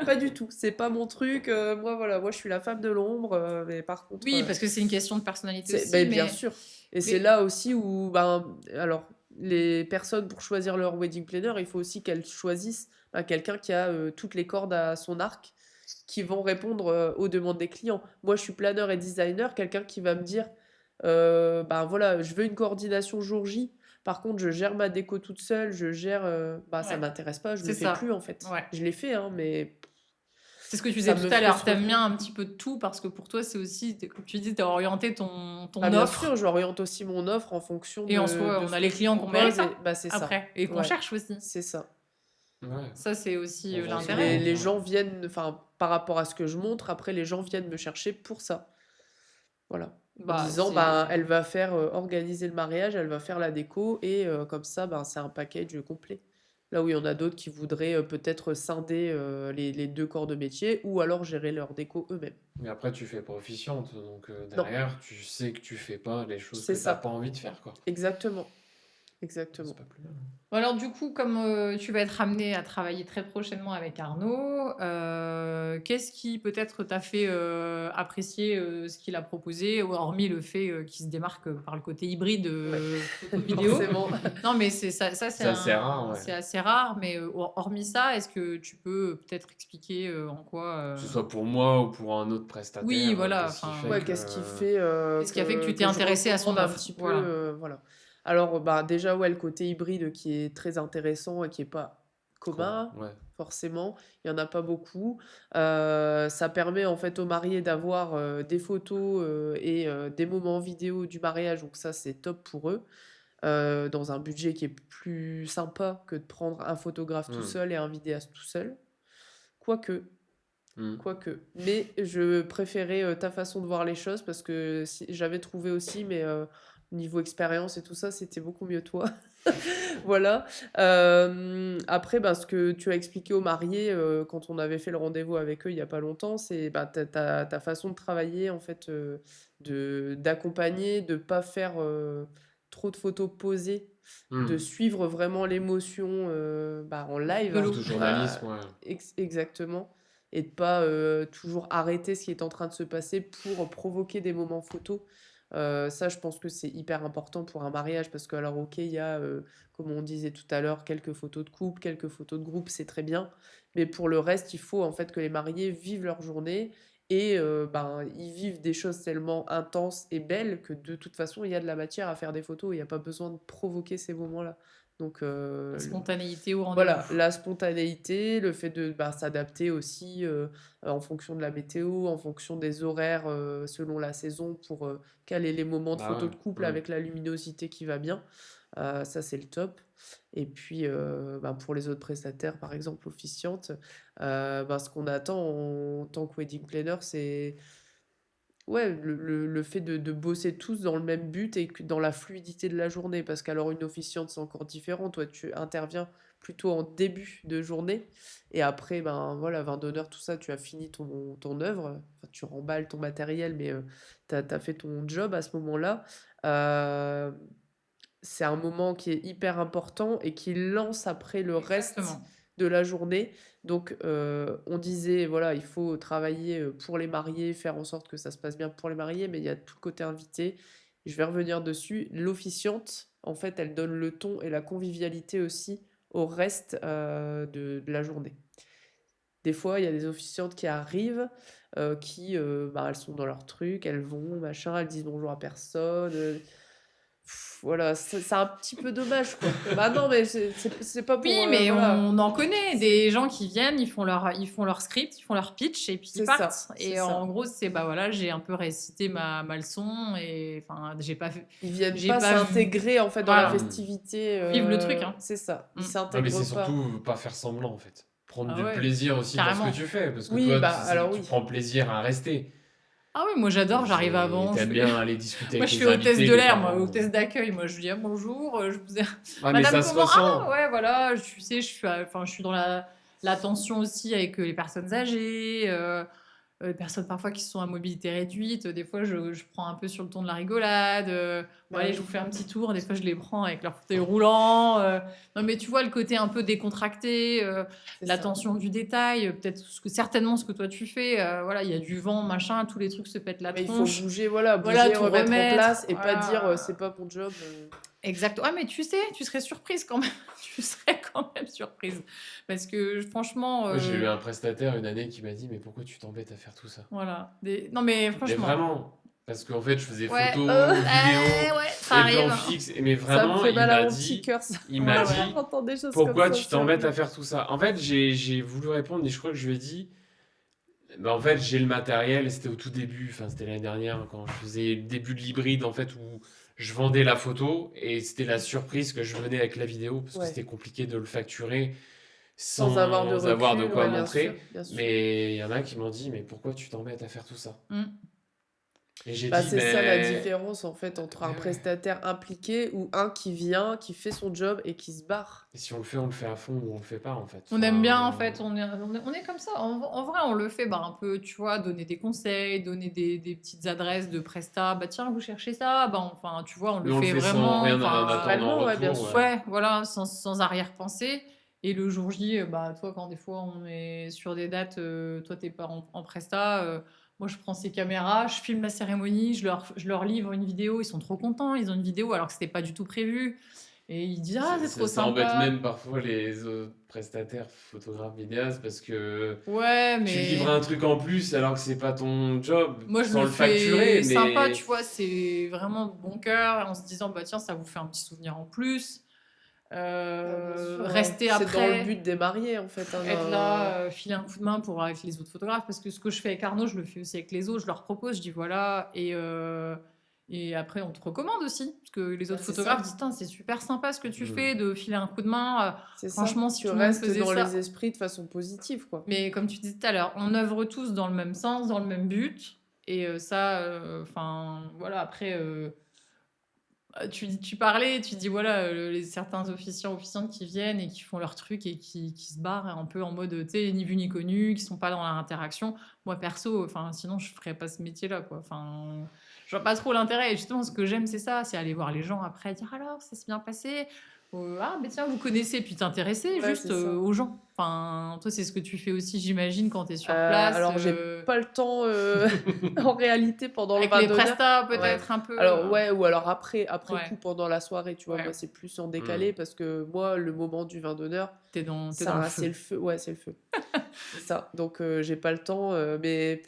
Pas du tout. C'est pas mon truc. Moi, voilà, moi, je suis la femme de l'ombre. Mais par contre, Oui, parce que c'est une question de personnalité aussi, ben, bien sûr. Et c'est mais là aussi où, ben, alors, les personnes, pour choisir leur wedding planner, il faut aussi qu'elles choisissent ben, quelqu'un qui a toutes les cordes à son arc, qui vont répondre aux demandes des clients. Moi, je suis planeur et designer, quelqu'un qui va me dire, ben voilà, je veux une coordination jour J. Par contre, je gère ma déco toute seule, je gère, bah ça ouais, m'intéresse pas, je c'est le fais plus ça. en fait. Ouais. Je l'ai fait, hein, mais C'est ce que tu ça disais me tout à l'heure. frustre T'aimes bien trop. un petit peu de tout parce que pour toi, c'est aussi, comme tu dis, t'as orienté Bah ton bien offre. sûr, j'oriente aussi mon offre en fonction Et en soi, de on ce a que les je clients qu'on propose mérite, hein, et bah c'est ça. après, et qu'on Ouais, cherche aussi. c'est ça. Ouais, Ça, c'est aussi on vend son l'intérêt. Les rêve, ouais. gens viennent, enfin, par rapport à ce que je montre, après les gens viennent me chercher pour ça. Voilà. En Bah, disant, bah, c'est... elle va faire organiser le mariage, elle va faire la déco, et comme ça, bah, c'est un package complet. Là où il y en a d'autres qui voudraient peut-être scinder les deux corps de métier, ou alors gérer leur déco eux-mêmes. Mais après, tu fais pas officiante, donc Non, derrière, tu sais que tu fais pas les choses c'est que t'as pas ça. envie de faire, quoi. Exactement. C'est Exactement. pas plus mal. Bon, alors du coup, comme tu vas être amené à travailler très prochainement avec Arnaud, qu'est-ce qui peut-être t'a fait apprécier ce qu'il a proposé, hormis le fait qu'il se démarque par le côté hybride Ouais, photo-vidéo? forcément. Non, mais c'est C'est assez rare, ouais. c'est assez rare, mais hormis ça, est-ce que tu peux peut-être expliquer en quoi... Que ce soit pour moi ou pour un autre Oui, prestataire, voilà, qu'est-ce qui fait Ouais, enfin, que... qu'est-ce qui fait qu'est-ce qui a fait que tu t'es que je intéressé à son recommande un offre? petit peu, Voilà. voilà. Alors, bah, déjà, ouais, le côté hybride qui est très intéressant et qui est pas commun, Ouais. forcément. Il y en a pas beaucoup. Ça permet en fait aux mariés d'avoir des photos et des moments vidéo du mariage, donc ça, c'est top pour eux. Dans un budget qui est plus sympa que de prendre un photographe tout Hmm. seul et un vidéaste tout seul. Quoique, Hmm. Quoique. Mais je préférais ta façon de voir les choses parce que j'avais trouvé aussi, mais niveau expérience et tout ça, c'était beaucoup mieux toi. Voilà. Après, ben, ce que tu as expliqué aux mariés quand on avait fait le rendez-vous avec eux il y a pas longtemps, c'est bah, ta façon de travailler, en fait, d'accompagner, de pas faire trop de photos posées, de Hmm. suivre vraiment l'émotion bah, en Au fil live, de l'eau. Photojournalisme, ouais. exactement, et de pas toujours arrêter ce qui est en train de se passer pour provoquer des moments photos. Ça, je pense que c'est hyper important pour un mariage parce que, alors, ok, il y a, comme on disait tout à l'heure, quelques photos de couple, quelques photos de groupe, c'est très bien. Mais pour le reste, il faut en fait que les mariés vivent leur journée et ben, ils vivent des choses tellement intenses et belles que de toute façon, il y a de la matière à faire des photos. Il n'y a pas besoin de provoquer ces moments-là. Donc, La spontanéité au rendez-vous. voilà, la spontanéité, le fait de bah, s'adapter aussi en fonction de la météo, en fonction des horaires selon la saison pour caler les moments de Bah photos ouais. de couple Hmm. avec la luminosité qui va bien. Ça, c'est le top. Et puis, bah, pour les autres prestataires, par exemple, officiantes, bah, ce qu'on attend en tant que wedding planner, c'est ouais, le fait de bosser tous dans le même but et que dans la fluidité de la journée. Parce qu'alors, une officiante, c'est encore différent. Toi, tu interviens plutôt en début de journée. Et après, ben voilà, 20 d'honneur, tout ça, tu as fini ton œuvre. Enfin, tu remballes ton matériel, mais tu as fait ton job à ce moment-là. Euh, c'est un moment qui est hyper important et qui lance après le reste Exactement. de la journée. Donc, on disait, voilà, il faut travailler pour les mariés, faire en sorte que ça se passe bien pour les mariés, mais il y a tout le côté invité. Je vais revenir dessus. L'officiante, en fait, elle donne le ton et la convivialité aussi au reste de la journée. Des fois, il y a des officiantes qui arrivent, qui, bah, elles sont dans leur truc, elles vont, machin, elles disent bonjour à personne. Voilà, c'est un petit peu dommage, quoi. Bah non, mais c'est pas pour... Oui, mais voilà. on en connaît des gens qui viennent, ils font leur script, ils font leur pitch et puis ils C'est ça, partent. c'est Et ça. en gros, c'est bah voilà, j'ai un peu récité ma leçon et enfin, j'ai pas Ils viennent j'ai pas pas vu- s'intégrer, en fait, dans la Voilà. festivité. Vivre le truc, hein. C'est ça, ils Mm. Non, mais s'intègrent c'est pas. surtout pas faire semblant en fait. Prendre Ah du ouais, plaisir aussi dans ce carrément. que tu fais. Parce que Oui, toi, bah alors tu oui. prends plaisir à rester. Ah oui, moi j'adore, j'arrive avant. T'aimes bien aller discuter Moi, avec je les fais invités, hôtesse de les l'air, parents. moi, hôtesse d'accueil. Moi, je dis bonjour, je vous ai... Ah, mais Madame, ça se comment? ressent. Ah, ouais, voilà, tu sais, je suis dans l'attention aussi avec les personnes âgées, les personnes parfois qui sont à mobilité réduite. Des fois, je prends un peu sur le ton de la rigolade. Bon, Bah allez, oui. je vous fais un petit tour. Des fois, je les prends avec leur fauteuil roulant. Non, mais tu vois, le côté un peu décontracté, C'est ça. l'attention du détail, peut-être certainement ce que toi tu fais. Voilà, il y a du vent, machin, tous les trucs se pètent la Mais il faut tronche. bouger, voilà, Voilà, tout remettre en remettre, place et pas voilà. dire c'est pas mon job. Exact. Ah, mais tu sais, tu serais surprise quand même. Tu serais quand même surprise. Parce que franchement. Moi, j'ai eu un prestataire une année qui m'a dit mais pourquoi tu t'embêtes à faire tout ça? Voilà. Non, mais Mais franchement. vraiment. Parce qu'en fait, je faisais Ouais. photos, Ouais, vidéos, ça les plans arrive. fixes. Mais Ça me vraiment, fait il mal à m'a mon petit dit, cœur, ça. il m'a Ouais, dit J'entends des choses pourquoi comme ça, tu c'est t'embêtes à horrible. faire tout ça? En fait, j'ai voulu répondre et je crois que je lui ai dit bah, en fait, j'ai le matériel. C'était au tout début, enfin, c'était l'année dernière quand je faisais le début de l'hybride en fait où je vendais la photo et c'était la surprise que je venais avec la vidéo parce que Ouais. c'était compliqué de le facturer Sans avoir de avoir de recul, quoi ouais, bien montrer. sûr, bien sûr. Mais il y en a qui m'ont dit mais pourquoi tu t'embêtes à faire tout ça? Mm. Et j'ai Bah, dit c'est ça la mais différence en fait entre un ouais. prestataire impliqué ou un qui vient, qui fait son job et qui se barre. Et si on le fait à fond ou on le fait pas en fait. On aime bien, en Enfin, fait, on est comme ça. En vrai, on le fait bah, un peu, tu vois, donner des conseils, donner des petites adresses de Presta. Bah tiens, vous cherchez ça. Bah, enfin, tu vois, on mais le on le fait fait sans vraiment. rien en Enfin, attendant en Naturellement, ouais, bien retour. sûr. ouais, voilà, sans arrière-pensée. Et le jour J, bah, toi, quand des fois on est sur des dates, toi, t'es pas en Presta, moi, je prends ces caméras, je filme la cérémonie, je leur livre une vidéo. Ils sont trop contents, ils ont une vidéo alors que c'était pas du tout prévu. Et ils disent, ah, c'est trop Ça embête sympa. même parfois les autres prestataires, photographes, vidéastes, parce que Ouais, tu mais livres un truc en plus alors que c'est pas ton job, moi, je sans le le facturer. fais sympa, Mais tu vois, c'est vraiment de bon cœur, en se disant, bah tiens, ça vous fait un petit souvenir en plus. Bien sûr, ouais. Rester C'est dans le après, but des mariés en fait. Hein, être là, filer un coup de main pour avec les autres photographes, parce que ce que je fais avec Arnaud, je le fais aussi avec les autres, je leur propose, je dis voilà, et après on te recommande aussi, parce que les autres c'est photographes ça. disent, Tain, c'est super sympa ce que tu Mm. fais, de filer un coup de main, C'est franchement, ça. si Tu tout le monde restes faisait dans ça. les esprits de façon positive, quoi. Mais comme tu disais tout à l'heure, on œuvre tous dans le même sens, dans le même but, et ça, enfin, voilà, après... tu parlais, tu dis voilà, certains officiantes qui viennent et qui font leur truc et qui se barrent un peu en mode, tu sais, ni vu ni connu, qui sont pas dans l'interaction. Moi, perso, enfin, sinon, je ferais pas ce métier-là, quoi. Enfin, je vois pas trop l'intérêt. Et justement, ce que j'aime, c'est ça, c'est aller voir les gens après, dire alors, ça s'est bien passé. Ah, mais tiens, vous connaissez, puis t'intéresser Ouais, juste c'est ça. aux gens. Enfin, toi, c'est ce que tu fais aussi, j'imagine, quand tu es sur place. Alors, j'ai pas le temps en réalité pendant avec le les vin d'honneur. prestats, peut-être un peu. Alors, ouais, ou alors après Ouais. coup, pendant la soirée, tu vois, Ouais. moi, c'est plus en décalé parce que moi, le moment du vin d'honneur, T'es dans le c'est feu. le feu. Ouais, c'est le feu. C'est ça. Donc, j'ai pas le temps, mais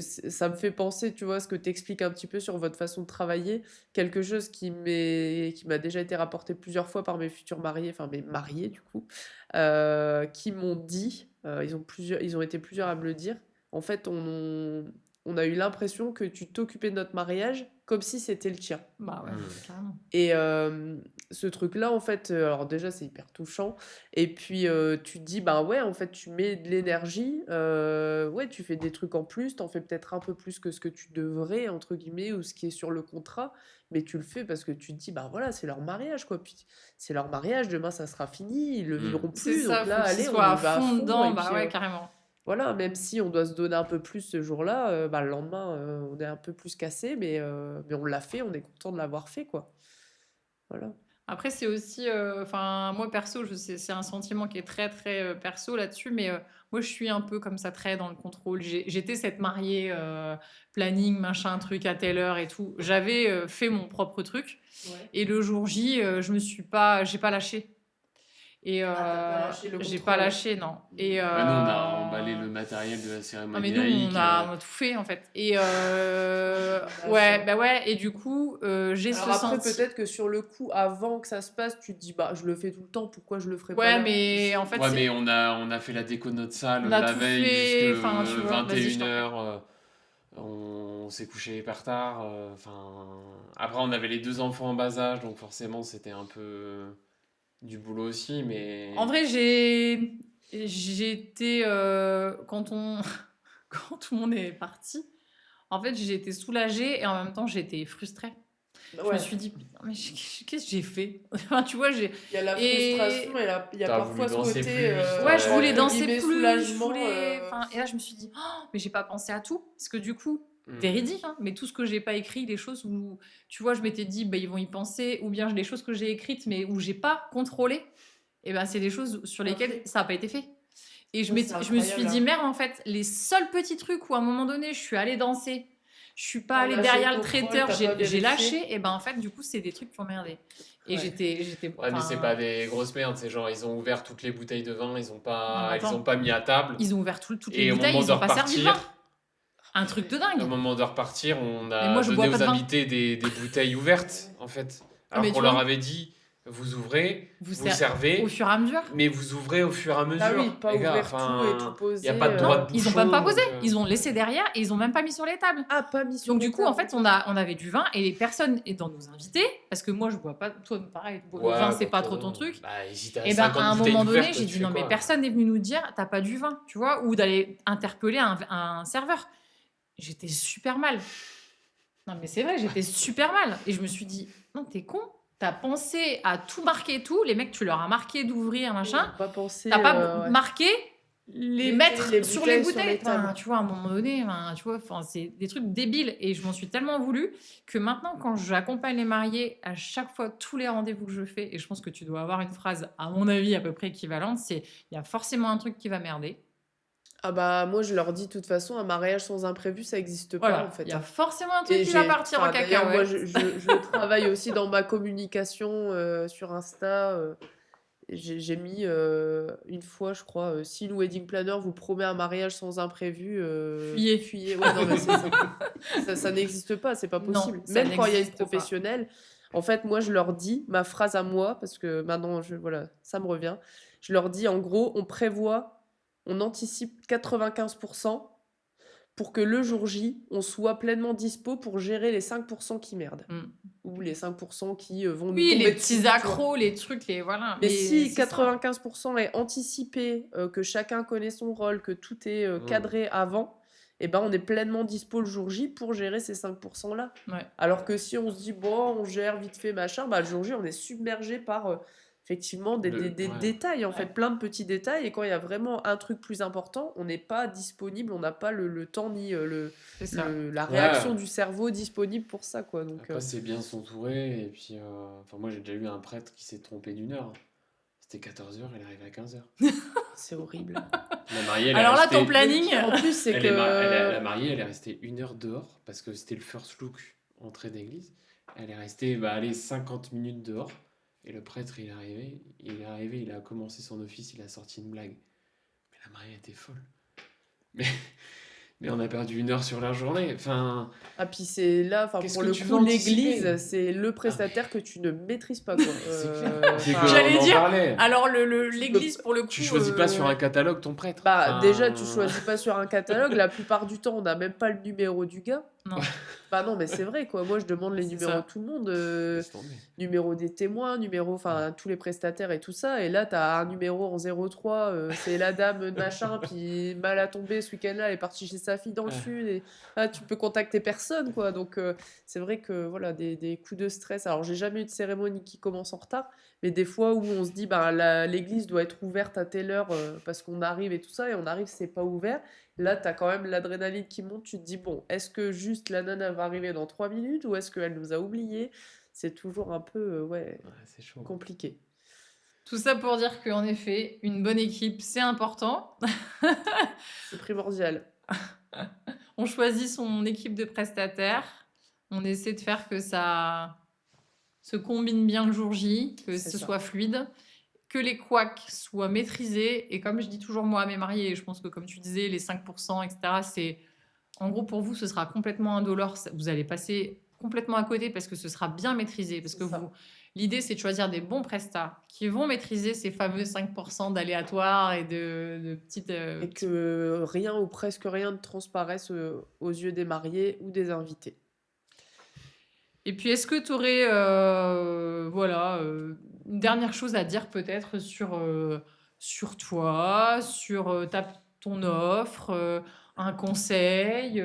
ça me fait penser, tu vois, ce que tu expliques un petit peu sur votre façon de travailler. Quelque chose qui m'a déjà été rapporté plusieurs fois par mes futurs mariés, enfin mes mariés, du coup, qui m'ont dit, ils ont été plusieurs à me le dire. En fait, on a eu l'impression que tu t'occupais de notre mariage comme si c'était le tien. Bah ouais, Mm. carrément. Et ce truc-là, en fait, alors déjà, c'est hyper touchant. Et puis, tu te dis, bah ouais, en fait, tu mets de l'énergie. Ouais, tu fais des trucs en plus. T'en fais peut-être un peu plus que ce que tu devrais, entre guillemets, ou ce qui est sur le contrat. Mais tu le fais parce que tu te dis, bah voilà, c'est leur mariage, quoi. Puis, c'est leur mariage. Demain, ça sera fini. Ils le vivront C'est plus. ça, Donc là, faut qu'ils allez, on soient y à va à fond fond. dedans. Et Bah puis, ouais, carrément. voilà, même si on doit se donner un peu plus ce jour-là, bah, le lendemain, on est un peu plus cassé, mais on l'a fait, on est content de l'avoir fait, quoi. Voilà. Après, c'est aussi, enfin, moi perso, je sais, c'est un sentiment qui est très très perso là-dessus, mais moi je suis un peu comme ça, très dans le contrôle. J'étais cette mariée planning, machin, truc à telle heure et tout. J'avais fait mon propre truc, et le jour J, j'ai pas lâché. Et Ah, t'as pas lâché le j'ai contrôle. pas lâché, non. Et Bah, nous, on a emballé le matériel de la non, cérémonie mais nous, laïque. on a tout fait, en fait. Et D'accord. bah ouais, et du coup, j'ai Alors ce après, senti. peut-être que sur le coup, avant que ça se passe, tu te dis, bah, je le fais tout le temps, pourquoi je le ferais pas Ouais, là? mais en fait, Ouais, mais on a fait la déco de notre salle on a la tout veille jusque fait. Enfin, tu vois, vas-y, je t'en prie. 21h. On s'est couché hyper tard. Enfin, après, on avait les 2 enfants en bas âge, donc forcément, c'était un peu du boulot aussi, mais En vrai, j'étais quand on quand tout le monde est parti. En fait, j'ai été soulagée et en même temps, j'étais frustrée. Je me Ouais, suis dit, putain, mais qu'est-ce que j'ai fait? Enfin, tu vois, j'ai. il y a la Et frustration et il y a t'as voulu parfois ce danser côté, plus, ouais, je voulais entre danser guillemets, plus, je soulagement. voulais. Enfin, et là, je me suis dit, oh, mais j'ai pas pensé à tout. Parce que du coup, Mm. véridique, hein, mais tout ce que j'ai pas écrit, les choses où, tu vois, je m'étais dit, bah, ils vont y penser, ou bien les choses que j'ai écrites, mais où j'ai pas contrôlé, et ben, c'est des choses sur lesquelles Parfait. ça n'a pas été fait. Et Ça, c'est je me suis incroyable, dit, hein. merde, en fait, les seuls petits trucs où à un moment donné, je suis allée danser, je suis pas T'as allée lâché derrière le le contrôle, traiteur, t'as pas j'ai vérifié. lâché, et ben en fait, du coup, c'est des trucs qui ont merdé. Et Ouais. j'étais. Ouais, mais c'est Enfin, pas des grosses merdes, c'est genre, ils ont ouvert toutes les bouteilles de vin, non, mais ils ont attends, pas mis à table, ils ont ouvert toutes les et au bouteilles, moment ils de ont pas servi le vin. repartir, Un truc de au dingue. moment de repartir, on Mais a moi, je donné bois pas aux de vin. invités des bouteilles ouvertes, en fait. Alors Mais qu'on tu leur vois, avait dit, vous ouvrez, vous vous au servez, fur et à mesure. mais vous ouvrez au fur et à Ah oui, mesure, pas les gars. ouvrir tout et tout Enfin, il n'y a poser. pas de droit Non, de ils ont même pas bouchon, posé. donc, Ils ont laissé derrière et ils ont même pas mis sur les tables. Ah, pas mis sur Donc les du coup, en tables. fait, on avait du vin et les personnes étant nos invités, parce que moi, je bois pas. Toi, pareil, le ouais, vin, c'est bah, pas toi, trop ton non. truc. Bah, et si t'as Et ben, à 50 un bouteilles moment donné, d'ouvertes, j'ai tu dit fais non, mais quoi? personne n'est venu nous dire t'as pas du vin, tu vois, ou d'aller interpeller un serveur. J'étais super mal. Non, mais c'est vrai, j'étais super mal. Et je me suis dit, non, t'es con. T'as pensé à tout marquer et tout. Les mecs, tu leur as marqué d'ouvrir, Ils machin. n'ont pas pensé. T'as pas Ouais. marqué les Mettez mettre les sur les bouteilles sur bouteilles. les tables. Enfin, tu vois, à un moment donné, tu vois, c'est des trucs débiles. Et je m'en suis tellement voulu que maintenant, quand j'accompagne les mariés, à chaque fois, tous les rendez-vous que je fais, et je pense que tu dois avoir une phrase, à mon avis, à peu près équivalente, c'est il y a forcément un truc qui va merder. Ah bah moi je leur dis de toute façon un mariage sans imprévu ça n'existe pas en Voilà, il fait, y a hein. forcément un truc Et qui va partir en enfin d'ailleurs moi cacahuète. je travaille aussi dans ma communication sur Insta. J'ai mis une fois je crois si une wedding planner vous promet un mariage sans imprévu, Fuyez. fuyez. Ouais non mais c'est ça. Ça n'existe pas, c'est pas Non, possible. ça Même quand il y a une n'existe pas. professionnelle, en fait moi je leur dis ma phrase à moi parce que maintenant voilà ça me revient. Je leur dis en gros on anticipe 95% pour que le jour J, on soit pleinement dispo pour gérer les 5% qui merdent. Mm. Ou les 5% qui vont nous Oui, tomber les dessus. petits Tu vois. accros, les trucs, les voilà. Mais Mais si c'est ça. 95% est anticipé, que chacun connaît son rôle, que tout est cadré avant, eh ben on est pleinement dispo le jour J pour gérer ces 5% là. Ouais. Alors que si on se dit, bon, on gère vite fait, machin, bah, le jour J, on est submergé par effectivement des Ouais. détails, en fait, Ouais. plein de petits détails. Et quand il y a vraiment un truc plus important, on n'est pas disponible, on n'a pas le temps ni C'est ça. la réaction Ouais. du cerveau disponible pour ça, quoi. Donc, Après, c'est bien s'entourer. Et puis, enfin, moi, j'ai déjà eu un prêtre qui s'est trompé d'une heure. C'était 14h, il est arrivé à 15h. c'est horrible. La mariée, elle est Alors là, restée... ton planning. En plus, c'est Elle que. est la mariée, elle est restée 1 heure dehors parce que c'était le first look entrée d'église. Elle est restée, bah, allez, 50 minutes dehors. Et le prêtre, il a commencé son office, il a sorti une blague. Mais la mariée était folle. Mais on a perdu 1 heure sur la journée. Enfin, Ah, puis c'est là, enfin, qu'est-ce pour que le tu coup, veux anticiper? l'église, c'est le prestataire que tu ne maîtrises pas, quoi. c'est clair. C'est Enfin, que J'allais on en dire, parlait. Alors, Tu l'église, peux- pour le coup. Tu choisis pas sur un catalogue ton prêtre. Bah, Enfin, déjà, tu choisis pas sur un catalogue. La plupart du temps, on n'a même pas le numéro du gars. Non, Bah non, mais c'est vrai, quoi. Moi, je demande les C'est numéros ça. de tout le monde. laisse tomber. Numéro des témoins, enfin, tous les prestataires et tout ça. Et là, t'as un numéro en 03, c'est la dame de machin, puis mal à tomber ce week-end-là, elle est partie chez sa fille dans le Ouais. sud. Et tu peux contacter personne, quoi. Donc, c'est vrai que, voilà, des coups de stress. Alors, j'ai jamais eu de cérémonie qui commence en retard, mais des fois où on se dit, bah, l'église doit être ouverte à telle heure parce qu'on arrive et tout ça, et on arrive, c'est pas ouvert. Là, t'as quand même l'adrénaline qui monte. Tu te dis, bon, est-ce que juste la nana va arriver dans 3 minutes ou est-ce qu'elle nous a oubliés? C'est toujours un peu Ouais, c'est chaud. compliqué. Tout ça pour dire qu'en effet, une bonne équipe, c'est important. C'est primordial. On choisit son équipe de prestataires. On essaie de faire que ça se combine bien le jour J, que C'est ce ça. soit fluide. que les couacs soient maîtrisés. Et comme je dis toujours moi à mes mariés, je pense que comme tu disais, les 5%, etc., c'est en gros pour vous, ce sera complètement indolore. Vous allez passer complètement à côté parce que ce sera bien maîtrisé. Parce que l'idée, c'est de choisir des bons prestats qui vont maîtriser ces fameux 5% d'aléatoires et de petites. Et que rien ou presque rien ne transparaisse aux yeux des mariés ou des invités. Et puis, est-ce que tu aurais une dernière chose à dire peut-être sur toi, sur ton offre, un conseil,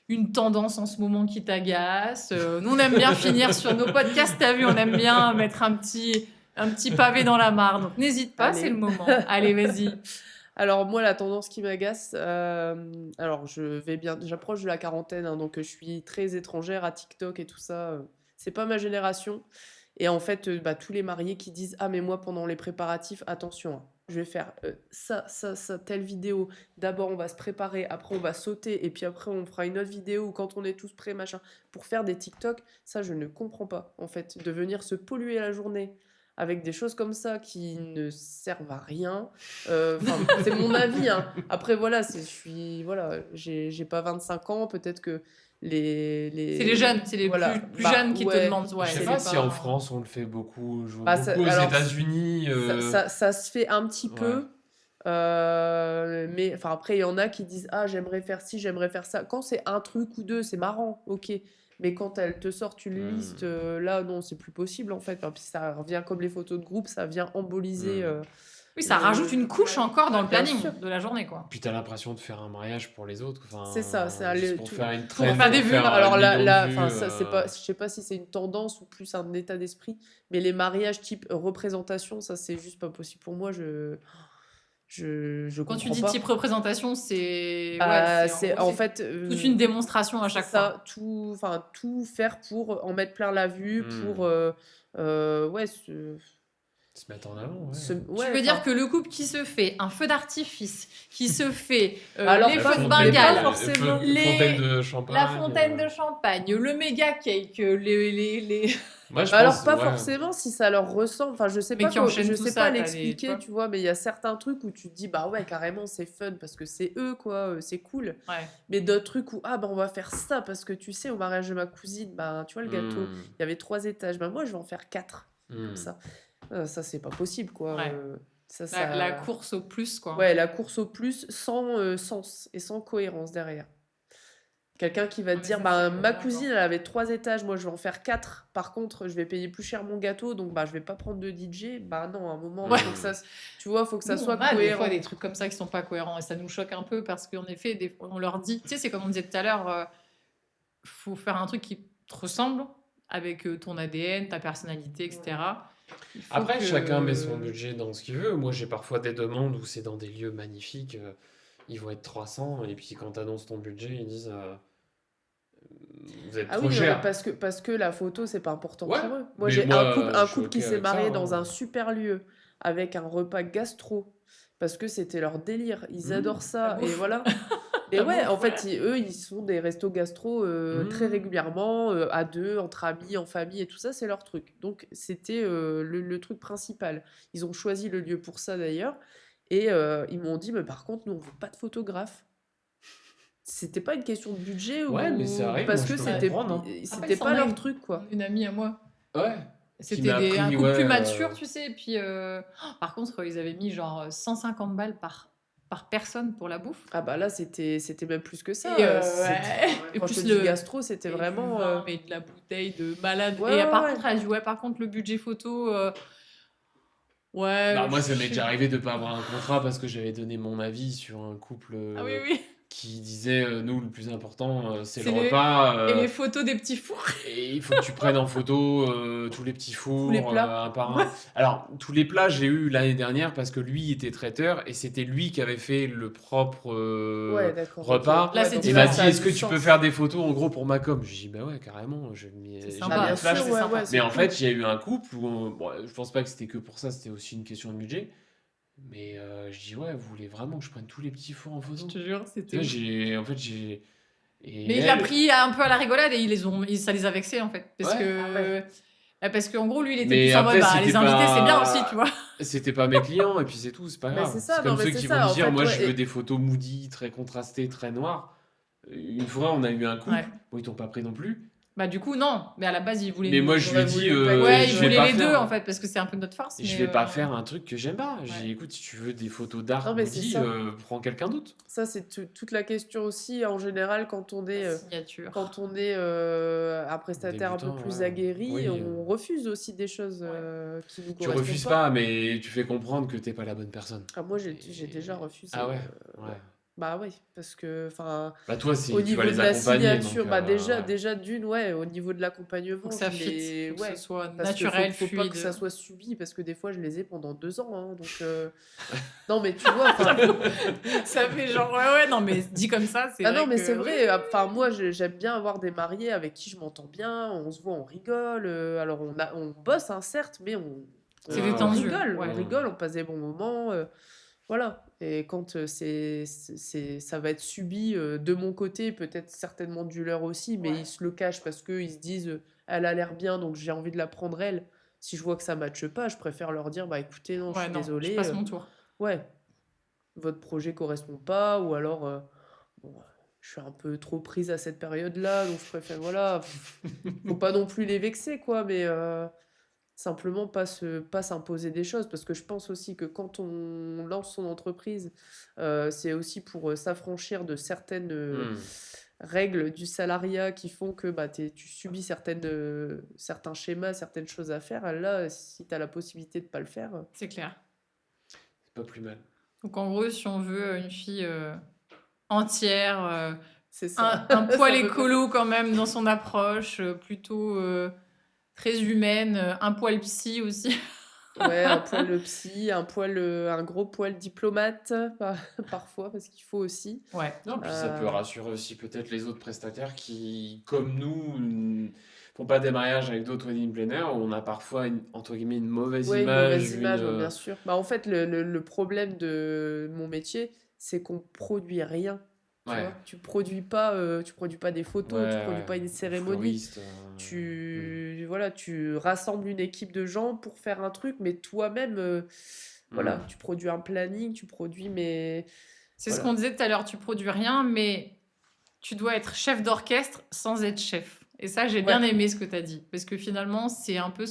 une tendance en ce moment qui t'agace? Nous, on aime bien finir sur nos podcasts, t'as vu, on aime bien mettre un petit pavé dans la mare. Donc, n'hésite pas, Allez. c'est le moment. Allez, vas-y. Alors moi, la tendance qui m'agace, alors j'approche de la quarantaine, hein, donc je suis très étrangère à TikTok et tout ça. C'est pas ma génération. Et en fait, tous les mariés qui disent ah mais moi pendant les préparatifs, attention, hein, je vais faire ça, telle vidéo. D'abord on va se préparer, après on va sauter, et puis après on fera une autre vidéo quand on est tous prêts, machin, pour faire des TikTok. Ça, je ne comprends pas en fait, de venir se polluer la journée avec des choses comme ça qui ne servent à rien. C'est mon avis, hein. Après, voilà, j'ai pas 25 ans, peut-être que C'est les jeunes, c'est les voilà, plus jeunes qui te ouais, demandent. Ouais, Je sais c'est pas les si en France on le fait beaucoup. Je vois ça- beaucoup aux alors, États-Unis. ça se fait un petit Ouais. peu, mais enfin après, il y en a qui disent ah j'aimerais faire ci, j'aimerais faire ça. Quand c'est un truc ou deux, c'est marrant, ok. Mais quand elles te sortent une liste, là, non, c'est plus possible en fait. Puis ça revient comme les photos de groupe, ça vient emboliser. Oui, ça rajoute une couche encore dans le Bien planning sûr. de la journée, quoi. Puis t'as l'impression de faire un mariage pour les autres. Enfin, C'est ça, c'est juste le- pour tout- faire une pour traîne, faire des vues. Alors là, là, enfin ça c'est pas, je sais pas si c'est une tendance ou plus un état d'esprit, mais les mariages type représentation, ça c'est juste pas possible pour moi. Je Quand tu comprends dis pas. type représentation, c'est C'est en fait toute une démonstration à chaque fois. ça, tout faire pour en mettre plein la vue, pour ouais, se mettre en avant. Ouais. ouais, Tu veux dire que le couple qui se fait un feu d'artifice, qui se fait Alors, les pas- feux de mais pas Bengale, forcément. Fontaine de champagne. la fontaine de champagne, le méga cake, les... Moi, je alors pense, pas ouais. forcément si ça leur ressemble, enfin je sais Mais pas qui enchaînent je tout sais ça, pas t'as l'expliquer, tu tu vois, mais il y a certains trucs où tu te dis bah ouais carrément c'est fun parce que c'est eux quoi, c'est cool. Ouais. Mais d'autres trucs où ah bah on va faire ça parce que tu sais au mariage de ma cousine, bah tu vois le gâteau, il y avait 3 étages, bah moi je vais en faire 4 comme ça. Ça c'est pas possible quoi. Ouais. Ça La course au plus, quoi. Ouais, la course au plus sans sens et sans cohérence derrière. Quelqu'un qui va te mais dire, ça, bah, c'est ma d'accord. cousine, elle avait 3 étages, moi je vais en faire 4. Par contre, je vais payer plus cher mon gâteau, donc bah, je vais pas prendre de DJ. Bah non, à un moment, Ouais. faut que ça, tu vois, faut que ça Nous, soit on a des cohérent. fois des trucs comme ça qui sont pas cohérents et ça nous choque un peu parce qu'en effet, des fois, on leur dit, tu sais, c'est comme on disait tout à l'heure, faut faire un truc qui te ressemble avec ton ADN, ta personnalité, etc. Il faut Après, que- chacun met son budget dans ce qu'il veut. Moi, j'ai parfois des demandes où c'est dans des lieux magnifiques. Ils vont être 300. Et puis, quand tu annonces ton budget, ils disent vous êtes Ah trop oui, non, mais cher. parce que la photo, c'est pas important Ouais, pour eux. Moi, mais j'ai moi, un je suis couple qui ok s'est avec ça, marié hein. dans un super lieu avec un repas gastro parce que c'était leur délire. Ils adorent ça. La Et bouffe. voilà. Et La ouais, bouffe, en fait, eux, ils font des restos gastro très régulièrement, à deux, entre amis, en famille, et tout ça, c'est leur truc. Donc, c'était le truc principal. Ils ont choisi le lieu pour ça, d'ailleurs. Et ils m'ont dit, mais par contre, nous, on veut pas de photographe. C'était pas une question de budget Ouais, mais ça arrive, parce moi, que je peux c'était comprendre, hein. Après, c'était c'en pas a leur une. truc, quoi. Une amie à moi. Ouais. C'était m'a appris, un couple ouais, plus mature, tu sais. Et puis, par contre, ils avaient mis genre 150 balles par personne pour la bouffe. Ah bah là, c'était même plus que ça. Et, et Quand je plus te dis le gastro, c'était et du vraiment... vin, mais de la bouteille de malade. Ouais, et ouais, par ouais. contre, elle a dit, ouais, par contre, le budget photo, ouais. Bah, moi, ça je m'est sais déjà pas. arrivé de pas avoir un contrat parce que j'avais donné mon avis sur un couple Ah oui, oui. qui disait nous, le plus important, c'est le C'est les- repas. Et les photos des petits fours. Et il faut que tu prennes en photo tous les petits fours, les plats. un par un. Alors, tous les plats, j'ai eu l'année dernière parce que lui était traiteur et c'était lui qui avait fait le propre Ouais, d'accord. repas. ok. Là, Ouais, c'est donc Il différent. m'a dit ça a est-ce du que tu peux sens. faire des photos en gros pour ma com? Je lui ai dit bah ouais, carrément. Je C'est j'ai sympa. mis Ah, la bien flash. sûr, c'est ouais, sympa. ouais, c'est Mais en cool. fait, il y a eu un couple où bon, je pense pas que c'était que pour ça, c'était aussi une question de budget. Mais je dis ouais, vous voulez vraiment que je prenne tous les petits fours en Je photo? te jure, Tu c'était. vois, j'ai. Et Mais il l'a elle- pris un peu à la rigolade et ça les a vexés en fait. Parce Ouais. que. Ah ouais. Parce qu'en gros, lui, il était Mais plus en mode, après, bah, c'était les invités, c'est bien pas- aussi, tu vois. C'était pas mes clients, et puis c'est tout, c'est pas Mais grave. c'est ça, C'est non, comme mais ceux c'est qui ça, vont me en dire, fait, moi je ouais. veux des photos moody, très contrastées, très noires. Une fois, on a eu un couple, Ouais. bon, ils t'ont pas pris non plus. Bah, du coup, non. Mais à la base, ils voulaient Mais moi, nous. je lui ai aurait dit, voulu le package, Ouais, ils je ouais. vais voulaient pas les deux, faire. en fait, parce que c'est un peu notre force. Je Mais vais pas faire un truc que j'aime pas. J'ai ouais. dit, écoute, si tu veux des photos d'art Non, mais c'est moody, ça. prends quelqu'un d'autre. Ça, c'est toute la question aussi, en général, quand on est, La signature. un prestataire un peu Débutant, plus ouais. aguerri, Oui, on refuse aussi des choses qui nous tu correspondent refuses pas. pas, mais tu fais comprendre que t'es pas la bonne personne. Ah, moi, j'ai Et- déjà refusé. Ah ouais, Ouais. ouais. Bah oui, parce que, enfin, Bah toi, au tu vas niveau les de la accompagner, signature, donc bah déjà, ouais. déjà d'une, ouais, au niveau de Faut l'accompagnement, que ça je fit. les, Faut que ouais, ce soit parce que naturel, faut pas que fluide. ça soit subi, parce que des fois, je les ai pendant 2 ans, hein, donc, non, mais tu vois, enfin, Ça fait genre, ouais, non, mais dit comme ça, c'est ah vrai non, mais que. c'est oui. vrai. Enfin, moi, j'aime bien avoir des mariés avec qui je m'entends bien. On se voit, on rigole. Alors, on bosse, hein, certes, mais C'est Ouais, détendu, rigole. ouais. On rigole, on passe des bons moments. Voilà. Et quand ça va être subi de mon côté, peut-être certainement du leur aussi, mais Ouais. ils se le cachent parce qu'ils se disent, elle a l'air bien, donc j'ai envie de la prendre elle. Si je vois que ça matche pas, je préfère leur dire, bah écoutez, non, je Ouais, suis non, je désolée. passe mon tour. Ouais, votre projet correspond pas, ou alors bon, je suis un peu trop prise à cette période-là, donc je préfère, voilà, faut pas non plus les vexer, quoi, mais simplement pas s'imposer des choses, parce que je pense aussi que quand on lance son entreprise, c'est aussi pour s'affranchir de certaines Hmm. règles du salariat qui font que bah, tu subis certains schémas, certaines choses à faire. Là, si tu as la possibilité de pas le faire, C'est clair. C'est pas plus mal. Donc, en gros, si on veut une fille entière, c'est ça. un C'est poil à peu près écolo quand même dans son approche, plutôt très humaine, un poil psy aussi. Ouais, un poil psy, un gros poil diplomate parfois, parce qu'il faut aussi. Ouais. Non, puis ça peut Euh, rassurer aussi peut-être les autres prestataires qui, comme nous, font pas des mariages avec d'autres wedding planners, où on a parfois, entre guillemets, une mauvaise ouais, une image, mauvaise image, ouais, bien sûr. Bah, en fait, le problème de mon métier, c'est qu'on produit rien. Tu Ouais, vois, tu produis pas des photos, tu produis pas une cérémonie. fleuriste. Voilà, tu rassembles une équipe de gens pour faire un truc, mais toi-même, voilà, tu produis un planning, tu produis, mais C'est ce voilà. qu'on disait tout à l'heure, tu produis rien, mais tu dois être chef d'orchestre sans être chef. Et ça, j'ai bien Ouais. aimé ce que tu as dit. Parce que finalement, c'est un peu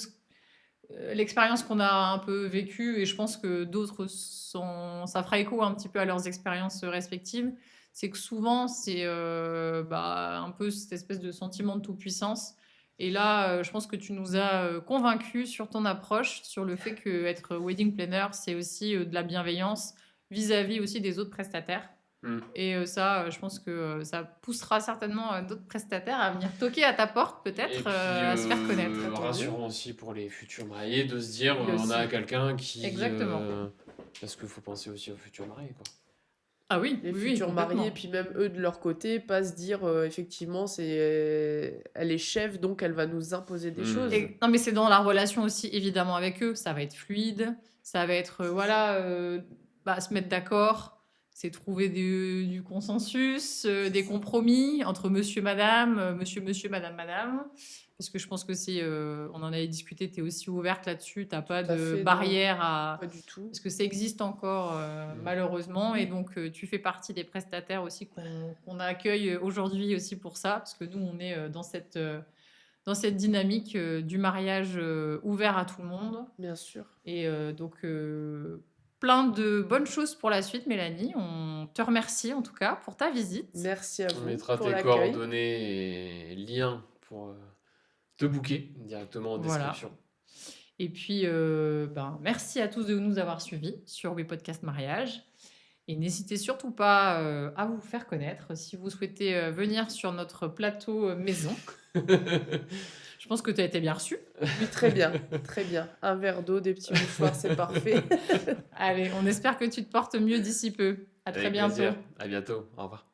l'expérience qu'on a un peu vécue, et je pense que d'autres ça fera écho un petit peu à leurs expériences respectives. C'est que souvent, c'est un peu cette espèce de sentiment de toute-puissance. Et là, je pense que tu nous as convaincus sur ton approche, sur le fait qu'être wedding planner, c'est aussi de la bienveillance vis-à-vis aussi des autres prestataires. Et ça, je pense que ça poussera certainement d'autres prestataires à venir toquer à ta porte, Et peut-être, puis, à se faire connaître. Tant mieux. rassurant aussi pour les futurs mariés de se dire, Oui, on a aussi. quelqu'un qui... Exactement. parce qu'il faut penser aussi aux futurs mariés, quoi. Ah oui, Les oui, futurs complètement. mariés, puis même eux de leur côté, pas se dire effectivement, elle est chef, donc elle va nous imposer des choses. Non, mais c'est dans la relation aussi, évidemment, avec eux. Ça va être fluide, ça va être, se mettre d'accord, c'est trouver du consensus, des compromis entre monsieur, madame, monsieur, madame, madame. Parce que je pense que on en avait discuté, tu es aussi ouverte là-dessus, tu n'as pas Tout à de fait, non, barrière à... pas du tout. Parce que ça existe encore, malheureusement. Et donc, tu fais partie des prestataires aussi qu'on accueille aujourd'hui aussi pour ça. Parce que nous, on est dans cette dynamique du mariage ouvert à tout le monde. Bien sûr. Et donc, plein de bonnes choses pour la suite, Mélanie. On te remercie en tout cas pour ta visite. Merci à On vous mettra pour tes l'accueil. coordonnées et liens pour te booker directement en Voilà. description. Et puis, merci à tous de nous avoir suivis sur We Podcast Mariage. Et n'hésitez surtout pas à vous faire connaître si vous souhaitez venir sur notre plateau maison. Je pense que tu as été bien reçu. Oui, très bien, très bien. Un verre d'eau, des petits mouchoirs, c'est parfait. Allez, on espère que tu te portes mieux d'ici peu. À très Avec bientôt. plaisir. À bientôt. Au revoir.